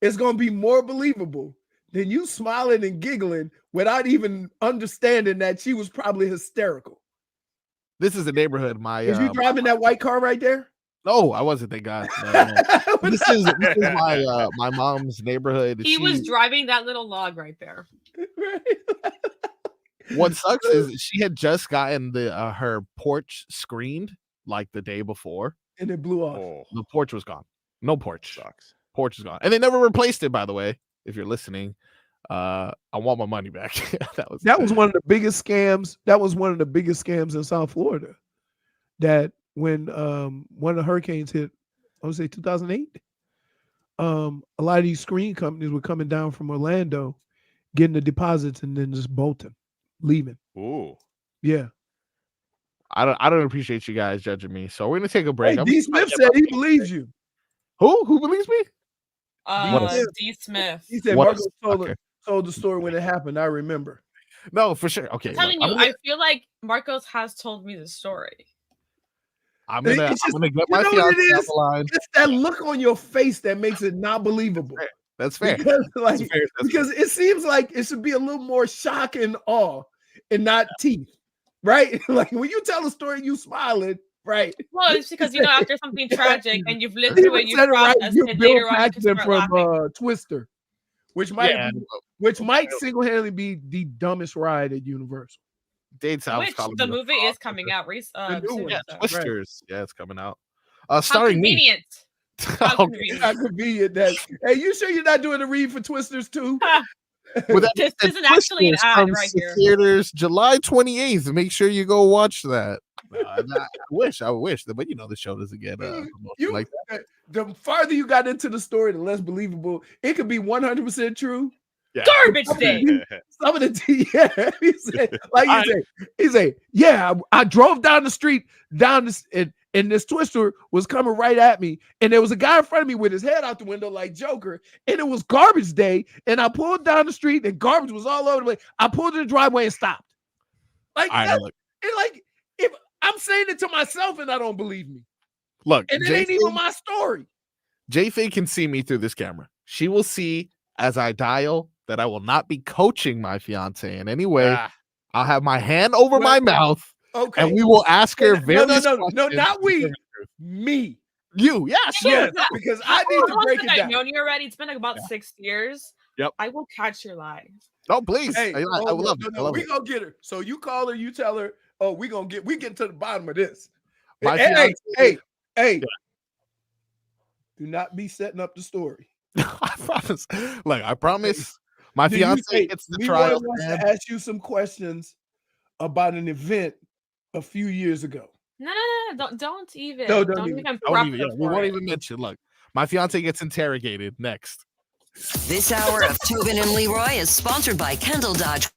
is gonna be more believable than you smiling and giggling without even understanding that she was probably hysterical. This is the neighborhood. Is you driving that white car right there? No, I wasn't. Thank God. No. this is my mom's neighborhood. He was driving that little log right there. What sucks is she had just gotten her porch screened like the day before, and it blew off. The porch was gone. No porch. Sucks. Porch is gone, and they never replaced it. By the way, if you're listening, I want my money back. that was one of the biggest scams. That was one of the biggest scams in South Florida. That when one of the hurricanes hit, I would say 2008, a lot of these screen companies were coming down from Orlando, getting the deposits, and then just bolting, leaving. Ooh, yeah. I don't appreciate you guys judging me. So we're gonna take a break. Hey, D. Smith said he believes you. Who believes me? D. Smith. He said Marcos told the story when it happened. I remember. No, for sure. Okay. I'm telling you, I feel like Marcos has told me the story. I'm gonna get my fiancé on the line. It's that look on your face that makes it not believable. That's fair. Because, That's fair. Because it seems like it should be a little more shock and awe and not teeth. right? Like when you tell a story, you smiling, right? Well, it's because after something tragic and you've lived He through it, even you said it right. process You're it Bill later on. You can Paxton start from laughing. Twister, which Yeah, might single-handedly be the dumbest ride at Universal. Dates I was Which calling the me a movie is coming out The new soon. one. Yeah, So. Twisters. Yeah, it's coming out. How Starring me. convenient. How Okay. convenient. How convenient that. Hey, you sure you're not doing the read for Twisters too? With This isn't actually an Twisters ad comes right to here. theaters July 28th. Make sure you go watch that. I wish, but the show doesn't get promotion like that. The farther you got into the story, the less believable. It could be 100% true. Yeah. Garbage day. Some of the yeah, he said, yeah, I drove down the street and this Twister was coming right at me, and there was a guy in front of me with his head out the window like Joker, and it was garbage day, and I pulled down the street and garbage was all over the place. I pulled in the driveway and stopped. Like, if I'm saying it to myself and I don't believe me. Look, and it ain't even my story. JFig can see me through this camera. She will see as I dial that I will not be coaching my fiance in any way. I'll have my hand over my mouth. Okay. And we will ask her various questions. No, not we. Me. You. Yes. Because I need to break it down. I've known you already. It's been like about 6 years. Yep. I will catch your lies. Oh, please. Hey, I love it. No, we gonna get her. So you call her, you tell her, oh, we get to the bottom of this. My Hey, fiance, do not be setting up the story. I promise. Look, I promise. My Do fiance gets the Leroy trial. wants to ask you some questions about an event a few years ago. No. Don't even. No, don't even. even. We won't even mention. Look, my fiance gets interrogated next. This hour of Tobin and Leroy is sponsored by Kendall Dodge.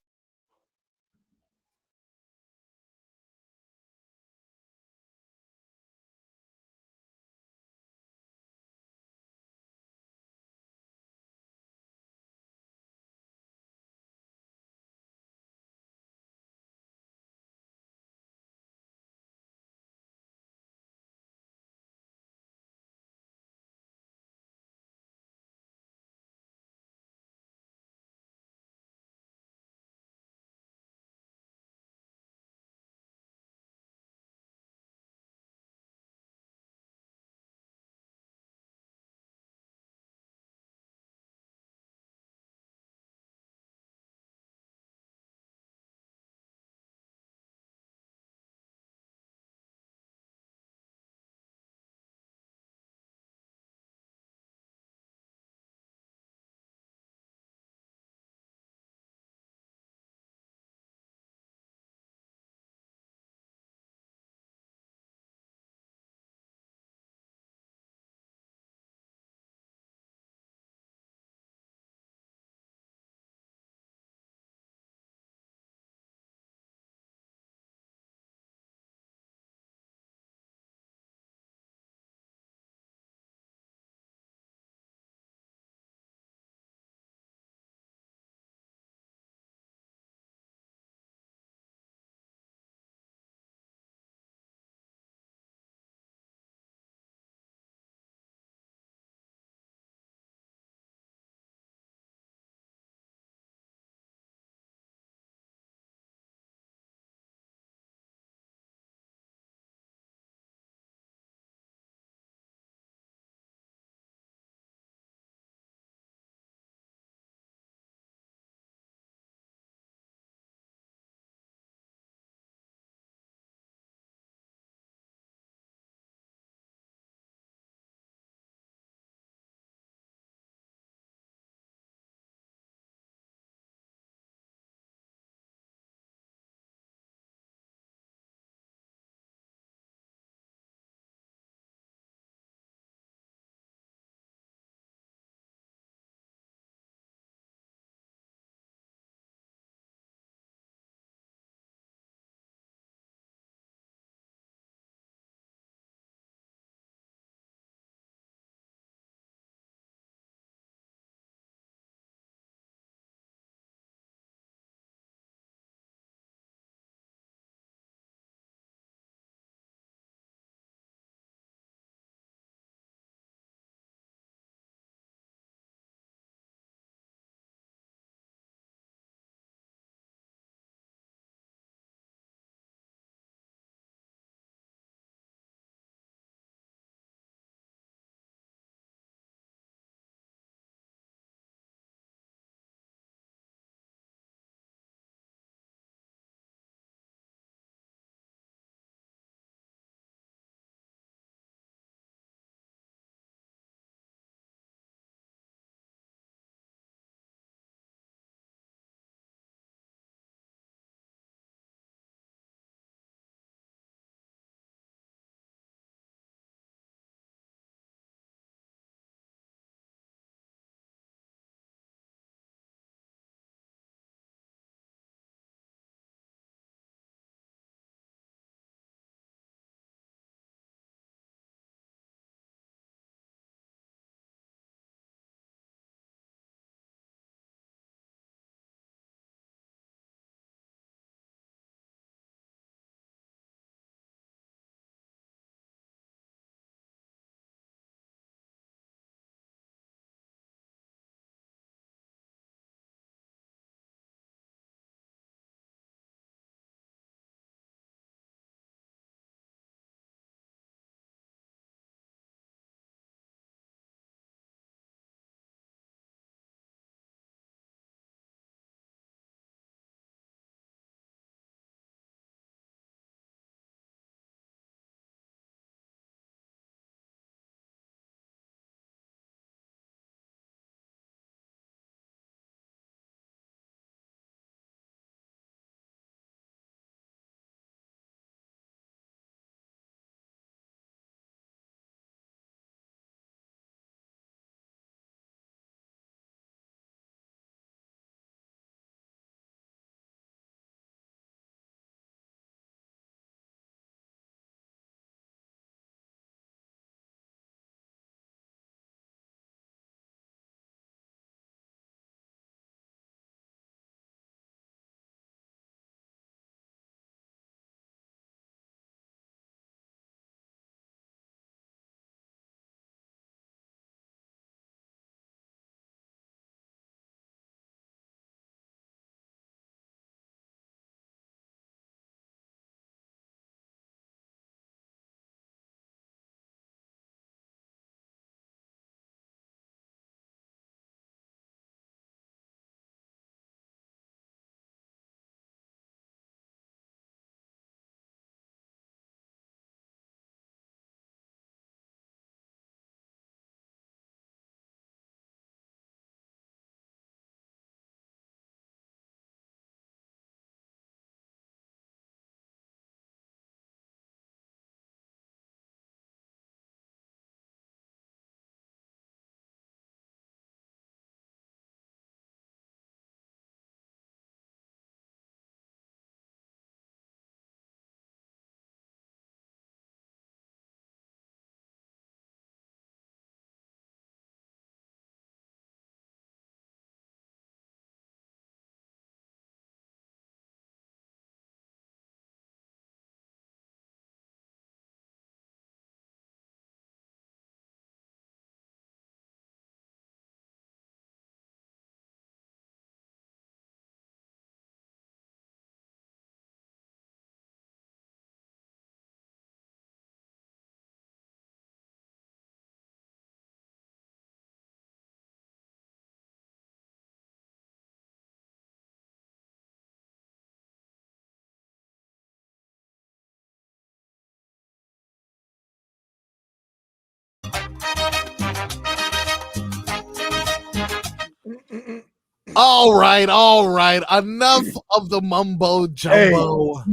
All right. Enough of the mumbo jumbo. Hey,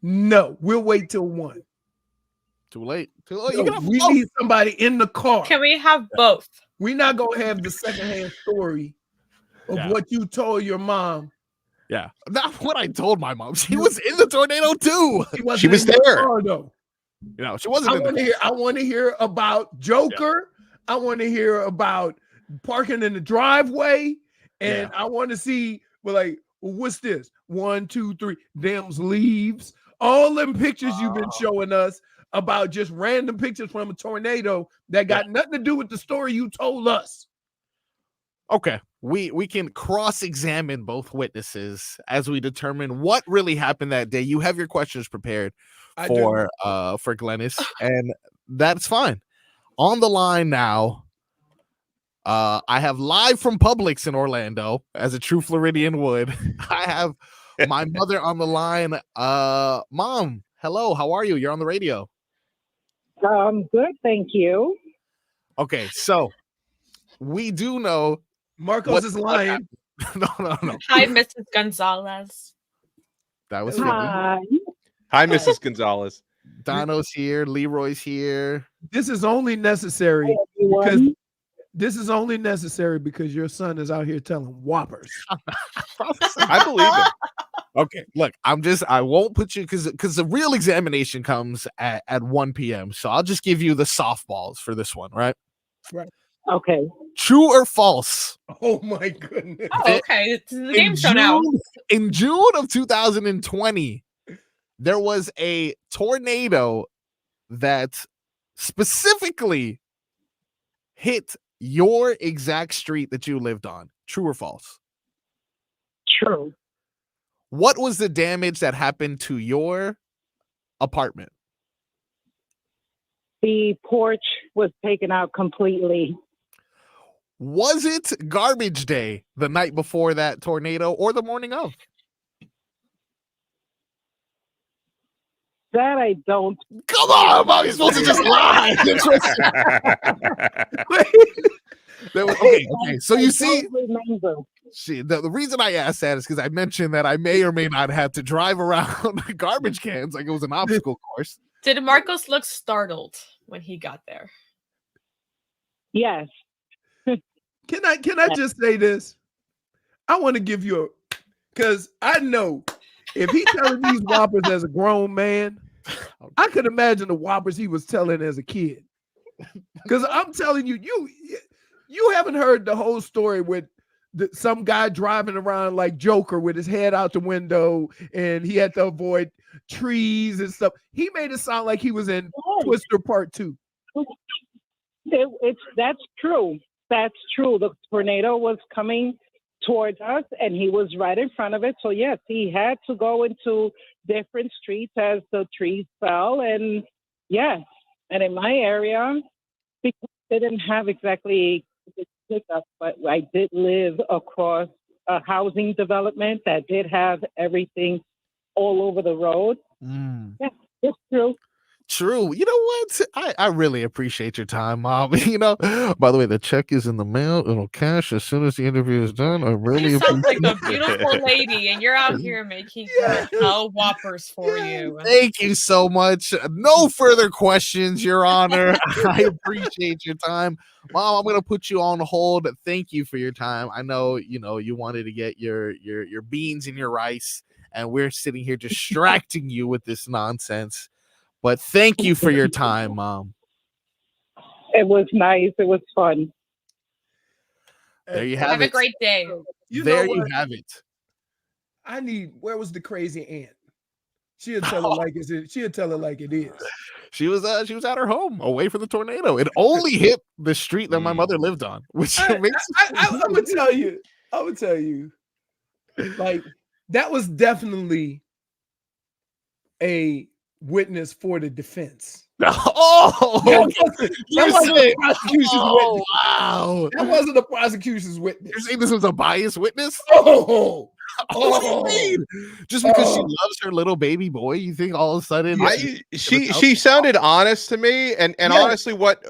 no. We'll wait till 1. Too late. We need somebody in the car. Can we have both? We're not gonna have the secondhand story of what you told your mom. Yeah, not what I told my mom. She was in the tornado too. She was there. Car, though. She wasn't. I want to hear about Joker. Yeah. I want to hear about parking in the driveway, and I want to see. What's this? 1, 2, 3. Them's leaves. All them pictures you've been showing us about just random pictures from a tornado that got nothing to do with the story you told us. Okay, we can cross-examine both witnesses as we determine what really happened that day. You have your questions prepared for Glennis, and that's fine. On the line now, I have live from Publix in Orlando, as a true Floridian would. I have my mother on the line. Mom, hello, how are you? You're on the radio. Good, thank you. Okay, so we do know Marcos is lying. No. Hi, Mrs. Gonzalez. That was Hi. Hi, Mrs. Gonzalez. Donno's here. Leroy's here. This is only necessary because your son is out here telling whoppers. I believe it. Okay, look, I won't put you because the real examination comes at 1 p.m. So I'll just give you the softballs for this one, right? Right. Okay. True or false? Oh my goodness. Oh, okay. It's the game show now. In June of 2020, there was a tornado that specifically hit your exact street that you lived on. True or false? True. What was the damage that happened to your apartment? The porch was taken out completely. Was it garbage day the night before that tornado or the morning of? That I don't. Come on, Mom, you're supposed to just lie. Okay. So you see, the reason I asked that is because I mentioned that I may or may not have to drive around garbage cans like it was an obstacle course. Did Marcos look startled when he got there? Yes. Can I just say this? I want to give you because I know if he telling these whoppers as a grown man, I could imagine the whoppers he was telling as a kid. Because I'm telling you, you haven't heard the whole story with some guy driving around like Joker with his head out the window and he had to avoid trees and stuff. He made it sound like he was in Twister Part 2. That's true. That's true. The tornado was coming towards us and he was right in front of it. So yes, he had to go into different streets as the trees fell. And yes, and in my area, because they didn't have exactly the pickup, but I did live across a housing development that did have everything all over the road. Yeah, it's true. True. You know what? I really appreciate your time, Mom. You know, by the way, the check is in the mail. It'll cash as soon as the interview is done. I really You sound like appreciate a beautiful lady, and you're out here making her tell whoppers for you. Thank you so much. No further questions, Your Honor. I appreciate your time. Mom, I'm going to put you on hold. Thank you for your time. I know, you wanted to get your beans and your rice, and we're sitting here distracting you with this nonsense. But thank you for your time, Mom. It was nice. It was fun. There you have Have it. a great day. There you have it. Where was the crazy aunt? She'll tell it like it. She'll tell it like it is. She was at her home away from the tornado. It only hit the street that my mother lived on, which makes I would tell you, like that was definitely a witness for the defense. Oh, that wasn't the prosecution's witness. Wow, that wasn't the prosecution's witness. You're saying this was a biased witness? Oh, what do you mean? Just because she loves her little baby boy, you think all of a sudden she sounded honest to me, and honestly, what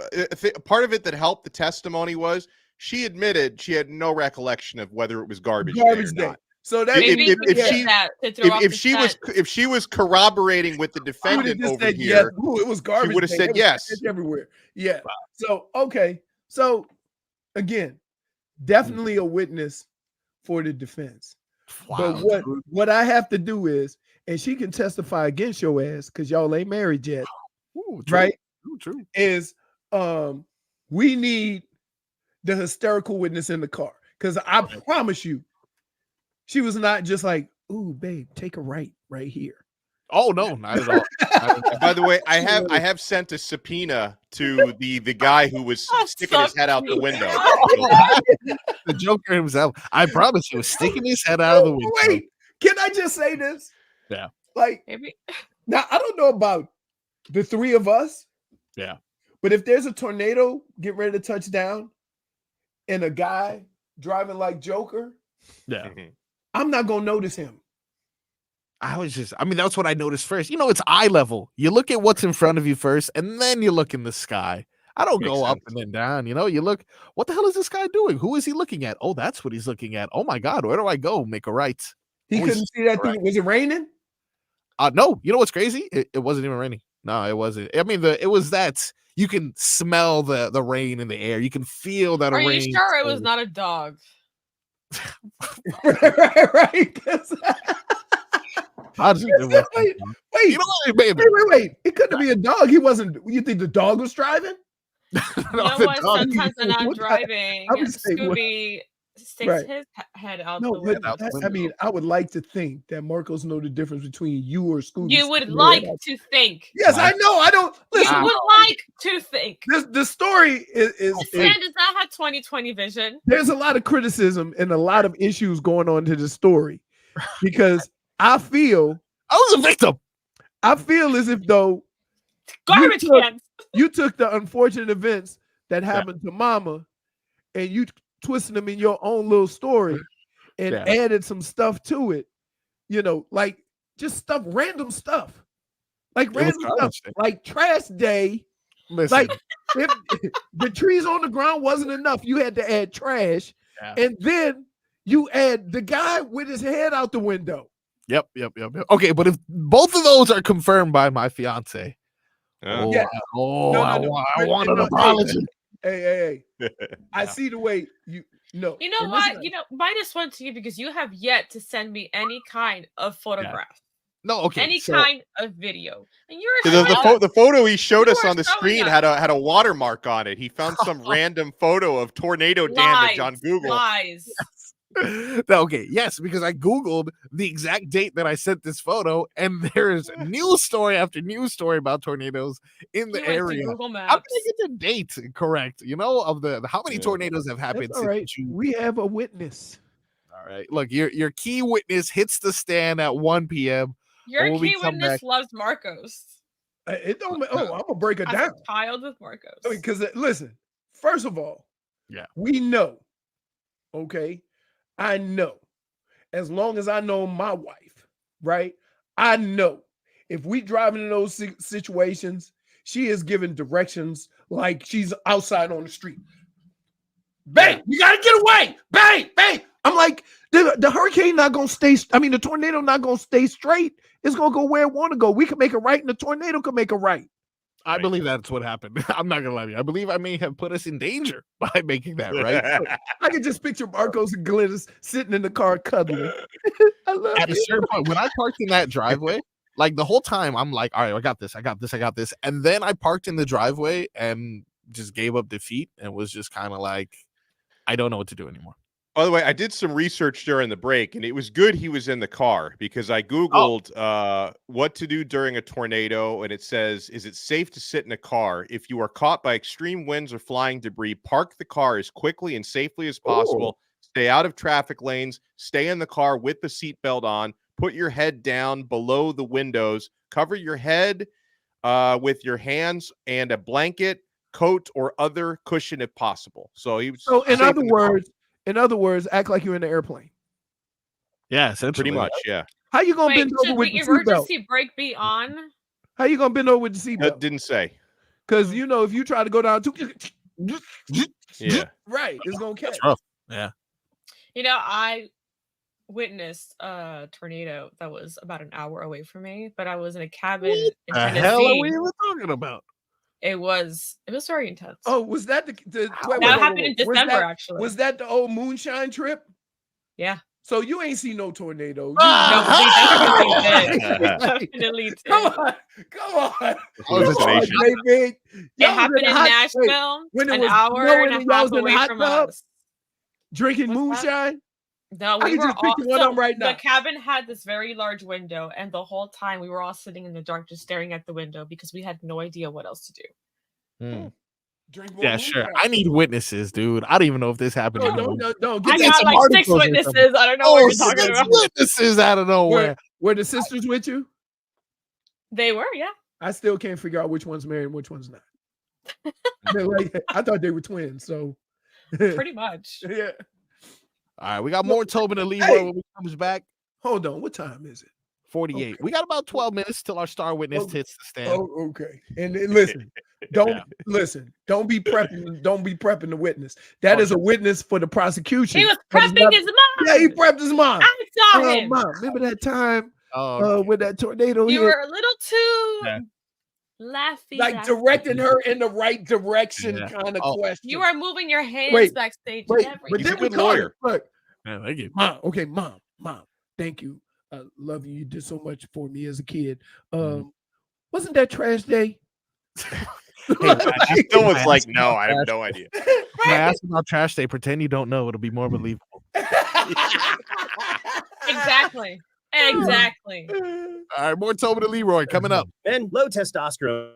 part of it that helped the testimony was she admitted she had no recollection of whether it was garbage day or not. So that if she was corroborating with the defendant over here, yes. Ooh, it was garbage. She would have said yes everywhere. Yeah. Wow. So okay. So again, definitely a witness for the defense. Wow. But what I have to do is, and she can testify against your ass because y'all ain't married yet, right? True. Is we need the hysterical witness in the car because I promise you. She was not just like, "Ooh, babe, take a right here." Oh no, not at all. By the way, I have sent a subpoena to the guy who was sticking his head out the window. The Joker himself. I promise he was sticking his head out of the window. Wait, can I just say this? Yeah. Like, maybe. Now I don't know about the three of us. Yeah. But if there's a tornado getting ready to touch down, and a guy driving like Joker, yeah. I'm not gonna notice him. That's what I noticed first. It's eye level. You look at what's in front of you first, and then you look in the sky. I don't go up and then down. You look, what the hell is this guy doing? Who is he looking at? Oh, that's what he's looking at. Oh my God, where do I go? Make a right. He couldn't see that thing. Was it raining? No. You know what's crazy? It wasn't even raining. No, it wasn't. I mean, it was that you can smell the rain in the air. You can feel that rain. Are you sure it was not a dog? right. Wait. It couldn't be a dog. He wasn't. You think the dog was driving? Sometimes they're not driving. Scooby sticks his head out the window. I mean, I would like to think that Marcos know the difference between you or Scooby. You would like to think. Yes, I know. I don't. Listen, you would like to think. The story is Stan does not have 20/20 vision. There's a lot of criticism and a lot of issues going on to the story because I feel I was a victim. I feel as if though garbage cans. You took the unfortunate events that happened to Mama and you twisted them in your own little story and added some stuff to it, like just random stuff, like like trash day. Listen. Like if the trees on the ground wasn't enough, you had to add trash, and then you add the guy with his head out the window. Yep. Okay, but if both of those are confirmed by my fiance, I want an apology. Hey. I see the way you know. You know what? -1 to you because you have yet to send me any kind of photograph. No, okay. Any kind of video. And the photo he showed us on the screen had a watermark on it. He found some random photo of tornado damage on Google. Lies. Okay, yes, because I Googled the exact date that I sent this photo, and there's news story after news story about tornadoes in the area. I'm gonna get the date correct, of the how many tornadoes have happened. All right, we have a witness. All right, look, your key witness hits the stand at 1 p.m. Your key witness loves Marcos. It don't. I'm gonna break it down. Child with Marcos. Because listen, first of all, we know. Okay. I know, as long as I know my wife, right? I know if we driving in those situations, she is giving directions like she's outside on the street. Bang! You gotta get away! Bang! I'm like, the hurricane not gonna stay. The tornado not gonna stay straight. It's gonna go where it want to go. We can make a right, and the tornado can make a right. I believe that's what happened. I'm not gonna lie to you. I believe I may have put us in danger by making that right. I can just picture Marcos and Glennis sitting in the car cuddling. At a certain point, when I parked in that driveway, like the whole time, I'm like, all right, I got this. And then I parked in the driveway and just gave up defeat and was just kind of like, I don't know what to do anymore. By the way, I did some research during the break, and it was good he was in the car because I Googled what to do during a tornado, and it says, is it safe to sit in a car? If you are caught by extreme winds or flying debris, park the car as quickly and safely as possible. Stay out of traffic lanes. Stay in the car with the seatbelt on. Put your head down below the windows. Cover your head with your hands and a blanket, coat, or other cushion if possible. So he was. So in other words, act like you're in the airplane. Yeah, essentially. Pretty much, yeah. How you gonna bend over with the seatbelt? Emergency brake be on? How you gonna bend over with the seatbelt? Didn't say. Because if you try to go down too, yeah, right. Right. It's gonna catch. That's rough. Yeah. You know, I witnessed a tornado that was about an hour away from me, but I was in a cabin in The Tennessee. hell are we even talking about? It was very intense. Oh, was that that happened in December, actually. Was that the old moonshine trip? Yeah. So you ain't seen no tornado. No, we definitely did. We definitely did. Come on. Hallucination. It happened in Nashville, when it an was hour snowing and and a y'all half was in the away hot from tub us. drinking What's that? moonshine. No, I we can were just all picture one of them right now. The cabin had this very large window, and the whole time we were all sitting in the dark, just staring at the window because we had no idea what else to do. Drink more Yeah, sure. moonshine. I need witnesses, dude. I don't even know if this happened. No, I got like 6 witnesses. I don't know what you're talking about. Witnesses out of nowhere. Were the sisters with you? They were, yeah. I still can't figure out which one's married and which one's not. I thought they were twins, so pretty much. Yeah. All right, we got more Tobin and Leroy when he comes back. Hold on, what time is it? 48. Okay. We got about 12 minutes till our star witness hits the stand. Oh, okay. And listen, don't be prepping the witness. That is a witness for the prosecution. He was prepping his mom. Yeah, he prepped his mom. I saw him. Mom, remember that time with that tornado You hit? were a little too laughy. Like directing her in the right direction kind of question. You were moving your hands backstage. Wait, and but He's a then we good caught lawyer. it. Look, Yeah, thank you. Mom, okay, mom, thank you. I love you. You did so much for me as a kid. Wasn't that trash day? Still was like, no, I have no idea. When I ask about trash day, pretend you don't know. It'll be more believable. Exactly. All right, more Tobin and Leroy coming up. Men, low testosterone.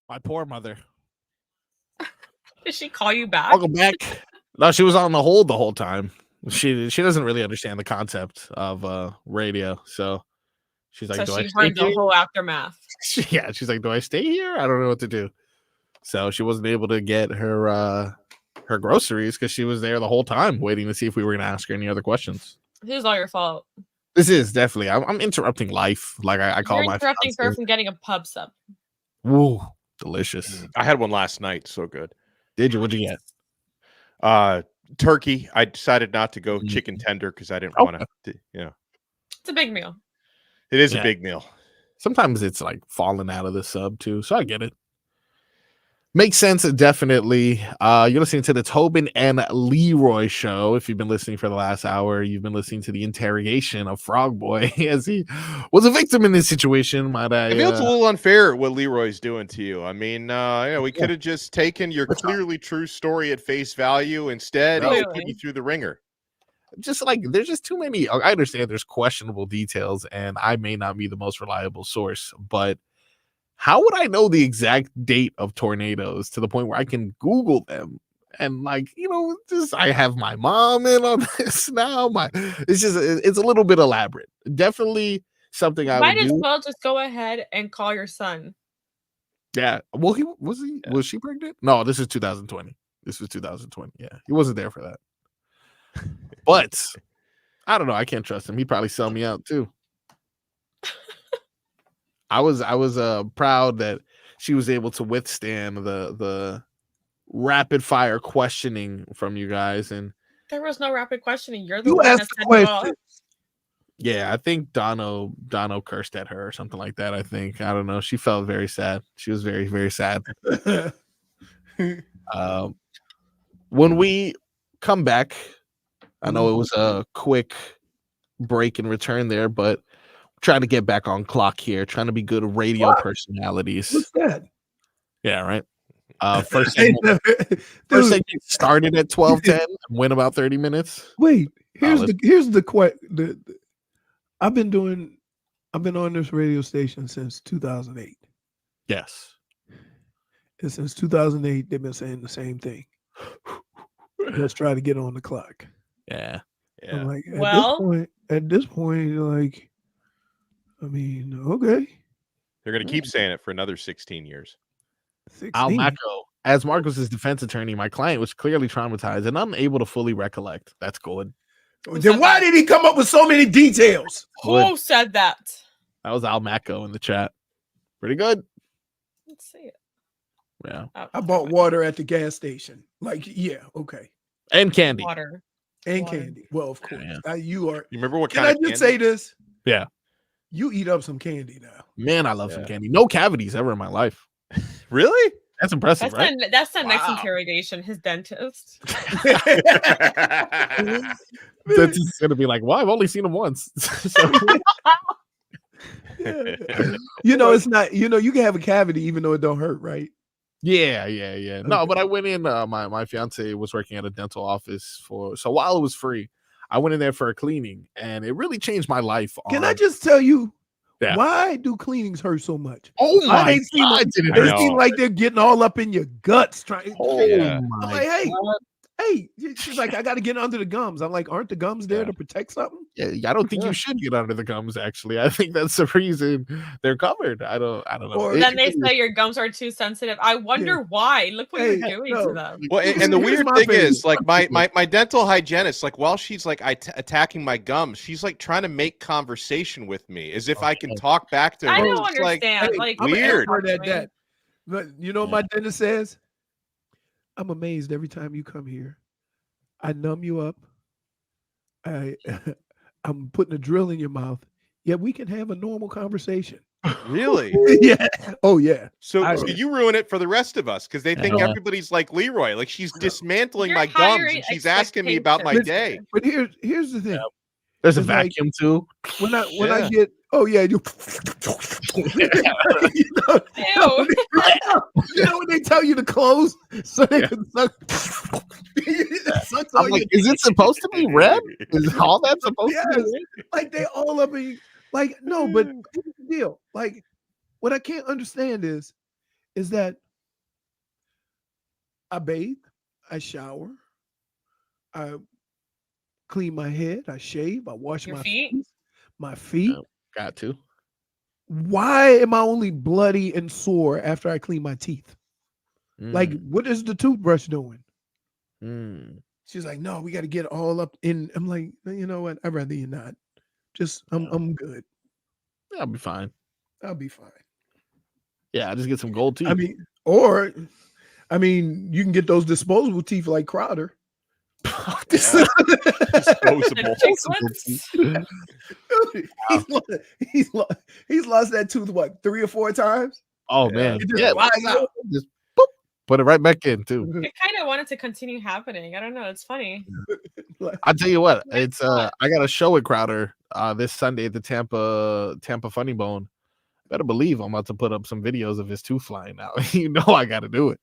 My poor mother. Did she call you back? Welcome back. No, she was on the hold the whole time. She doesn't really understand the concept of radio, so she's like, So "Do I she stay heard the here?" whole aftermath. Yeah, she's like, "Do I stay here? I don't know what to do." So she wasn't able to get her groceries because she was there the whole time waiting to see if we were going to ask her any other questions. This is all your fault. This is definitely. I'm interrupting life, like I call You're my interrupting her fiance. from getting a pub sub. Woo, delicious. I had one last night. So good. Did you? What'd you get? Turkey. I decided not to go chicken tender because I didn't want to. It's a big meal. It is Yeah. a big meal. Sometimes it's like falling out of the sub too, so I get it. Makes sense, definitely. You're listening to the Tobin and Leroy show. If you've been listening for the last hour, you've been listening to the interrogation of Frog Boy as he was a victim in this situation. Might I? I feel it's a little unfair what Leroy's doing to you. I mean, we could have just taken your clearly true story at face value. Instead, he's putting you through the ringer. Just like there's just too many. I understand there's questionable details, and I may not be the most reliable source, but how would I know the exact date of tornadoes to the point where I can Google them? And like, just I have my mom in on this now. It's a little bit elaborate. Definitely something I Might would as do. well just go ahead and call your son. Yeah. Well, was she pregnant? No, this is 2020. This was 2020. Yeah, he wasn't there for that. But I don't know. I can't trust him. He'd probably sell me out too. I was proud that she was able to withstand the rapid fire questioning from you guys, and There was no rapid questioning. You're the You one that asked the said it all. question. yeah, I think Donno cursed at her or something like that. I don't know. She felt very sad. She was very, very sad. When we come back, I know it was a quick break and return there, but trying to get back on clock here, trying to be good radio personalities. What's that? Yeah, right. First segment started at 12:10 and went about 30 minutes. Wait, here's the question. I've been on this radio station since 2008. Yes. And since 2008, they've been saying the same thing. Let's try to get on the clock. Yeah. I'm like, Well- at this point, like, I mean, okay. They're going to keep saying it for another 16 years. 16. Al Macco, as Marcos's defense attorney, my client was clearly traumatized and unable to fully recollect. That's good. Then why did he come up with so many details? Who said that? That was Al Macco in the chat. Pretty good. Let's see it. Yeah. I bought water at the gas station. Like, yeah, okay. And candy. Water. And Water. candy. Well, of course. Yeah. You are. You remember what Can kind I of just candy? say this? Yeah. You eat up some candy now. Man, I love some candy. No cavities ever in my life. Really? That's impressive, right? That's the next interrogation. His dentist. That's just gonna be like, well, I've only seen him once. So- It's not, you can have a cavity even though it don't hurt, right? Yeah. No, but I went in. My fiance was working at a dental office so while it was free, I went in there for a cleaning, and it really changed my life. Can I just tell you, Yeah. why do cleanings hurt so much? Oh Why my they seem God, like, did it they hurt? seem like they're getting all up in your guts trying. Yeah. I'm like, hey, she's like, I got to get under the gums. I'm like, aren't the gums there to protect something? Yeah, I don't think you should get under the gums. Actually, I think that's the reason they're covered. I don't know. Or- Then they say your gums are too sensitive. I wonder why. Look what you're doing to them. Well, and the Here's weird my thing thing. is, like my dental hygienist, like while she's like attacking my gums, she's like trying to make conversation with me as if I can talk back to her. I don't It's like, understand. Like I'm an weird. expert at that. But you know what my dentist says? I'm amazed every time you come here. I numb you up. I'm putting a drill in your mouth. Yeah, we can have a normal conversation. Really? Yeah. Oh, yeah. So you ruin it for the rest of us because they think Yeah. everybody's like Leroy. Like she's dismantling You're my gums hiring and she's asking me about my day. But here's the thing. There's a It's like- vacuum too. When I Yeah. get you when they tell you to close so they can suck. I'm like, is it supposed to be red? Is all that supposed to be Yes. red? Like they all up in like no, but here's the deal. Like what I can't understand is that I bathe, I shower, I clean my head, I shave, I wash Your my feet? face, my feet. Got to. Why am I only bloody and sore after I clean my teeth? Like, what is the toothbrush doing? She's like, no, we got to get all up in. I'm like, you know what? I'd rather you not. Just, I'm good. I'll be fine. I'll be fine. Yeah, just get some gold teeth. I mean, you can get those disposable teeth like Crowder. Disposable. He's lost that tooth, what, 3 or 4 times? Oh, man. It just Yeah, flies out. just boop, put it right back in, too. I kind of want it to continue happening. I don't know. It's funny. I'll tell you what, it's I got a show with Crowder this Sunday at the Tampa Funny Bone. Better believe I'm about to put up some videos of his tooth flying out. You know I got to do it.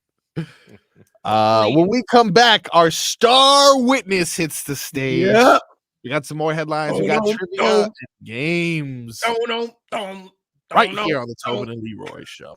When we come back, our star witness hits the stage. Yeah. We got some more headlines. We got trivia and games. Right here on the Tobin and Leroy Show.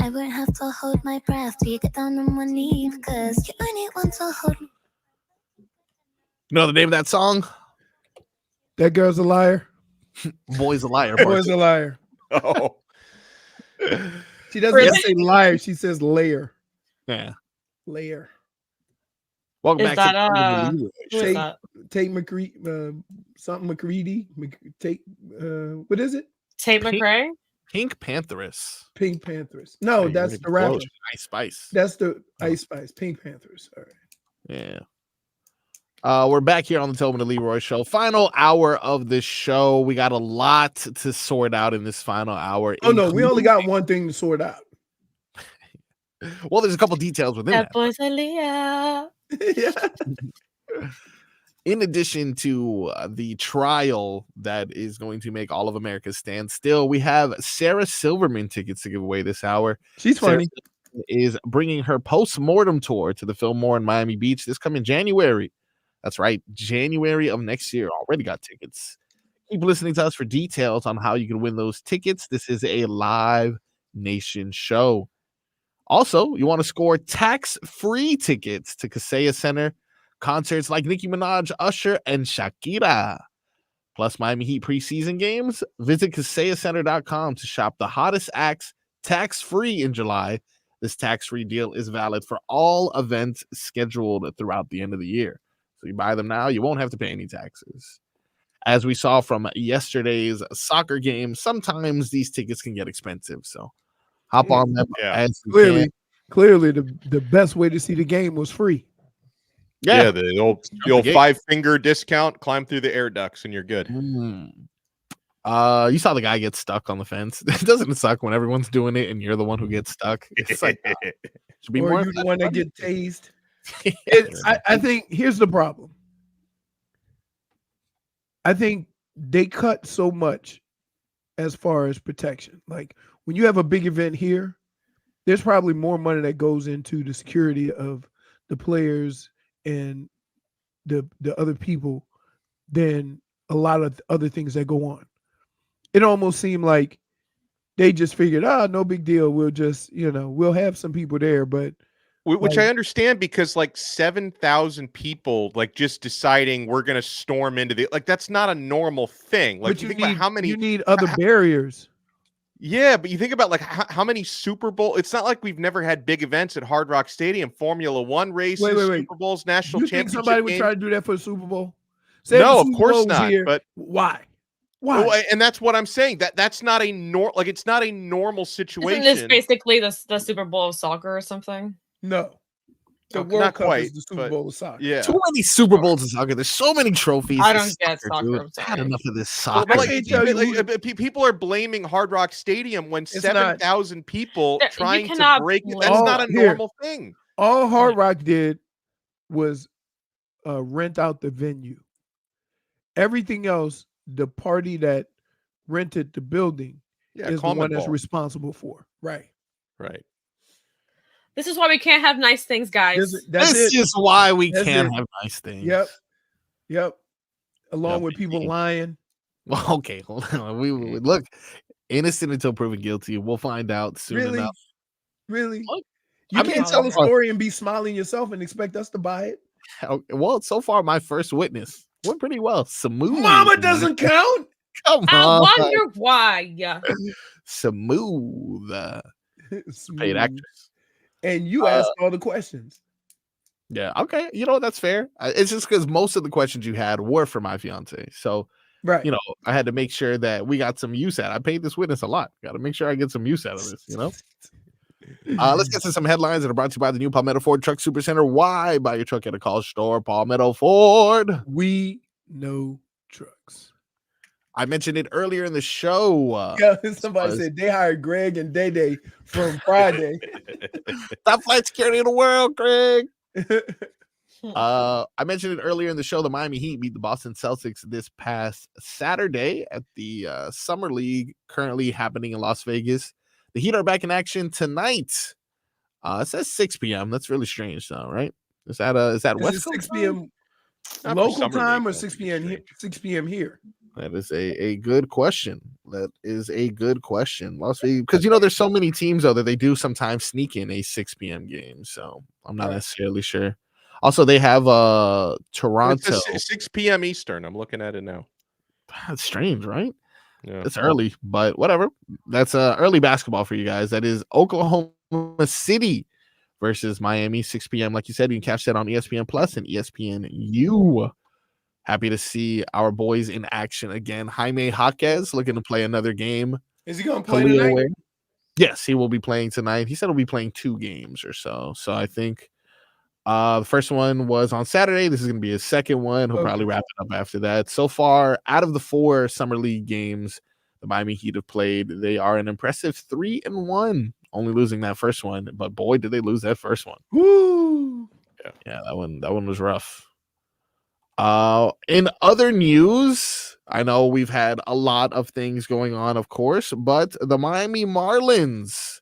I won't have to hold my breath till you get down on one knee because you only want to hold. You know the name of that song? That girl's a liar. Boy's a liar. Boy's a liar. Oh. She doesn't say liar. She says layer. Yeah. Layer. Welcome Is back that, to who is Tate, that? Tate McCready, something McCready. Tate, what is it? Tate McRae? Pink Pantheress. Pink Panthers. No, Hey, that's you're the rapper. close. Ice Spice. That's the Ice Spice. Pink Panthers. All right. Yeah. We're back here on the Tobin and Leroy show. Final hour of this show. We got a lot to sort out in this final hour. Oh no, we only got one thing to sort out. Well, there's a couple details within that. Boy's a Leah. In addition to the trial that is going to make all of America stand still, we have Sarah Silverman tickets to give away this hour. She's funny. Sarah is bringing her post-mortem tour to the Fillmore in Miami Beach this coming January. That's right, January of next year. Already got tickets. Keep listening to us for details on how you can win those tickets. This is a Live Nation show. Also, you want to score tax-free tickets to Kaseya Center, concerts like Nicki Minaj, Usher, and Shakira. Plus Miami Heat preseason games. Visit KaseyaCenter.com to shop the hottest acts tax-free in July. This tax-free deal is valid for all events scheduled throughout the end of the year. So you buy them now, you won't have to pay any taxes. As we saw from yesterday's soccer game, sometimes these tickets can get expensive. So hop on them as you can. Clearly, the best way to see the game was free. Yeah, the old 5-finger discount. Climb through the air ducts and you're good. You saw the guy get stuck on the fence. It doesn't suck when everyone's doing it and you're the one who gets stuck. It's like should be or more you're the one that get tased. Yes. I think here's the problem. I think they cut so much as far as protection. Like when you have a big event here, there's probably more money that goes into the security of the players and the other people than a lot of other things that go on. It almost seemed like they just figured, no big deal. We'll just, we'll have some people there, but which I understand because like 7,000 people like just deciding we're going to storm into the that's not a normal thing. Like but you think about how many you need other barriers. Yeah, but you think about like how many Super Bowl. It's not like we've never had big events at Hard Rock Stadium, Formula One races, wait. Super Bowls, national you championship. Think somebody would games? try to do that for the Super Bowl? No, of course not. Here, but why? Well, and that's what I'm saying. That's not a it's not a normal situation. Isn't this basically the Super Bowl of soccer or something? No. The Not World Cup quite, is the Super Bowl of soccer. Yeah. Too many Super Bowls in soccer. There's so many trophies. I in don't get soccer. dude. I'm I had sorry. enough of this Well, soccer. but people are blaming Hard Rock Stadium when 7,000 people You trying to cannot break it. blame- That's not a normal thing. All Hard Rock did was rent out the venue. Everything else, the party that rented the building is the one that's responsible for. Right. This is why we can't have nice things, guys. That's This it. is why we That's can't it. have nice things. Yep. Along with people lying. Well, okay, hold on. We look innocent until proven guilty. We'll find out soon enough. Really? What? You I can't mean, tell a so far- story and be smiling yourself and expect us to buy it. Well, so far my first witness went pretty well. Smooth. Mama doesn't count. Come I on. wonder why. Smooth. Paid actress. And you asked all the questions. Yeah. Okay. You know, that's fair. It's just because most of the questions you had were for my fiance. So, right. I had to make sure that we got some use out. I paid this witness a lot. Got to make sure I get some use out of this, Let's get to some headlines that are brought to you by the new Palmetto Ford Truck Supercenter. Why buy your truck at a college store? Palmetto Ford. We know trucks. I mentioned it earlier in the show. Somebody said they hired Greg and Day from Friday. Top flight security in the world, Greg. I mentioned it earlier in the show. The Miami Heat beat the Boston Celtics this past Saturday at the Summer League, currently happening in Las Vegas. The Heat are back in action tonight. It says 6 p.m. That's really strange, though, right? Is that West Coast 6 p.m. Not for local Summer time League, or 6 p.m. 6 p.m. here? That is a good question. That is a good question. Las Vegas, because there's so many teams though that they do sometimes sneak in a 6 p.m. game. So I'm not necessarily sure. Also, they have Toronto. It's 6 p.m. Eastern. I'm looking at it now. That's strange, right? Yeah. It's early, but whatever. That's early basketball for you guys. That is Oklahoma City versus Miami, 6 p.m. Like you said, you can catch that on ESPN Plus and ESPNU. Happy to see our boys in action again. Jaime Jaquez looking to play another game. Is he going to play tonight? Yes, he will be playing tonight. He said he'll be playing 2 games or so. So I think the first one was on Saturday. This is going to be his second one. He'll probably wrap it up after that. So far, out of the 4 Summer League games the Miami Heat have played, they are an impressive 3-1, only losing that first one. But boy, did they lose that first one. Woo! Yeah, that one was rough. In other news, I know we've had a lot of things going on, of course, but the Miami Marlins,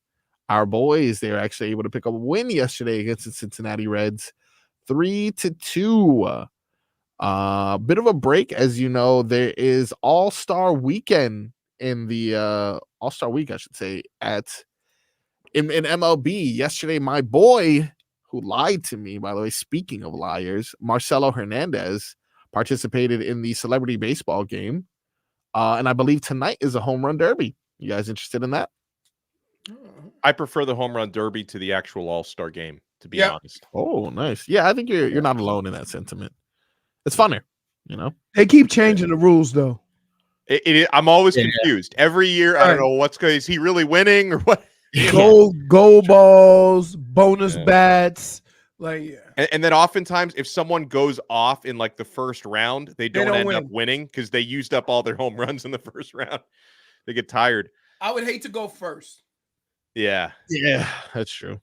our boys, they were actually able to pick up a win yesterday against the Cincinnati Reds, 3-2. Bit of a break, as you know. There is All-Star Weekend in the All-Star Week, I should say, in MLB. Yesterday, my boy, who lied to me, by the way, speaking of liars, Marcelo Hernandez participated in the celebrity baseball game. And I believe tonight is a home run derby. You guys interested in that? I prefer the home run derby to the actual All-Star game, to be honest. Oh, nice. Yeah, I think you're not alone in that sentiment. It's funner, They keep changing the rules, though. I'm always confused. Every year, I don't know what's going. Is he really winning or what? Gold balls, bonus bats, and then oftentimes if someone goes off in like the first round, they don't end up winning because they used up all their home runs in the first round. They get tired. I would hate to go first. Yeah, that's true.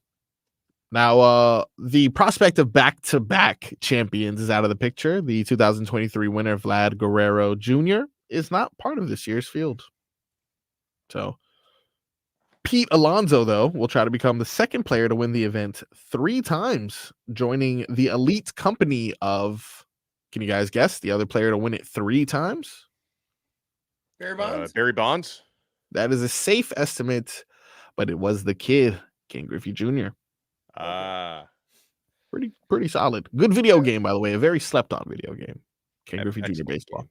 Now, the prospect of back-to-back champions is out of the picture. The 2023 winner, Vlad Guerrero Jr., is not part of this year's field. So Pete Alonso, though, will try to become the second player to win the event 3 times, joining the elite company of, can you guys guess, the other player to win it 3 times? Barry Bonds? Barry Bonds? That is a safe estimate, but it was the kid, Ken Griffey Jr. Pretty solid. Good video game, by the way. A very slept-on video game. Ken Griffey Jr. Baseball.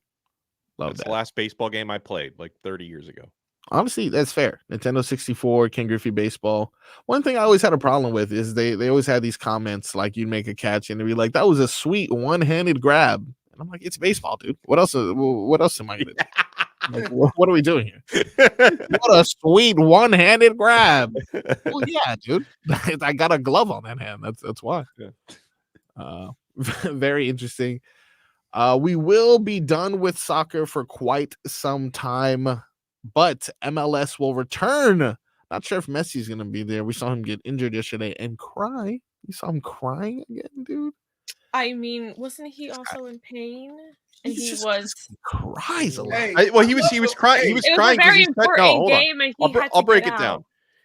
Love that. The last baseball game I played like 30 years ago. Honestly, that's fair. Nintendo 64, Ken Griffey Baseball. One thing I always had a problem with is they always had these comments like you'd make a catch and they'd be like, that was a sweet one-handed grab. And I'm like, it's baseball, dude. What else am I going to do? Like, what are we doing here? What a sweet one-handed grab. Well, yeah, dude. I got a glove on that hand. That's why. Very interesting. We will be done with soccer for quite some time, but MLS will return. Not sure if Messi's going to be there. We saw him get injured yesterday and cry. You saw him crying again, dude? I mean, wasn't he also in pain? And he cries a lot. He was crying. He was crying. A very important game, and I'll break it down.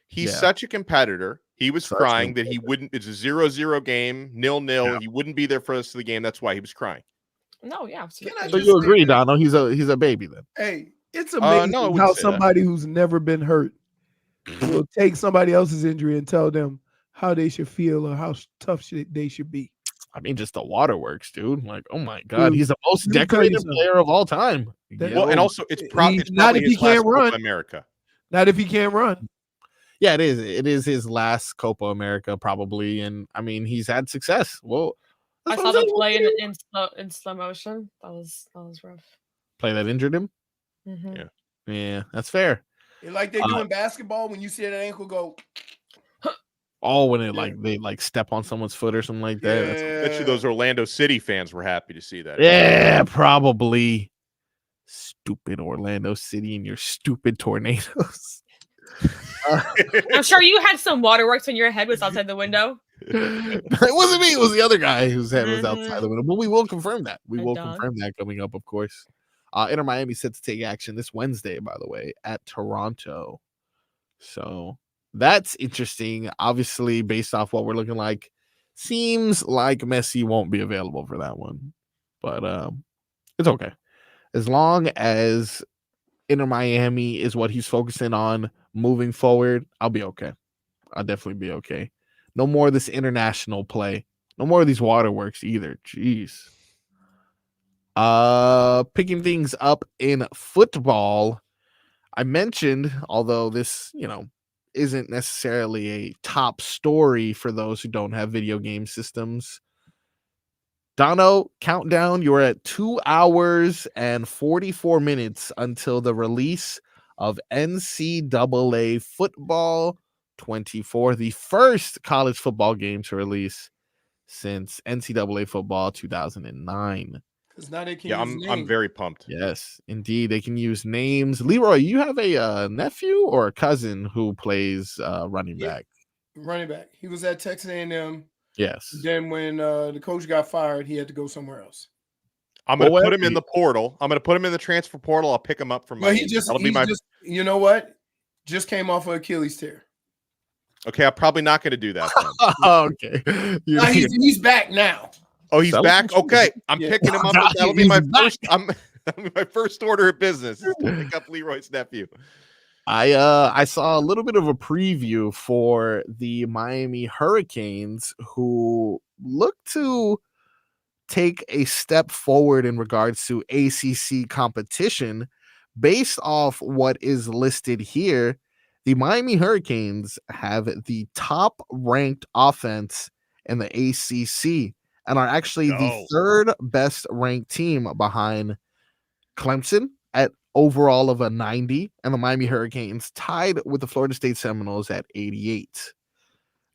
He's such a competitor. He was crying that he wouldn't. It's a 0-0 game, 0-0. Yeah. He wouldn't be there for us of the game. That's why he was crying. No, yeah. So you agree, Dono? He's a baby then. Hey, it's amazing how somebody who's never been hurt will take somebody else's injury and tell them how they should feel or how tough they should be. I mean, just the waterworks, dude. Like, oh my god, he's the most decorated player of all time. Well, and also it's probably not if he can't run. Copa America. Not if he can't run. Yeah, it is. It is his last Copa America, probably, and I mean, he's had success. Well, I saw them play in slow motion. That was rough. Play that injured him. Mm-hmm. Yeah, that's fair. Like they do in basketball when you see that ankle go. Oh, when they step on someone's foot or something like that. I bet you those Orlando City fans were happy to see that. Yeah, probably. Stupid Orlando City and your stupid tornadoes. I'm sure you had some waterworks when your head was outside the window. It wasn't me. It was the other guy whose head was outside the window. But we will confirm that. We will confirm that coming up, of course. Inter Miami set to take action this Wednesday, by the way, at Toronto. So that's interesting. Obviously, based off what we're looking like, seems like Messi won't be available for that one. But it's okay. as long as Inter Miami is what he's focusing on moving forward, I'll be okay. I'll definitely be okay. No more of this international play. No more of these waterworks either. Jeez. Picking things up in football. I mentioned, although this, isn't necessarily a top story for those who don't have video game systems. Donno, countdown. You're at 2 hours and 44 minutes until the release of NCAA Football 24, the first college football game to release since NCAA Football 2009. Because now they can Yeah, use I'm names. very pumped. Yes, indeed. They can use names. Leroy, you have a nephew or a cousin who plays running back? Running back. He was at Texas A&M. Yes. Then when the coach got fired, he had to go somewhere else. I'm going to put him in the portal. I'm going to put him in the transfer portal. I'll pick him up from Well, Miami. That'll be my. You know what? Just came off of Achilles tear. Okay, I'm probably not going to do that. Okay. No, he's back now. Oh, he's back? Okay. I'm picking him up. That'll be my first. That'll be my first order of business is to pick up Leroy's nephew. I saw a little bit of a preview for the Miami Hurricanes, who look to take a step forward in regards to ACC competition. Based off what is listed here, the Miami Hurricanes have the top ranked offense in the ACC and are actually the third best ranked team behind Clemson at overall of a 90, and the Miami Hurricanes tied with the Florida State Seminoles at 88.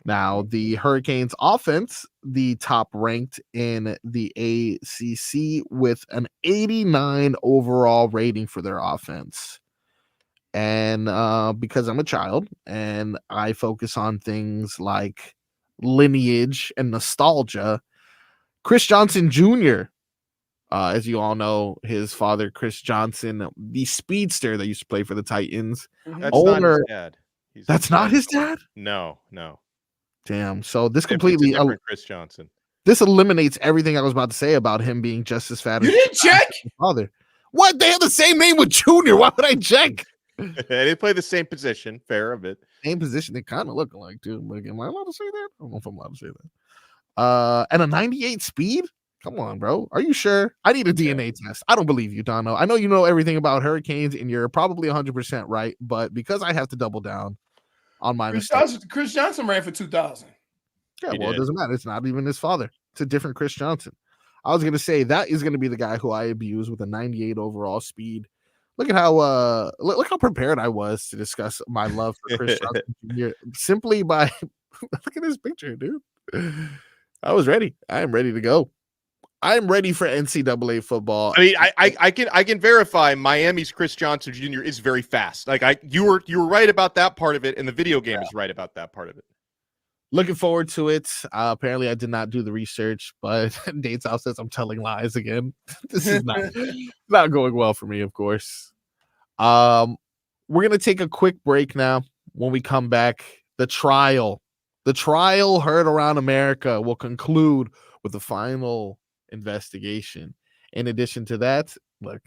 Now, the Hurricanes offense, the top ranked in the ACC with an 89 overall rating for their offense. And because I'm a child and I focus on things like lineage and nostalgia, Chris Johnson Jr., as you all know, his father, Chris Johnson, the speedster that used to play for the Titans. That's not his dad. That's not his dad? No, no. Damn. So this It's a completely different Chris Johnson. This eliminates everything I was about to say about him being just as fat. You didn't check? His father. What? They have the same name with Junior. Why would I check? They play the same position. Fair of it. Same position. They kind of look alike too. Like, am I allowed to say that? I don't know if I'm allowed to say that. And a 98 speed. Come on, bro. Are you sure? I need a DNA test. I don't believe you, Donno. I know you know everything about Hurricanes, and you're probably 100% right. But because I have to double down on my mistake. Chris Johnson ran for 2,000. Yeah, well, it doesn't matter. It's not even his father. It's a different Chris Johnson. I was going to say that is going to be the guy who I abuse with a 98 overall speed. Look at how look how prepared I was to discuss my love for Chris Johnson Jr. simply by look at this picture, dude. I was ready. I am ready to go. I'm ready for NCAA football. I mean, I can verify Miami's Chris Johnson Jr. is very fast. Like you were right about that part of it, and the video game is right about that part of it. Looking forward to it. Apparently, I did not do the research, but Date's House says I'm telling lies again. This is not going well for me, of course. We're gonna take a quick break now. When we come back, the trial heard around America will conclude with the final investigation. In addition to that, look,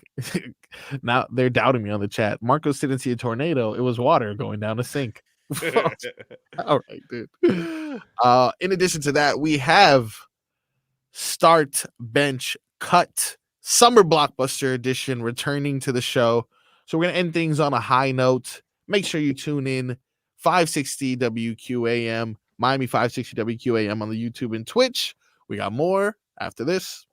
now they're doubting me on the chat. Marcos didn't see a tornado. It was water going down a sink. All right, dude. In addition to that, we have Start Bench Cut Summer Blockbuster Edition returning to the show. So we're going to end things on a high note. Make sure you tune in 560 WQAM, Miami 560 WQAM on the YouTube and Twitch. We got more after this.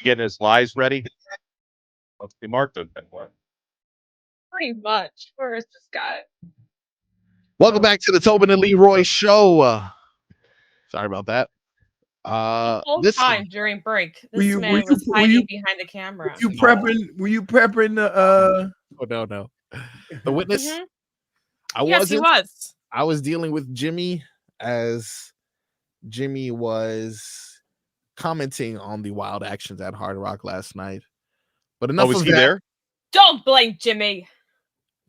Getting his lies ready. Let's be marked on that one. Pretty much. Where is this guy? Welcome back to the Tobin and Leroy show. Sorry about that. The whole This time during break, Were this you- man were you- was were hiding you- behind the camera. You prepping? Were you prepping the? Oh no, the witness. Mhm. I Yes, he wasn't. was. I was dealing with Jimmy as Jimmy was commenting on the wild actions at Hard Rock last night. But enough was of he that. there? Don't blame Jimmy.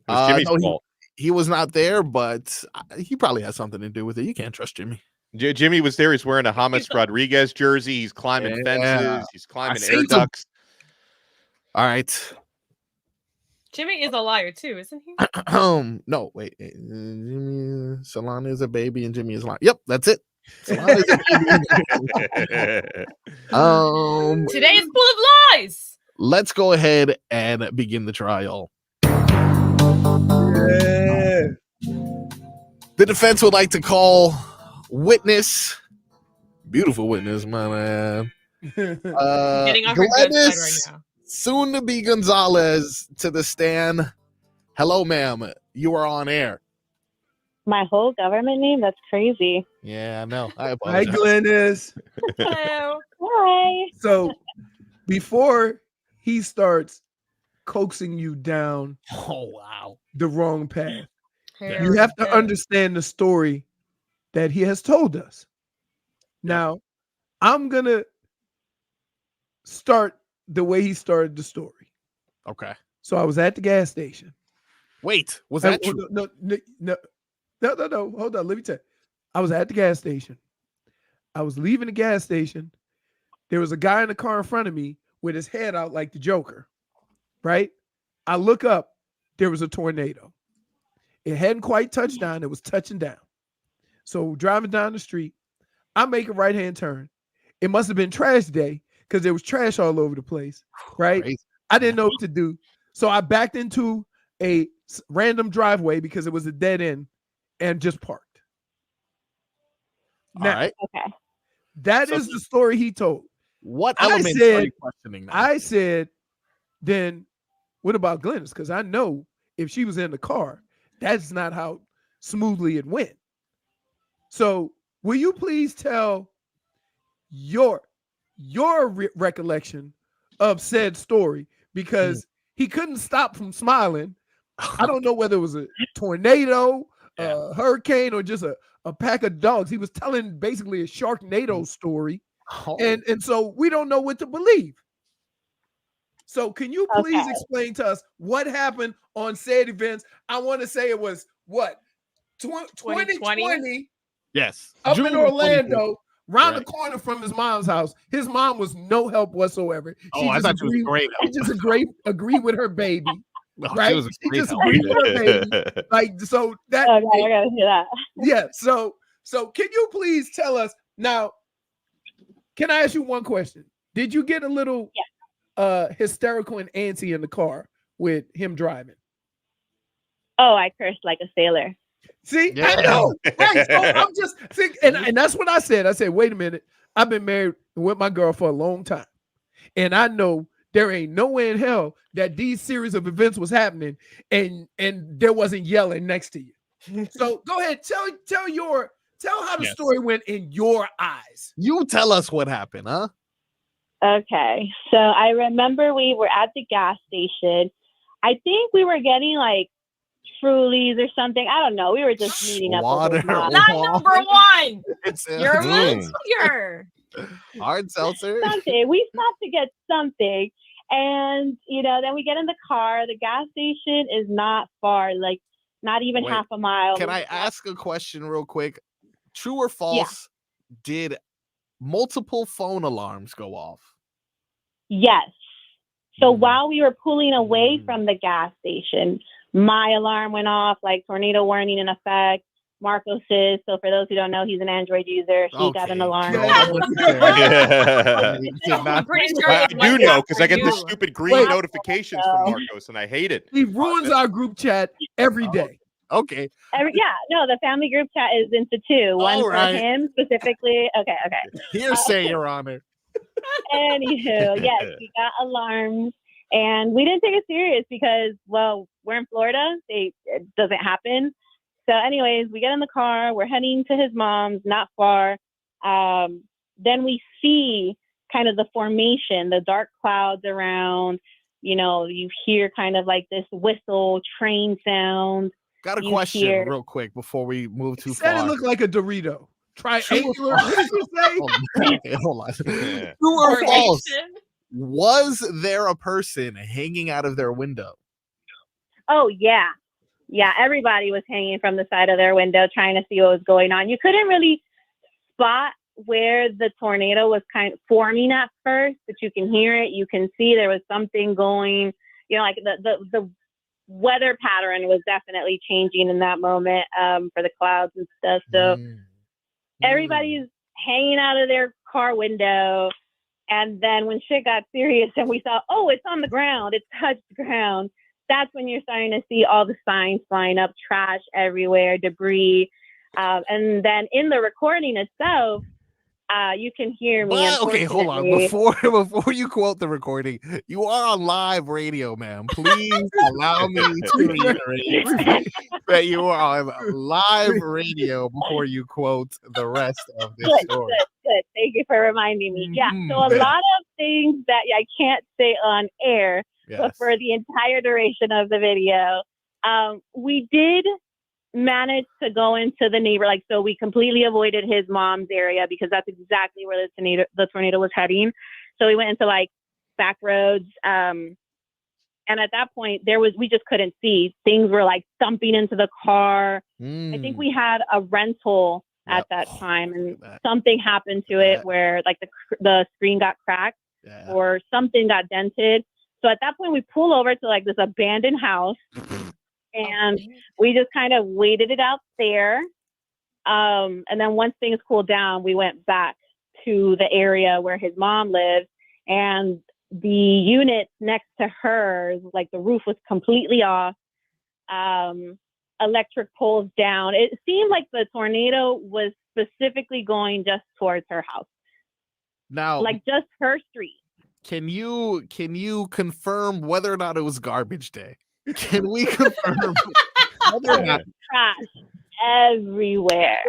It was Jimmy's No, fault. he was not there, but he probably has something to do with it. You can't trust Jimmy. Jimmy was there. He's wearing a James Rodriguez jersey. He's climbing fences. He's climbing air ducts. All right. Jimmy is a liar too, isn't he? No, wait. Jimmy, Solana is a baby and Jimmy is lying. Yep, that's it. Solana is a baby. Today is full of lies. Let's go ahead and begin the trial. The defense would like to call witness, beautiful witness, my man. Getting off your good side right now. Soon to be Gonzalez to the stand. Hello, ma'am. You are on air. My whole government name? That's crazy. Yeah, I know. I Hi, apologize. Glennis. Hello. Hi. So before he starts coaxing you down the wrong path, you have to understand the story that he has told us. Now, I'm going to start the way he started the story. Okay. So I was at the gas station. Wait, was that Oh, true? No. Hold on. Let me tell you. I was at the gas station. I was leaving the gas station. There was a guy in the car in front of me with his head out like the Joker, right? I look up. There was a tornado. It hadn't quite touched down. It was touching down. So driving down the street, I make a right-hand turn. It must have been trash day because there was trash all over the place, right? Crazy. I didn't know what to do. So I backed into a random driveway because it was a dead end and just parked. Now, All right. Okay. that is the story he told. What I elements are said, you questioning now? I said, then what about Glennis? Because I know if she was in the car, that's not how smoothly it went. So will you please tell your recollection of said story? Because he couldn't stop from smiling. I don't know whether it was a tornado, a hurricane, or just a pack of dogs. He was telling basically a Sharknado story. And so we don't know what to believe. So can you please explain to us what happened on said events? I want to say it was what? 2020 Yes. up June in Orlando, 2020. round the corner from his mom's house. His mom was no help whatsoever. Oh, I thought she was great She help. just agreed with her baby. No, she Right? was a She great just help. agreed with her baby. Like, so that Okay, I gotta hear that. yeah. So can you please tell us now? Can I ask you one question? Did you get a little hysterical and antsy in the car with him driving? Oh, I cursed like a sailor. See, I know. Right. So I'm just thinking, and that's what I said. I said, wait a minute. I've been married with my girl for a long time. And I know there ain't no way in hell that these series of events was happening and there wasn't yelling next to you. So go ahead, tell how the story went in your eyes. You tell us what happened, huh? Okay. So I remember we were at the gas station. I think we were getting like Frulies or something. I don't know. We were just meeting up. Water. Line number one. You're a Mm. liar. Hard seltzer. Something. We stopped to get something. And, then we get in the car. The gas station is not far, like not even Wait, half a mile. Can I ask a question real quick? True or false? Did multiple phone alarms go off? Yes. So while we were pulling away from the gas station, my alarm went off, like tornado warning in effect. Marcos's. So for those who don't know, he's an Android user. He got an alarm. I'm pretty sure I it do went know after because I get the you. stupid green notifications from Marcos, and I hate it. He ruins our group chat every day. Okay. The family group chat is into two. One All for right. him specifically. Okay. Hearsay, Your Honor. Anywho, yes, we got alarms, and we didn't take it serious because, well, we're in Florida. It doesn't happen. So anyways, we get in the car. We're heading to his mom's, not far. Then we see kind of the formation, the dark clouds around. You know, you hear kind of like this whistle, train sound. Got a question real quick before we move too far. Said it looked like a Dorito. Triangular. What did you say? Okay, hold on. True or false? Was there a person hanging out of their window? Oh, yeah. Yeah, everybody was hanging from the side of their window trying to see what was going on. You couldn't really spot where the tornado was kind of forming at first, but you can hear it. You can see there was something going, you know, like the weather pattern was definitely changing in that moment for the clouds and stuff. So everybody's hanging out of their car window. And then when shit got serious and we saw, oh, it's on the ground, it touched the ground, that's when you're starting to see all the signs flying up, trash everywhere, debris. And then in the recording itself, you can hear me. Okay, hold on. Before you quote the recording, you are on live radio, ma'am. Please allow me to reiterate that you are on live radio before you quote the rest of this story. Good. Thank you for reminding me. Yeah. So a lot of things that I can't say on air, but for the entire duration of the video, we did manage to go into the neighbor, so we completely avoided his mom's area because that's exactly where the tornado was heading. So we went into back roads, and at that point we just couldn't see. Things were thumping into the car. I think we had a rental at that time, and something happened to it where the screen got cracked or something got dented. So at that point we pull over to this abandoned house. And we just kind of waited it out there. And then once things cooled down, we went back to the area where his mom lives. And the unit next to hers, the roof was completely off. Electric poles down. It seemed like the tornado was specifically going just towards her house. Now, just her street. Can you confirm whether or not it was garbage day? Can we confirm whether or not trash everywhere?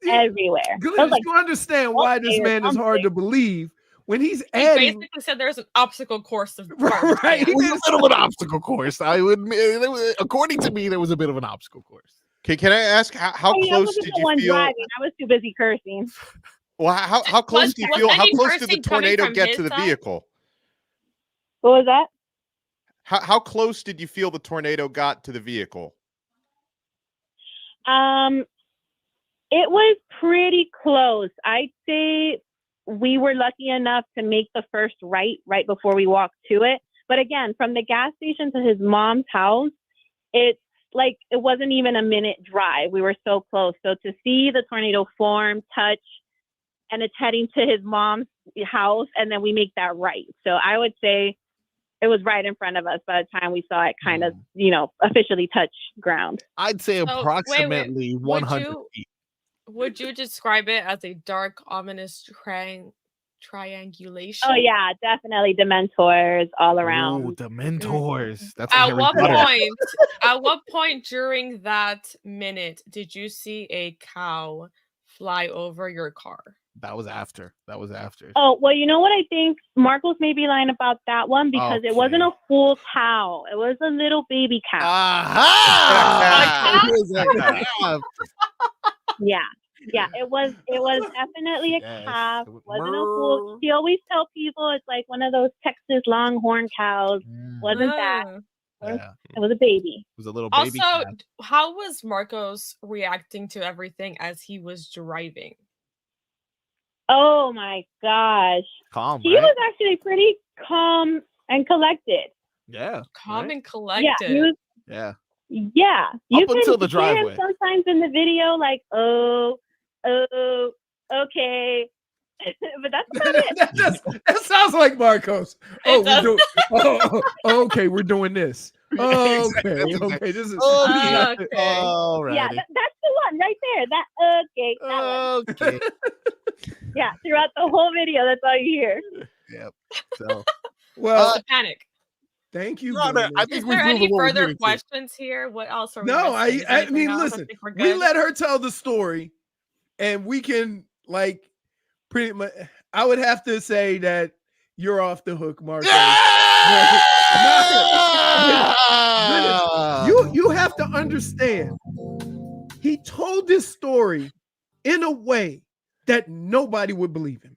Everywhere. Glenn, you understand why this man is hard to believe when he's adding. He basically said there's an obstacle course of right. It was a bit of an obstacle course. I would admit, according to me, there was a bit of an obstacle course. Can I ask how close did you feel? Driving. I was too busy cursing. Well, how close do you feel? How close did the tornado get to the vehicle? What was that? How close did you feel the tornado got to the vehicle? It was pretty close. I'd say we were lucky enough to make the first right before we walked to it. But again, from the gas station to his mom's house, it's it wasn't even a minute drive. We were so close. So to see the tornado form, touch, and it's heading to his mom's house, and then we make that right. So I would say it was right in front of us by the time we saw it kind of, officially touch ground. I'd say approximately 100 feet. Would you describe it as a dark, ominous triangulation? Oh, yeah, definitely Dementors all around. Oh, Dementors. That's at what point during that minute did you see a cow fly over your car? That was after. Oh, well, you know what? I think Marcos may be lying about that one because it wasn't a full cow. It was a little baby cow. Yeah, it was definitely a calf. Wasn't a full. She always tell people it's like one of those Texas Longhorn cows. Wasn't that? Yeah. It was a baby. It was a little baby. Also, how was Marcos reacting to everything as he was driving? Oh my gosh. Calm. He was actually pretty calm and collected. Yeah. Calm and collected. Yeah. He was, yeah. Yeah. You Up until the driveway. Sometimes in the video, okay. But that's about it. That sounds like Marcos. Okay, we're doing this. Okay. This is okay. Yeah, that's the one right there. That okay. Yeah, throughout the whole video, that's all you hear. Yep. So, well, the panic. Thank you. I think Is there any further questions here? What else are we No, missing? Is there I anything mean, else? I listen, think we're we good. let her tell the story, and we can pretty much. I would have to say that you're off the hook, Marco. You have to understand. He told this story in a way that nobody would believe him.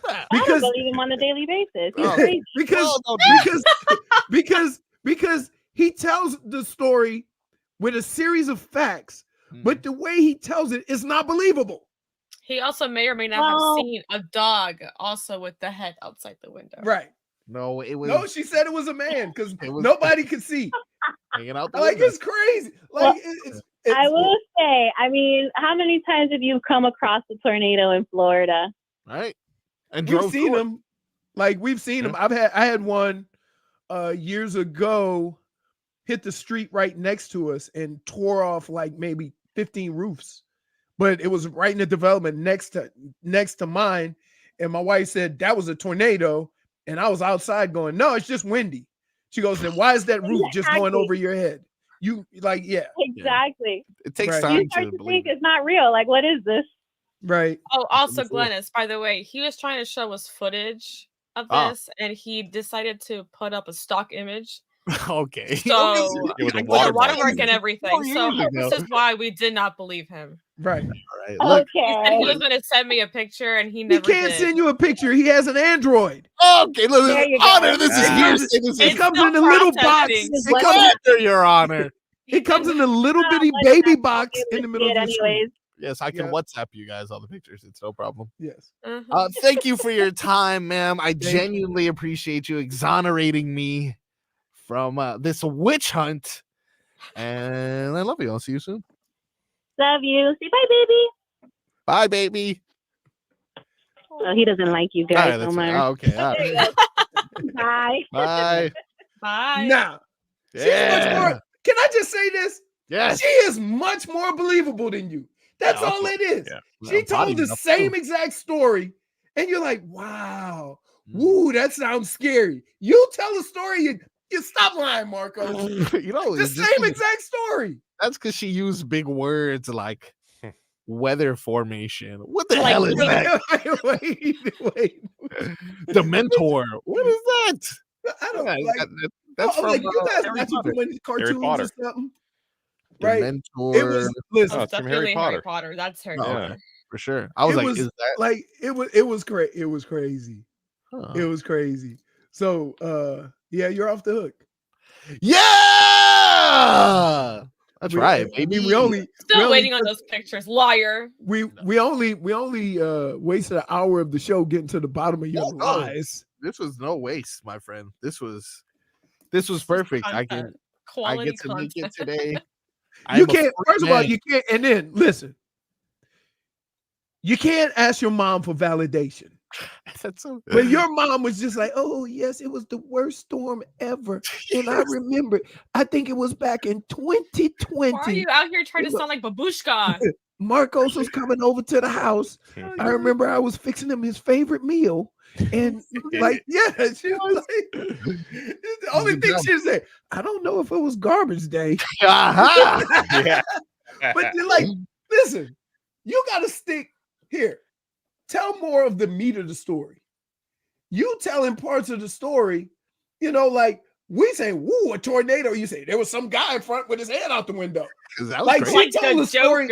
I don't believe him on a daily basis. He's crazy. because he tells the story with a series of facts, but the way he tells it is not believable. He also may or may not have seen a dog also with the head outside the window. Right. No, it was. No, she said it was a man because nobody could see. Hanging out the Like window. it's crazy. Like I will say, I mean, how many times have you come across a tornado in Florida? Right. And we've seen them. Like we've seen them. I had one years ago hit the street right next to us and tore off like maybe 15 roofs. But it was right in the development next to mine. And my wife said that was a tornado. And I was outside going, no, it's just windy. She goes, then why is that roof just going over your head? You like, yeah. Exactly. It takes Right. You start to think it's not real. Like, what is this? Right. Oh, also, Glennis, by the way, he was trying to show us footage of this, and he decided to put up a stock image. Okay. So, With the with the watermark. watermark and everything. 4 So, years ago. this is why we did not believe him. Right. Right. Look, he said he was going to send me a picture, and he He never can't did. send you a picture. He has an Android. Okay, look, There you Honor, go. this is hearsay. It comes in a little box. It comes Your Honor. It comes in a little bitty baby box in the middle of the screen. Yes, I can WhatsApp you guys all the pictures. It's no problem. Yes. Thank you for your time, ma'am. I genuinely appreciate you exonerating me from this witch hunt. And I love you. I'll see you soon. Love you. Say bye, baby. Bye, baby. Oh, he doesn't like you All right, guys, that's Omar. fine. Okay. All right. Bye. Bye. Bye. Now, she's much more. Can I just say this? Yes. She is much more believable than you. That's all it is. Yeah. She told the same exact story, and you're like, wow, woo, that sounds scary. You tell a story, you stop lying, Marco. You know, the it's just same exact story. That's because she used big words like weather formation. What the Like, hell is that? Wait. Dementor. What is that? I don't Yeah, like. that's oh, from like you guys Harry watching Potter. too many cartoons or Potter. something, right? Dementor. It was listen. Oh, it's from Definitely Harry Potter. That's Harry Oh, Potter. okay. For sure. I was it like, was is that? like it was crazy. It was crazy. Huh. It was crazy. So yeah, you're off the hook. Yeah, that's right, baby. We only Still waiting on those pictures, liar. we only wasted an hour of the show getting to the bottom of your lies. This was no waste, my friend. This was perfect. I get Quality to make it content. today. You I'm a can't. free First of all, man. you can't. And then listen, you can't ask your mom for validation. That's so. But your mom was just like, "Oh yes, it was the worst storm ever," and I remember. I think it was back in 2020. Why are you out here trying to sound like babushka? Marcos was coming over to the house. I remember I was fixing him his favorite meal. And like, yeah, she was like, the only thing she said, I don't know if it was garbage day. Yeah. But you're like, listen, you got to stick here. Tell more of the meat of the story. You telling parts of the story, like we say, woo, a tornado. You say there was some guy in front with his head out the window. That was Like crazy. she told the story.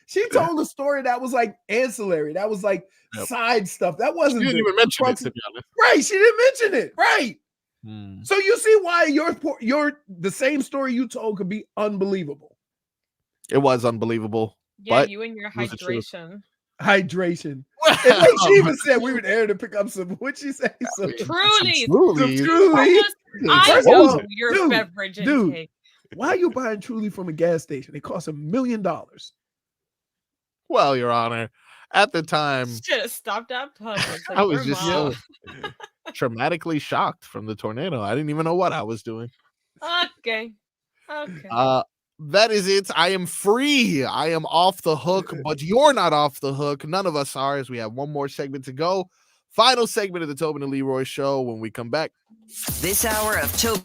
She told a story that was like ancillary. That was like side stuff. That wasn't. She didn't even mention it, to be honest. Right. She didn't mention it. Right. So you see why your the same story you told could be unbelievable. It was unbelievable. Yeah, but you and your it was the truth. Hydration. And like she even said, we were there to pick up some. What'd she say? Some Truly. Truly. I First of know all, your beverage intake. Why are you buying Truly from a gas station? It costs $1 million. Well, Your Honor, at the time, Should have stopped at Publix. Like, I was we're just mom. so traumatically shocked from the tornado. I didn't even know what I was doing. Okay. Okay. That is it. I am free. I am off the hook, but you're not off the hook. None of us are, as we have one more segment to go. Final segment of the Tobin and Leroy show when we come back. This hour of Tobin.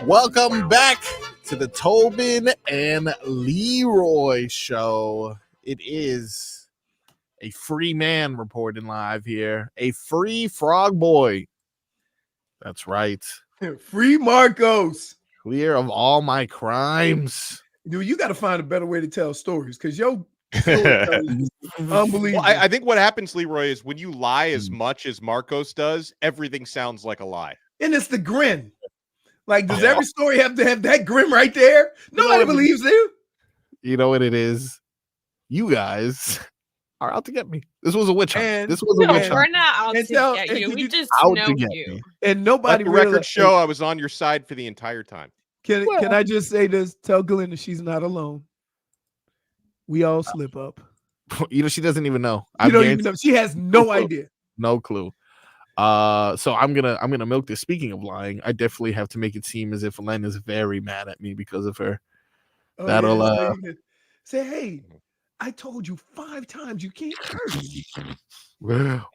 Welcome back to the Tobin and Leroy show. It is a free man reporting live here. A free frog boy. That's right. Free Marcos. Clear of all my crimes. Dude, you got to find a better way to tell stories because your storytelling is unbelievable. Well, I think what happens, Leroy, is when you lie as much as Marcos does, everything sounds like a lie. And it's the grin. Like, does every story have to have that grin right there? Nobody believes you. You know what it is? You guys are out to get me. This was a witch hunt. We're not out to get you. We just know you. And nobody Let the record show I was on your side for the entire time. Can I just say this? Tell Glinda she's not alone. We all slip up. You know, she doesn't even know. You don't even know. She has no idea. No clue. So I'm gonna milk this. Speaking of lying, I definitely have to make it seem as if Len is very mad at me because of her. Oh, That'll say, hey, I told you 5 times you can't curse.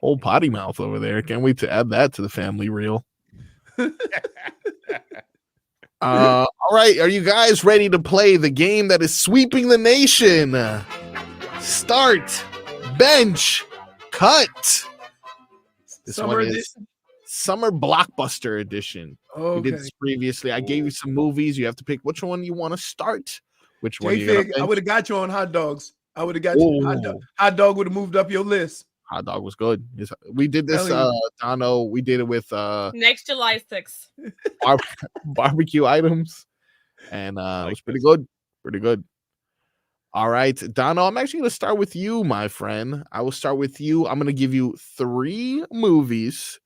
Old potty mouth over there. Can't wait to add that to the family reel. All right, are you guys ready to play the game that is sweeping the nation? Start, bench, cut. This one is Summer Blockbuster Edition. Okay. We did this previously. I gave you some movies. You have to pick which one you want to start. Which one you JFig, I would have got you on hot dogs. I would have got you. Hot dog would have moved up your list. Hot dog was good. We did this, Donno. We did it with next July 6th. Barbecue items. And it was pretty good. Pretty good. All right, Donno, I'm actually going to start with you, my friend. I will start with you. I'm going to give you 3 movies.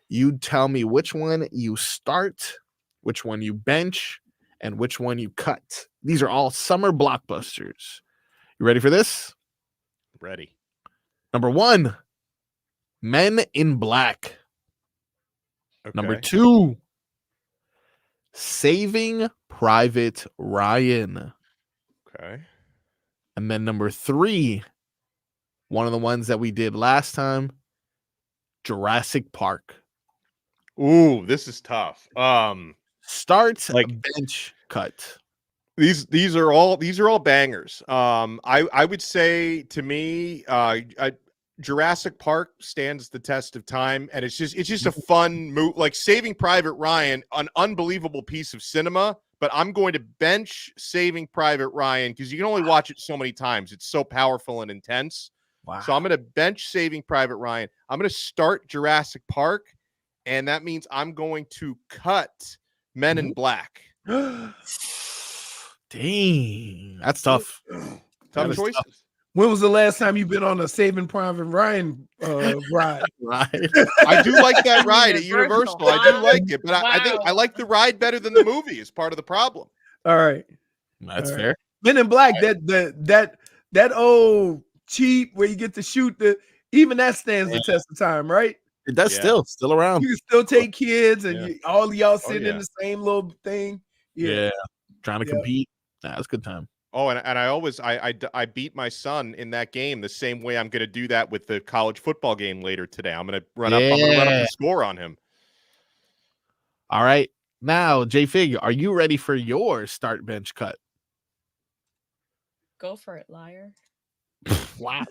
You tell me which one you start, which one you bench, and which one you cut. These are all summer blockbusters. You ready for this? Ready. Number 1, Men in Black. Okay. Number 2, Saving Private Ryan. Okay. And then number 3, one of the ones that we did last time, Jurassic Park. Ooh, this is tough. Start, bench, cut. These are all bangers. I would say to me, Jurassic Park stands the test of time, and it's just a fun move. Like Saving Private Ryan, an unbelievable piece of cinema. But I'm going to bench Saving Private Ryan because you can only watch it so many times. It's so powerful and intense. Wow. So I'm going to bench Saving Private Ryan. I'm going to start Jurassic Park, and that means I'm going to cut Men in Black. Dang, that's tough. Tough choices. Tough. When was the last time you've been on a Saving Private Ryan ride? Right. I do like that ride at Universal. I do like it, but I think I like the ride better than the movie. Is part of the problem. All right, that's fair. Men in Black, that old cheap where you get to shoot even that stands the test of time, right? It does still around. You can still take kids and all of y'all sitting in the same little thing. Yeah. Trying to compete. That's a good time. Oh, and I always I beat my son in that game the same way I'm going to do that with the college football game later today. I'm going to run up the score on him. All right. Now, JFig, are you ready for your start, bench, cut? Go for it, liar. Wow.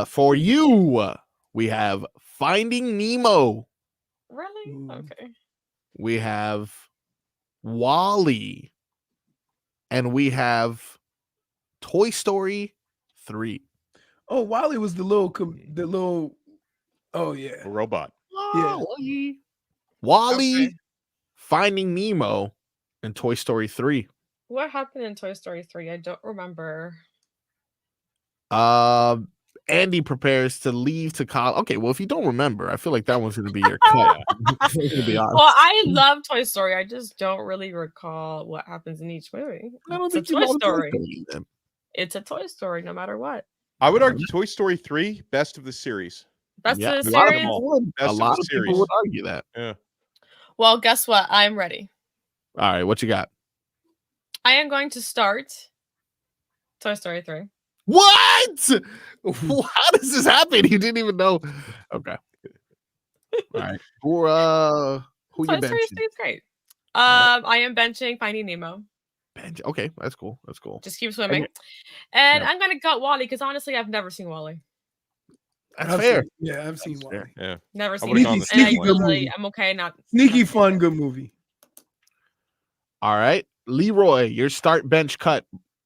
For you, we have Finding Nemo. Really? Okay. We have Wall-E. And we have Toy Story 3. Oh, Wall-E was the little. Oh yeah, a robot. Yeah, Wall-E, Finding Nemo, and Toy Story 3. What happened in Toy Story 3? I don't remember. Andy prepares to leave to college. Okay, well, if you don't remember, I feel like that one's going to be your cut. To be honest. Well, I love Toy Story. I just don't really recall what happens in each movie. It's a Toy Story. It's a Toy Story, no matter what. I would argue Toy Story 3, best of the series. Best of the series? A lot of people would argue that. Yeah. Well, guess what? I'm ready. All right, what you got? I am going to start Toy Story 3. What? How does this happen? You didn't even know. Okay. All right. Who Toy you benching? Story 3 is great. I am benching Finding Nemo. Okay, that's cool. That's cool. Just keep swimming. And I'm gonna cut Wally because honestly, I've never seen Wally. That's fair. I've seen Wally. Yeah. Never seen it. Sneaky good usually, movie. I'm okay. Not sneaky fun, good movie. All right, Leroy, your start bench cut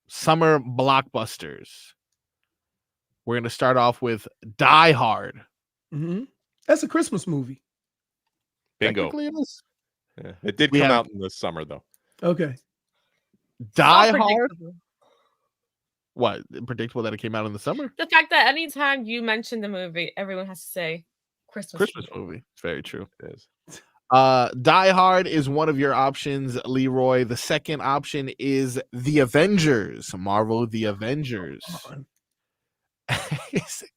summer blockbusters. We're gonna start off with Die Hard. Mm-hmm. That's a Christmas movie. Bingo. Technically it is. Yeah. It did come out in the summer though. Okay. Die Hard. What? Predictable that it came out in the summer? The fact that anytime you mention the movie, everyone has to say Christmas movie. It's very true. It is. Die Hard is one of your options, Leroy. The second option is The Avengers. Marvel The Avengers.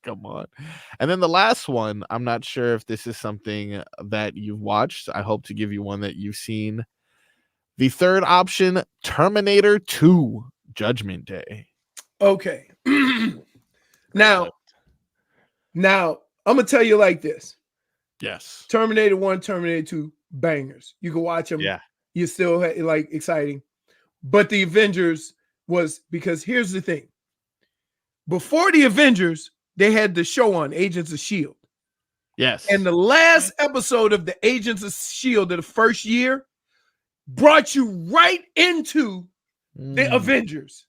Come on. And then the last one, I'm not sure if this is something that you've watched. I hope to give you one that you've seen. The third option, Terminator 2, Judgment Day. Okay. Now, I'm gonna tell you like this. Yes. Terminator 1, Terminator 2, bangers. You can watch them. Yeah. You're still like exciting. But the Avengers was because here's the thing. Before the Avengers, they had the show on Agents of S.H.I.E.L.D. Yes. And the last episode of the Agents of S.H.I.E.L.D. of the first year brought you right into the Avengers.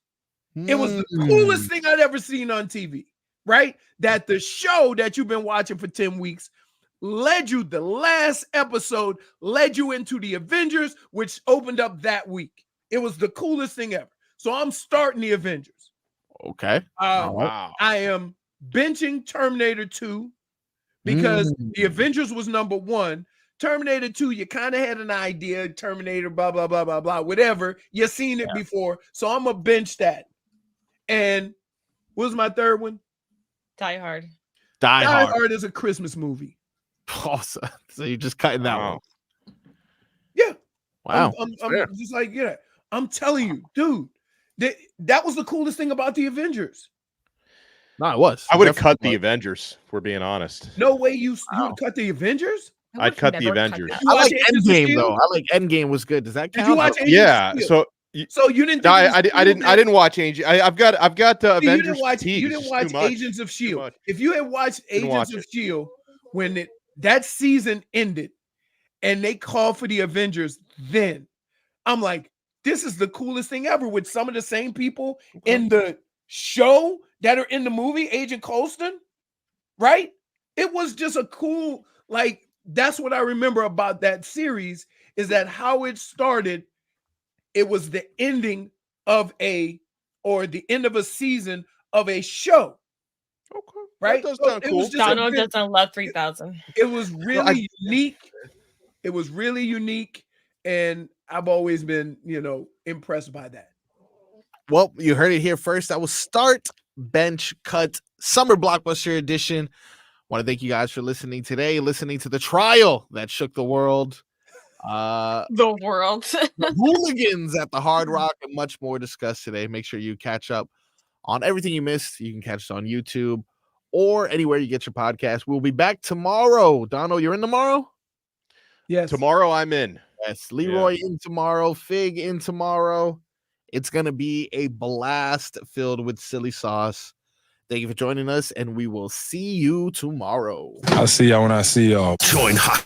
It was the coolest thing I'd ever seen on TV, right? That the show that you've been watching for 10 weeks led you, the last episode led you into the Avengers, which opened up that week. It was the coolest thing ever. So I'm starting the Avengers. Okay. Wow. I am benching Terminator 2 because the Avengers was number 1. Terminator 2, you kind of had an idea, Terminator, blah, blah, blah, blah, blah, whatever. You've seen it before. So I'm going to bench that. And what was my third one? Die Hard. Die Hard is a Christmas movie. Awesome. So you're just cutting that one. Yeah. Wow. I'm just like, I'm telling you, dude, that was the coolest thing about the Avengers. No, it was. I would have cut the Avengers, if we're being honest. No way you would cut the Avengers? I'd cut the Avengers. I like Endgame though. I like Endgame was good. Does that count? Did you watch Agents of S.H.I.E.L.D.? So you didn't? No, I didn't watch Agents. I've got Avengers. You didn't watch Agents of S.H.I.E.L.D. If you had watched Agents of S.H.I.E.L.D. when that season ended and they called for the Avengers, then I'm like, this is the coolest thing ever with some of the same people in the show that are in the movie, Agent Coulson, right? It was just a cool, like, that's what I remember about that series is that how it started, it was the ending of the end of a season of a show. Okay. Right? That does sound cool. Donald doesn't love 3000. It was really unique. It was really unique. And I've always been, impressed by that. Well, you heard it here first. That was Start, Bench, Cut, Summer Blockbuster Edition. Want to thank you guys for listening today, listening to the trial that shook the world. The world. The hooligans at the Hard Rock and much more discussed today. Make sure you catch up on everything you missed. You can catch us on YouTube or anywhere you get your podcast. We'll be back tomorrow. Donno, you're in tomorrow? Yes. Tomorrow I'm in. Yes. Leroy in tomorrow. Fig in tomorrow. It's going to be a blast filled with silly sauce. Thank you for joining us, and we will see you tomorrow. I'll see y'all when I see y'all. Join Hot